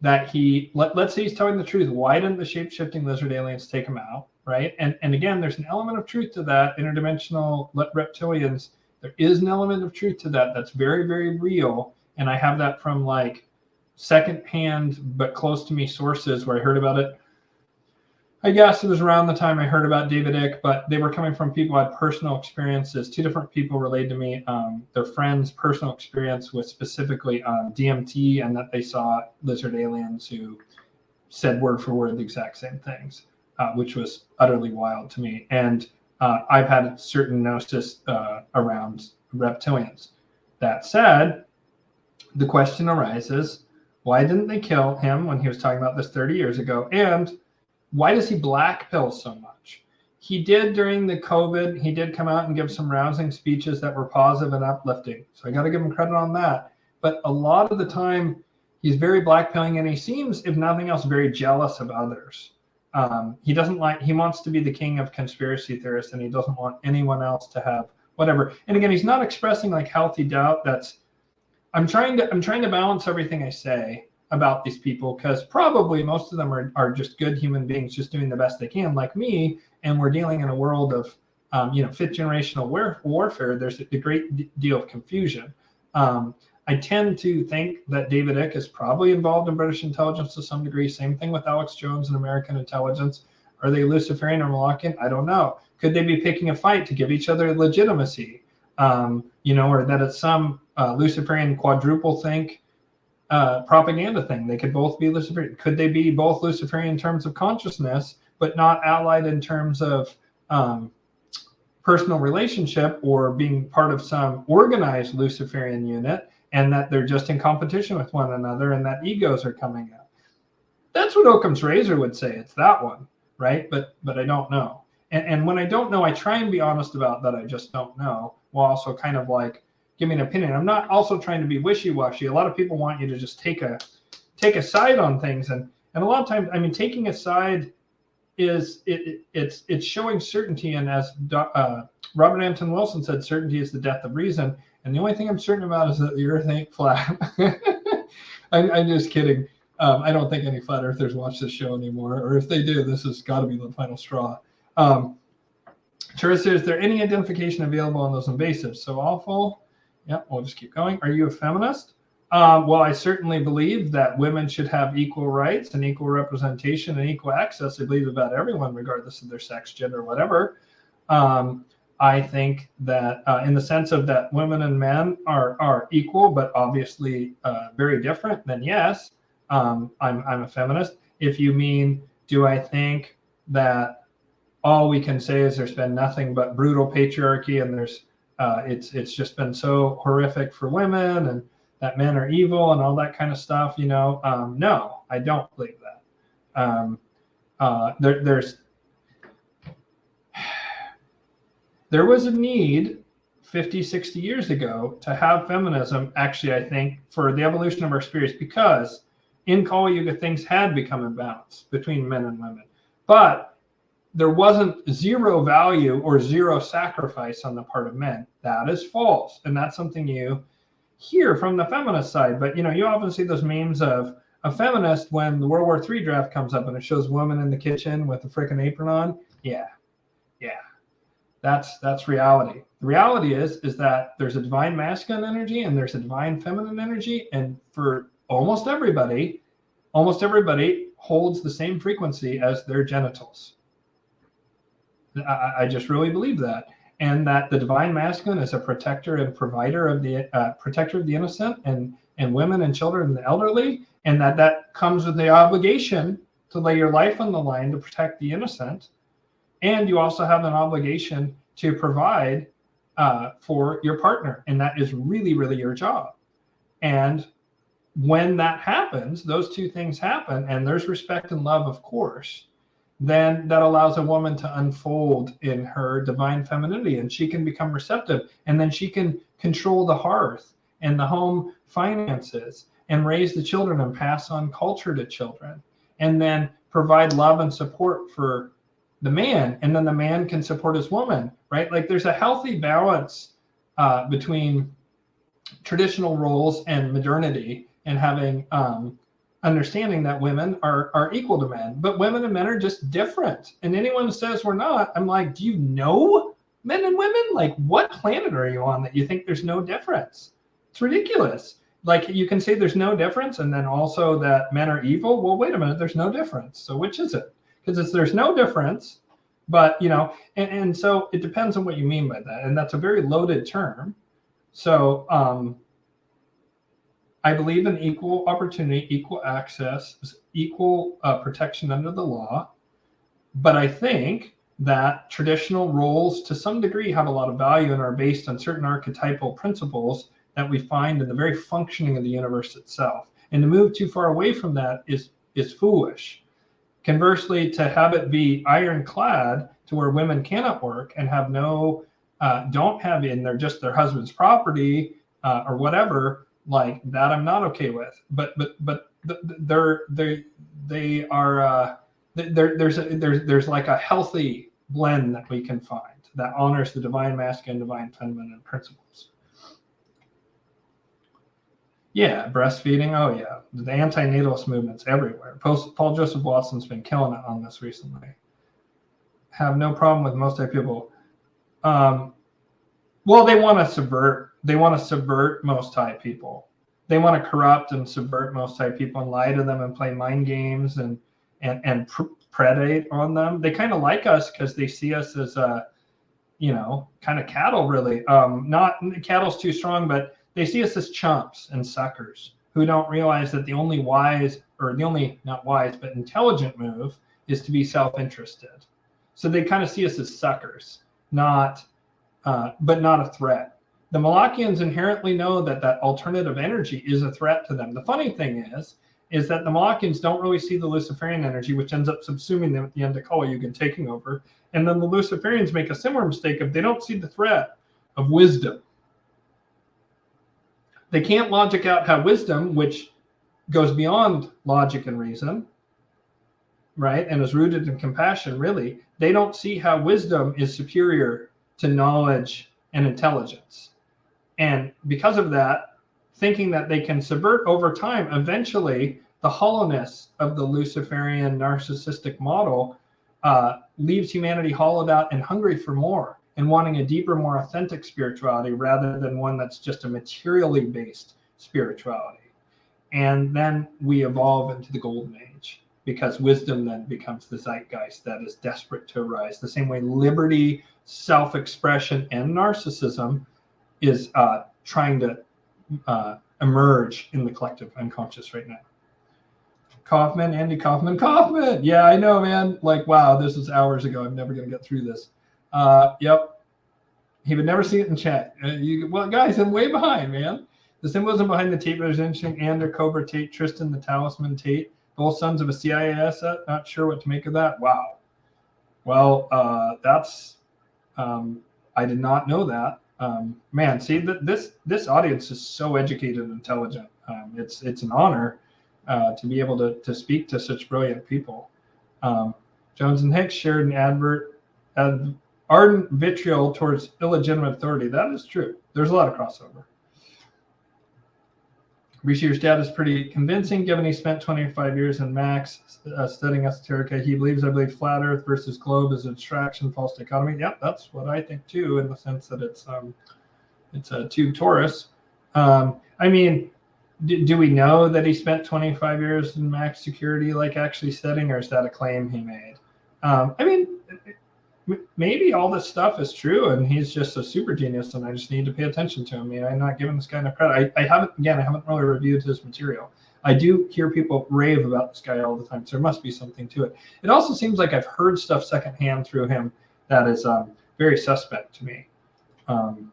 that let's say he's telling the truth. Why didn't the shape-shifting lizard aliens take him out, right? And again, there's an element of truth to that. Interdimensional reptilians There is an element of truth to that. That's very, very real. And I have that from like secondhand, but close to me sources where I heard about it. I guess it was around the time I heard about David Icke, but they were coming from people who had personal experiences. Two different people relayed to me their friends' personal experience with specifically DMT, and that they saw lizard aliens who said word for word the exact same things, which was utterly wild to me. And I've had a certain gnosis around reptilians. That said, the question arises, why didn't they kill him when he was talking about this 30 years ago? And why does he black pill so much? He did during the COVID, he did come out and give some rousing speeches that were positive and uplifting. So I got to give him credit on that. But a lot of the time, he's very black pilling, and he seems, if nothing else, very jealous of others. He doesn't like, he wants to be the king of conspiracy theorists, and he doesn't want anyone else to have whatever. And again, he's not expressing like healthy doubt. I'm trying to balance everything I say about these people, because probably most of them are just good human beings just doing the best they can, like me, and we're dealing in a world of fifth generational warfare. There's a great deal of confusion. I tend to think that David Icke is probably involved in British intelligence to some degree. Same thing with Alex Jones and American intelligence. Are they Luciferian or Molochian? I don't know. Could they be picking a fight to give each other legitimacy? Or that it's some Luciferian quadruple think propaganda thing. They could both be Luciferian. Could they be both Luciferian in terms of consciousness, but not allied in terms of personal relationship, or being part of some organized Luciferian unit, and that they're just in competition with one another and that egos are coming out? That's what Occam's razor would say. It's that one, right? But I don't know. And when I don't know, I try and be honest about that. I just don't know, while also kind of like give me an opinion. I'm not also trying to be wishy-washy. A lot of people want you to just take a side on things, and a lot of times, I mean, taking a side is it's showing certainty. And as Robert Anton Wilson said, certainty is the death of reason. And the only thing I'm certain about is that the Earth ain't flat. I'm just kidding. I don't think any flat earthers watch this show anymore, or if they do, this has got to be the final straw. Teresa, is there any identification available on those invasives? So awful. Yeah, we'll just keep going. Are you a feminist? Well, I certainly believe that women should have equal rights and equal representation and equal access. I believe about everyone, regardless of their sex, gender, whatever. I think that in the sense of that women and men are equal, but obviously very different, then yes, I'm a feminist. If you mean, do I think that all we can say is there's been nothing but brutal patriarchy, and there's it's just been so horrific for women, and that men are evil and all that kind of stuff, no, I don't believe that. There was a need 50, 60 years ago to have feminism, actually, I think, for the evolution of our spirits, because in Kali Yuga, things had become imbalanced between men and women. But there wasn't zero value or zero sacrifice on the part of men. That is false. And that's something you hear from the feminist side. But, you often see those memes of a feminist when the World War III draft comes up and it shows women in the kitchen with a freaking apron on. Yeah. That's reality. The reality is that there's a divine masculine energy and there's a divine feminine energy. And for almost everybody holds the same frequency as their genitals. I just really believe that. And that the divine masculine is a protector and provider of the innocent and women and children and the elderly. And that comes with the obligation to lay your life on the line to protect the innocent. And you also have an obligation to provide for your partner. And that is really, really your job. And when that happens, those two things happen, and there's respect and love, of course, then that allows a woman to unfold in her divine femininity, and she can become receptive, and then she can control the hearth and the home finances and raise the children and pass on culture to children, and then provide love and support for the man, and then the man can support his woman, right? Like there's a healthy balance between traditional roles and modernity, and having understanding that women are equal to men, but women and men are just different. And anyone who says we're not, I'm like, do you know Men and women, like, what planet are you on that you think there's no difference? It's ridiculous. Like, you can say there's no difference, and then also that men are evil. Well, wait a minute, there's no difference. So which is it? Because there's no difference, but, and so it depends on what you mean by that. And that's a very loaded term. So I believe in equal opportunity, equal access, equal protection under the law. But I think that traditional roles to some degree have a lot of value and are based on certain archetypal principles that we find in the very functioning of the universe itself. And to move too far away from that is foolish. Conversely, to have it be ironclad to where women cannot work and have don't have in their just their husband's property or whatever, like that, I'm not okay with. But they are there's like a healthy blend that we can find that honors the divine masculine, divine feminine principles. Yeah, breastfeeding. Oh yeah, the anti-natalist movement's everywhere. Paul Joseph Watson's been killing it on this recently. Have no problem with most type people. Well, they want to subvert. They want to subvert most type people. They want to corrupt and subvert most type people and lie to them and play mind games and predate on them. They kind of like us because they see us as kind of cattle, really. Not cattle's too strong, but they see us as chumps and suckers who don't realize that the only wise, or the only not wise but intelligent move is to be self-interested. So they kind of see us as suckers, but not a threat. The Molochians inherently know that alternative energy is a threat to them. The funny thing is that the Malakians don't really see the Luciferian energy, which ends up subsuming them at the end of Kali Yuga and taking over. And then the Luciferians make a similar mistake of they don't see the threat of wisdom. They can't logic out how wisdom, which goes beyond logic and reason, right, and is rooted in compassion, really, they don't see how wisdom is superior to knowledge and intelligence. And because of that, thinking that they can subvert over time, eventually the hollowness of the Luciferian narcissistic model leaves humanity hollowed out and hungry for more and wanting a deeper, more authentic spirituality rather than one that's just a materially based spirituality. And then we evolve into the golden age because wisdom then becomes the zeitgeist that is desperate to arise. The same way liberty, self-expression, and narcissism is trying to emerge in the collective unconscious right now. Andy Kaufman. Yeah, I know, man. Like, wow, this was hours ago. I'm never going to get through this. Yep. He would never see it in chat. Well, guys, I'm way behind, man. The symbolism behind the Tate was interesting. Ander, Cobra Tate, Tristan, the Talisman Tate, both sons of a CIA asset. Not sure what to make of that. Wow. Well, that's, I did not know that. Man, see, this audience is so educated and intelligent. It's an honor to be able to speak to such brilliant people. Jones and Hicks shared an ardent vitriol towards illegitimate authority. That is true. There's a lot of crossover. Rishi, your dad is pretty convincing, given he spent 25 years in Max studying esoteric. He believes, I believe, flat Earth versus globe is a distraction, false dichotomy. Yeah, that's what I think too, in the sense that it's a tube torus. I mean, do we know that he spent 25 years in max security, like actually studying, or is that a claim he made? I mean, maybe all this stuff is true and he's just a super genius and I just need to pay attention to him. I mean, I'm not giving this guy enough credit. I haven't really reviewed his material. I do hear people rave about this guy all the time, so there must be something to it. It also seems like I've heard stuff secondhand through him that is very suspect to me.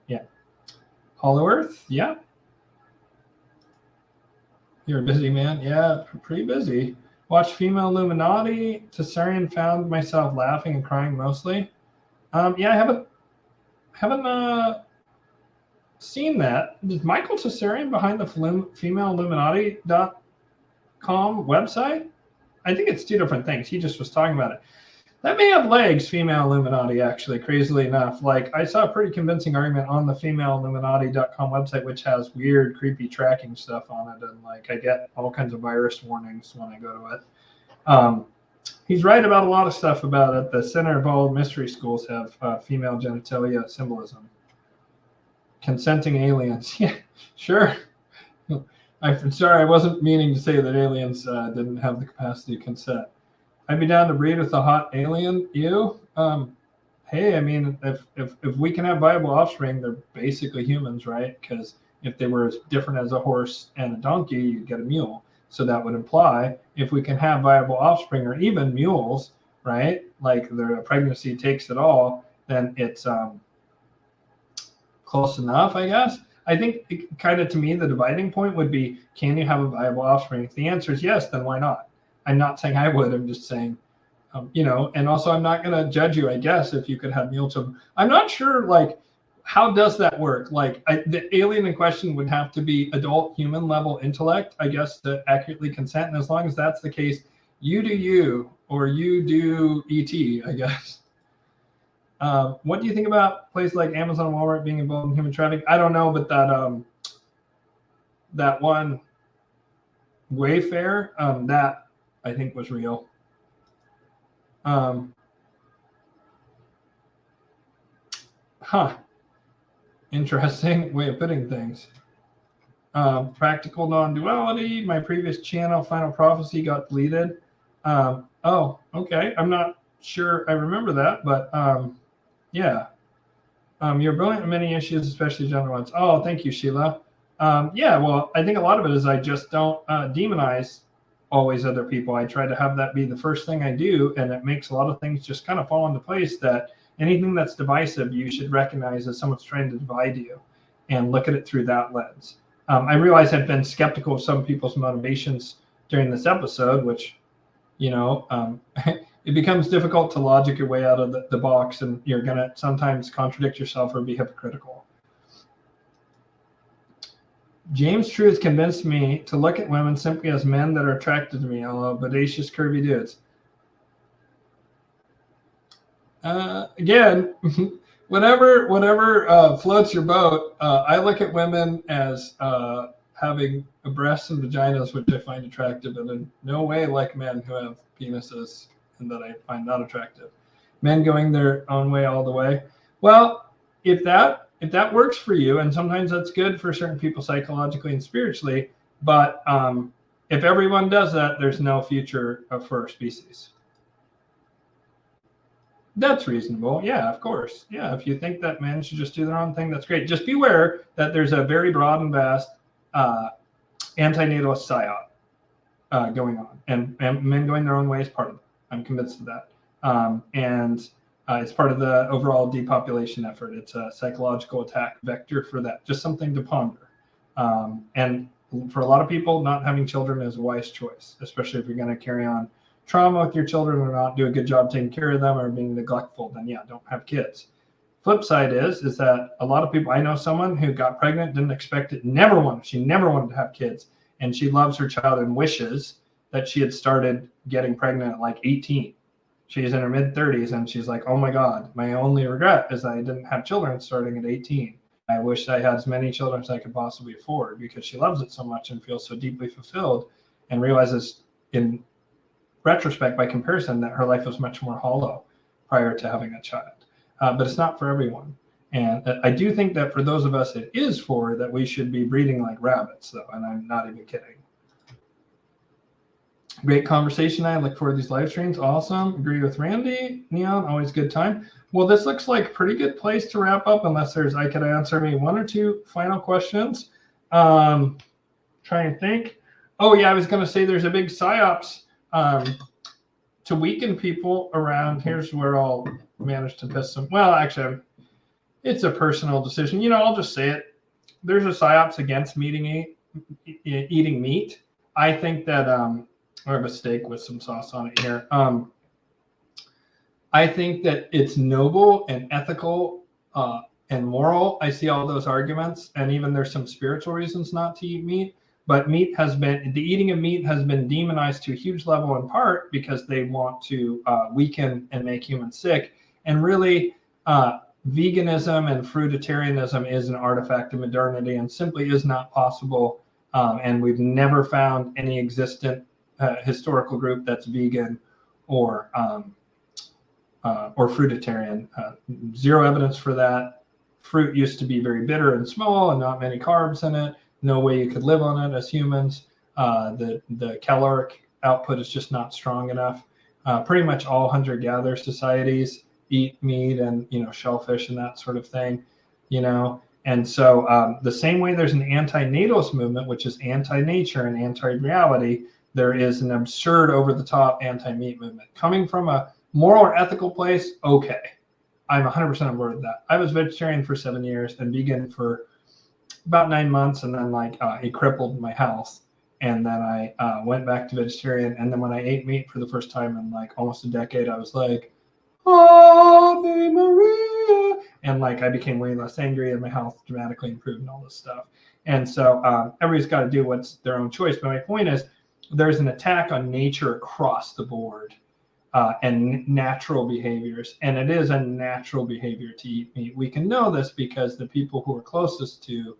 Yeah. Hollow Earth, yeah. You're a busy man. Yeah, pretty busy. Watched Female Illuminati. Khazaria, found myself laughing and crying mostly. Yeah, I haven't seen that. Is Michael Khazaria behind the femaleilluminati.com website? I think it's two different things. He just was talking about it. That may have legs, Female Illuminati, actually, crazily enough. Like, I saw a pretty convincing argument on the femaleilluminati.com website, which has weird, creepy tracking stuff on it. And, like, I get all kinds of virus warnings when I go to it. He's right about a lot of stuff about it. The center of all mystery schools have female genitalia symbolism. Consenting aliens. Yeah, sure. I'm sorry, I wasn't meaning to say that aliens didn't have the capacity to consent. I'd be down to breed with a hot alien. You? Hey, I mean, if we can have viable offspring, they're basically humans, right? Because if they were as different as a horse and a donkey, you'd get a mule. So that would imply if we can have viable offspring, or even mules, right? Like the pregnancy takes it all, then it's close enough, I guess. I think kind of, to me, the dividing point would be, can you have a viable offspring? If the answer is yes, then why not? I'm not saying I would. I'm just saying, you know, and also I'm not going to judge you, I guess, if you could have mule children. I'm not sure, like, how does that work? Like, the alien in question would have to be adult human level intellect, I guess, to accurately consent. And as long as that's the case, you do you, or you do ET, I guess. What do you think about places like Amazon and Walmart being involved in human trafficking? I don't know, but that one Wayfair, that I think was real. Interesting way of putting things. Practical non-duality. My previous channel, Final Prophecy, got deleted. Oh, okay. I'm not sure I remember that, but yeah. You're brilliant in many issues, especially general ones. Oh, thank you, Sheila. Yeah, well, I think a lot of it is I just don't demonize always other people. I try to have that be the first thing I do, and it makes a lot of things just kind of fall into place, that anything that's divisive, you should recognize as someone's trying to divide you and look at it through that lens. I realize I've been skeptical of some people's motivations during this episode, which, you know, it becomes difficult to logic your way out of the box, and you're going to sometimes contradict yourself or be hypocritical. James Truth convinced me to look at women simply as men that are attracted to me, although bodacious, curvy dudes. Again, whatever floats your boat. I look at women as having breasts and vaginas, which I find attractive, and in no way like men who have penises and that I find not attractive. Men going their own way all the way. Well, if that works for you, and sometimes that's good for certain people psychologically and spiritually, but if everyone does that, there's no future for our species. That's reasonable. Yeah, of course. Yeah, if you think that men should just do their own thing, that's great. Just beware that there's a very broad and vast antinatalist psyop going on, and men going their own way is part of it. I'm convinced of that. And it's part of the overall depopulation effort. It's a psychological attack vector for that. Just something to ponder. And for a lot of people, not having children is a wise choice, especially if you're going to carry on trauma with your children or not do a good job taking care of them or being neglectful. Then yeah, don't have kids. Flip side is that a lot of people, I know someone who got pregnant, didn't expect it, she never wanted to have kids, and she loves her child and wishes that she had started getting pregnant at like 18. She's in her mid 30s and she's like, oh my God, my only regret is I didn't have children starting at 18. I wish I had as many children as I could possibly afford, because she loves it so much and feels so deeply fulfilled, and realizes in retrospect, by comparison, that her life was much more hollow prior to having a child. But it's not for everyone. And I do think that for those of us it is for, that we should be breeding like rabbits, though, and I'm not even kidding. Great conversation. I look forward to these live streams. Awesome. Agree with Randy. Neon, always good time. Well, this looks like a pretty good place to wrap up, unless I could answer maybe one or two final questions. Trying to think. Oh, yeah, I was going to say there's a big psyops to weaken people around. Here's where I'll manage to piss them. Well, actually, it's a personal decision. You know, I'll just say it. There's a psyops against eating meat. I think that I have a steak with some sauce on it here. I think that it's noble and ethical and moral. I see all those arguments, and even there's some spiritual reasons not to eat meat. But the eating of meat has been demonized to a huge level, in part because they want to weaken and make humans sick. And really, veganism and fruitarianism is an artifact of modernity and simply is not possible. And we've never found any existent historical group that's vegan or fruitarian. Zero evidence for that. Fruit used to be very bitter and small and not many carbs in it. No way you could live on it as humans. The caloric output is just not strong enough. Pretty much all hunter-gatherer societies eat meat and, you know, shellfish and that sort of thing, you know. And so the same way there's an anti-natalist movement, which is anti-nature and anti-reality, there is an absurd, over-the-top anti-meat movement. Coming from a moral or ethical place, okay. I'm 100% on board with that. I was vegetarian for 7 years and vegan for about 9 months, and then like it crippled my health. And then I went back to vegetarian. And then when I ate meat for the first time in like almost a decade, I was like, Ave Maria. And like I became way less angry and my health dramatically improved and all this stuff. And so everybody's got to do what's their own choice. But my point is, there's an attack on nature across the board. And natural behaviors. And it is a natural behavior to eat meat. We can know this because the people who are closest to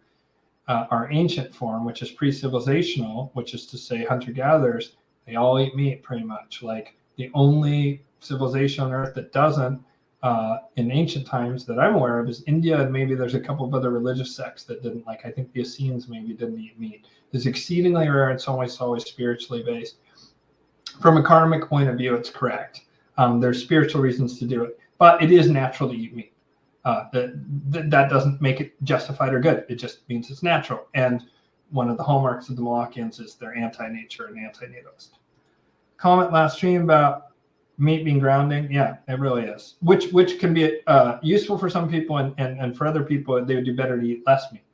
our ancient form, which is pre-civilizational, which is to say hunter-gatherers, they all eat meat pretty much. Like the only civilization on Earth that doesn't in ancient times that I'm aware of is India, and maybe there's a couple of other religious sects that didn't. Like I think the Essenes maybe didn't eat meat. It's exceedingly rare, and it's always spiritually based. From a karmic point of view, it's correct. There's spiritual reasons to do it, but it is natural to eat meat. That doesn't make it justified or good. It just means it's natural. And one of the hallmarks of the Molochians is they're anti-nature and anti-natalist. Comment last stream about meat being grounding. Yeah, it really is. Which can be useful for some people, and for other people, they would do better to eat less meat.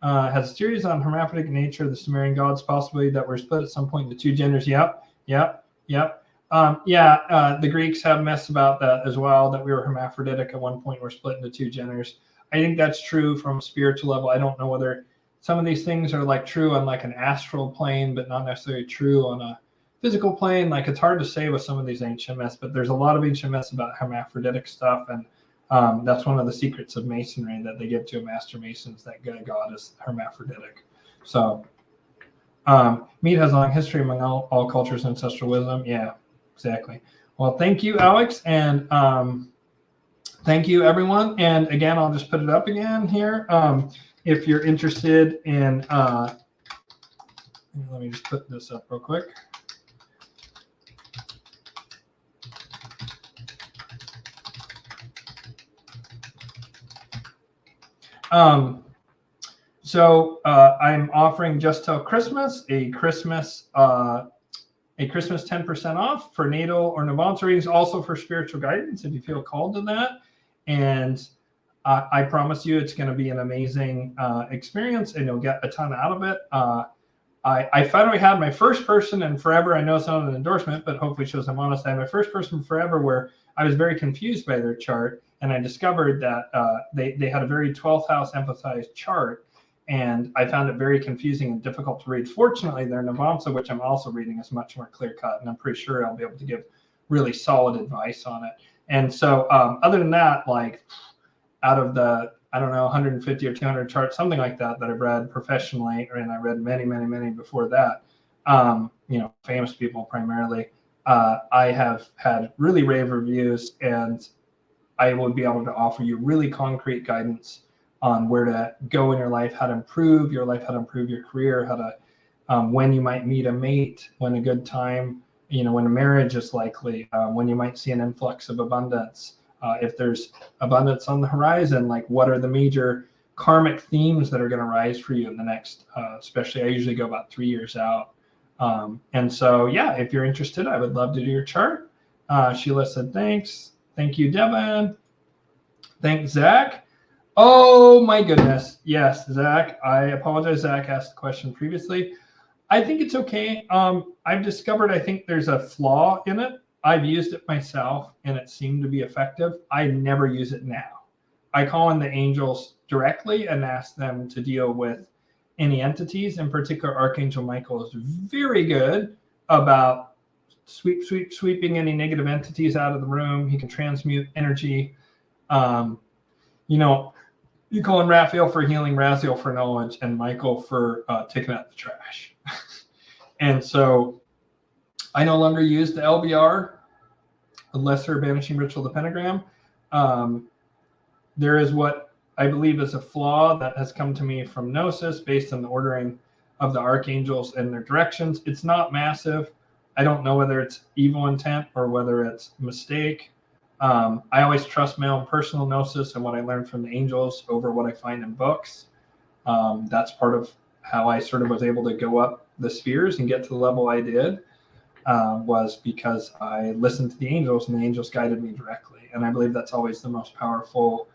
Has theories on hermaphroditic nature of the Sumerian gods, possibly that were split at some point into two genders? Yep. The Greeks have messed about that as well, that we were hermaphroditic at one point, we're split into two genders. I think that's true from a spiritual level. I don't know whether some of these things are like true on like an astral plane, but not necessarily true on a physical plane. Like it's hard to say with some of these ancient myths, but there's a lot of ancient myths about hermaphroditic stuff. And that's one of the secrets of masonry that they give to master masons, that God is hermaphroditic. So meat has a long history among all cultures and ancestral wisdom. Yeah, exactly. Well, thank you, Alex. And thank you, everyone. And again, I'll just put it up again here. If you're interested in, let me just put this up real quick. So I'm offering just till Christmas a Christmas 10% off for natal or Navamsa readings, also for spiritual guidance if you feel called to that. And I promise you it's going to be an amazing experience, and you'll get a ton out of it. I finally had my first person in forever. I know it's not an endorsement, but hopefully it shows I'm honest. I had my first person forever where I was very confused by their chart, and I discovered that they had a very 12th house emphasized chart. And I found it very confusing and difficult to read. Fortunately, their Navamsa, which I'm also reading, is much more clear cut, and I'm pretty sure I'll be able to give really solid advice on it. And so other than that, like out of the, I don't know, 150 or 200 charts, something like that I've read professionally, and I read many before that, famous people primarily, I have had really rave reviews, and I would be able to offer you really concrete guidance on where to go in your life, how to improve your life, how to improve your career, how to, when you might meet a mate, when a good time, when a marriage is likely, when you might see an influx of abundance. If there's abundance on the horizon, like what are the major karmic themes that are going to rise for you in the next, especially I usually go about 3 years out. And so, yeah, if you're interested, I would love to do your chart. Sheila said, thanks. Thank you, Devin. Thanks, Zach. Oh my goodness. Yes, Zach. I apologize. Zach asked the question previously. I think it's okay. I've discovered, I think there's a flaw in it. I've used it myself and it seemed to be effective. I never use it now. I call in the angels directly and ask them to deal with any entities. In particular, Archangel Michael is very good about sweeping any negative entities out of the room. He can transmute energy. You call in Raphael for healing, Raziel for knowledge, and Michael for taking out the trash. And so I no longer use the LBR a lesser banishing ritual, the pentagram. There is what I believe is a flaw that has come to me from Gnosis based on the ordering of the archangels and their directions. It's not massive. I don't know whether it's evil intent or whether it's mistake. I always trust my own personal Gnosis and what I learned from the angels over what I find in books. That's part of how I sort of was able to go up the spheres and get to the level I did, was because I listened to the angels and the angels guided me directly. And I believe that's always the most powerful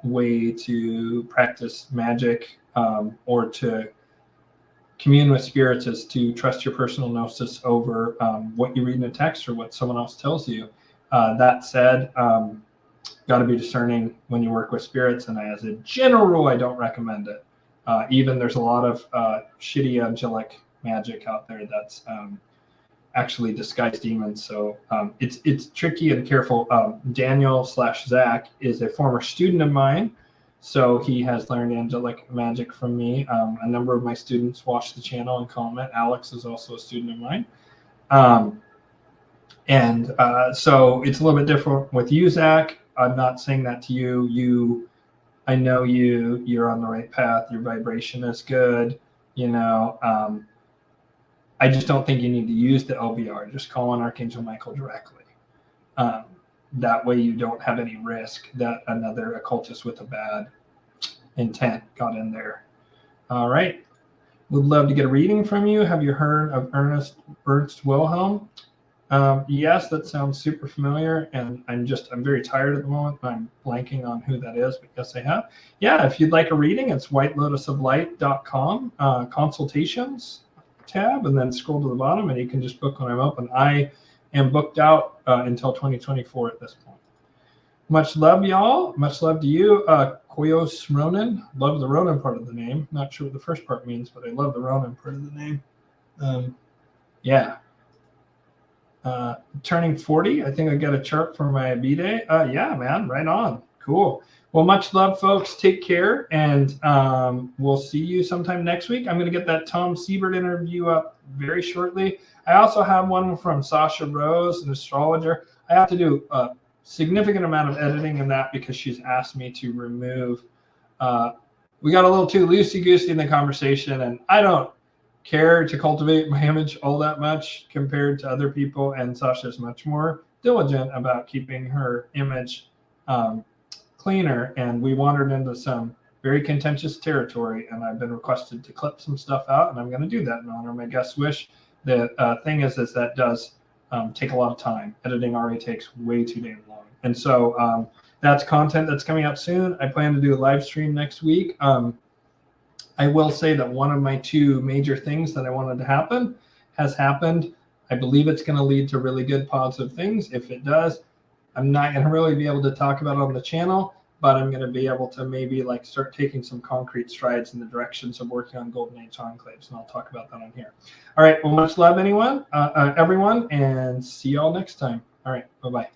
way to practice magic or to commune with spirits, is to trust your personal Gnosis over what you read in a text or what someone else tells you. That said, got to be discerning when you work with spirits, and as a general rule, I don't recommend it. Even there's a lot of shitty angelic magic out there that's actually disguised demons, so it's tricky and careful. Daniel/Zach is a former student of mine, so he has learned angelic magic from me. A number of my students watch the channel and comment. Alex is also a student of mine. So it's a little bit different with you, Zach. I'm not saying that to you. I know you're on the right path. Your vibration is good. I just don't think you need to use the LBR. Just call on Archangel Michael directly. That way you don't have any risk that another occultist with a bad intent got in there. All right. Would love to get a reading from you. Have you heard of Ernst Wilhelm? Yes, that sounds super familiar, and I'm very tired at the moment. I'm blanking on who that is, but yes, I have. Yeah, if you'd like a reading, it's whitelotusoflight.com, consultations tab, and then scroll to the bottom, and you can just book when I'm open. I am booked out until 2024 at this point. Much love, y'all. Much love to you. Koyos Ronan. Love the Ronan part of the name. Not sure what the first part means, but I love the Ronan part of the name. Yeah. Turning 40. I think I got a chart for my B-Day. Yeah, man. Right on. Cool. Well, much love, folks. Take care, and we'll see you sometime next week. I'm going to get that Tom Siebert interview up very shortly. I also have one from Sasha Rose, an astrologer. I have to do a significant amount of editing in that because she's asked me to remove. We got a little too loosey-goosey in the conversation, and I don't care to cultivate my image all that much compared to other people, and Sasha's much more diligent about keeping her image cleaner, and we wandered into some very contentious territory, and I've been requested to clip some stuff out, and I'm going to do that in honor of my guest wish. The thing is that does take a lot of time. Editing already takes way too damn long, and so that's content that's coming out soon. I plan to do a live stream next week. I will say that one of my two major things that I wanted to happen has happened. I believe it's going to lead to really good positive things. If it does, I'm not going to really be able to talk about it on the channel, but I'm going to be able to maybe start taking some concrete strides in the directions of working on Golden Age enclaves, and I'll talk about that on here. All right. Well, much love, everyone, and see y'all next time. All right. Bye-bye.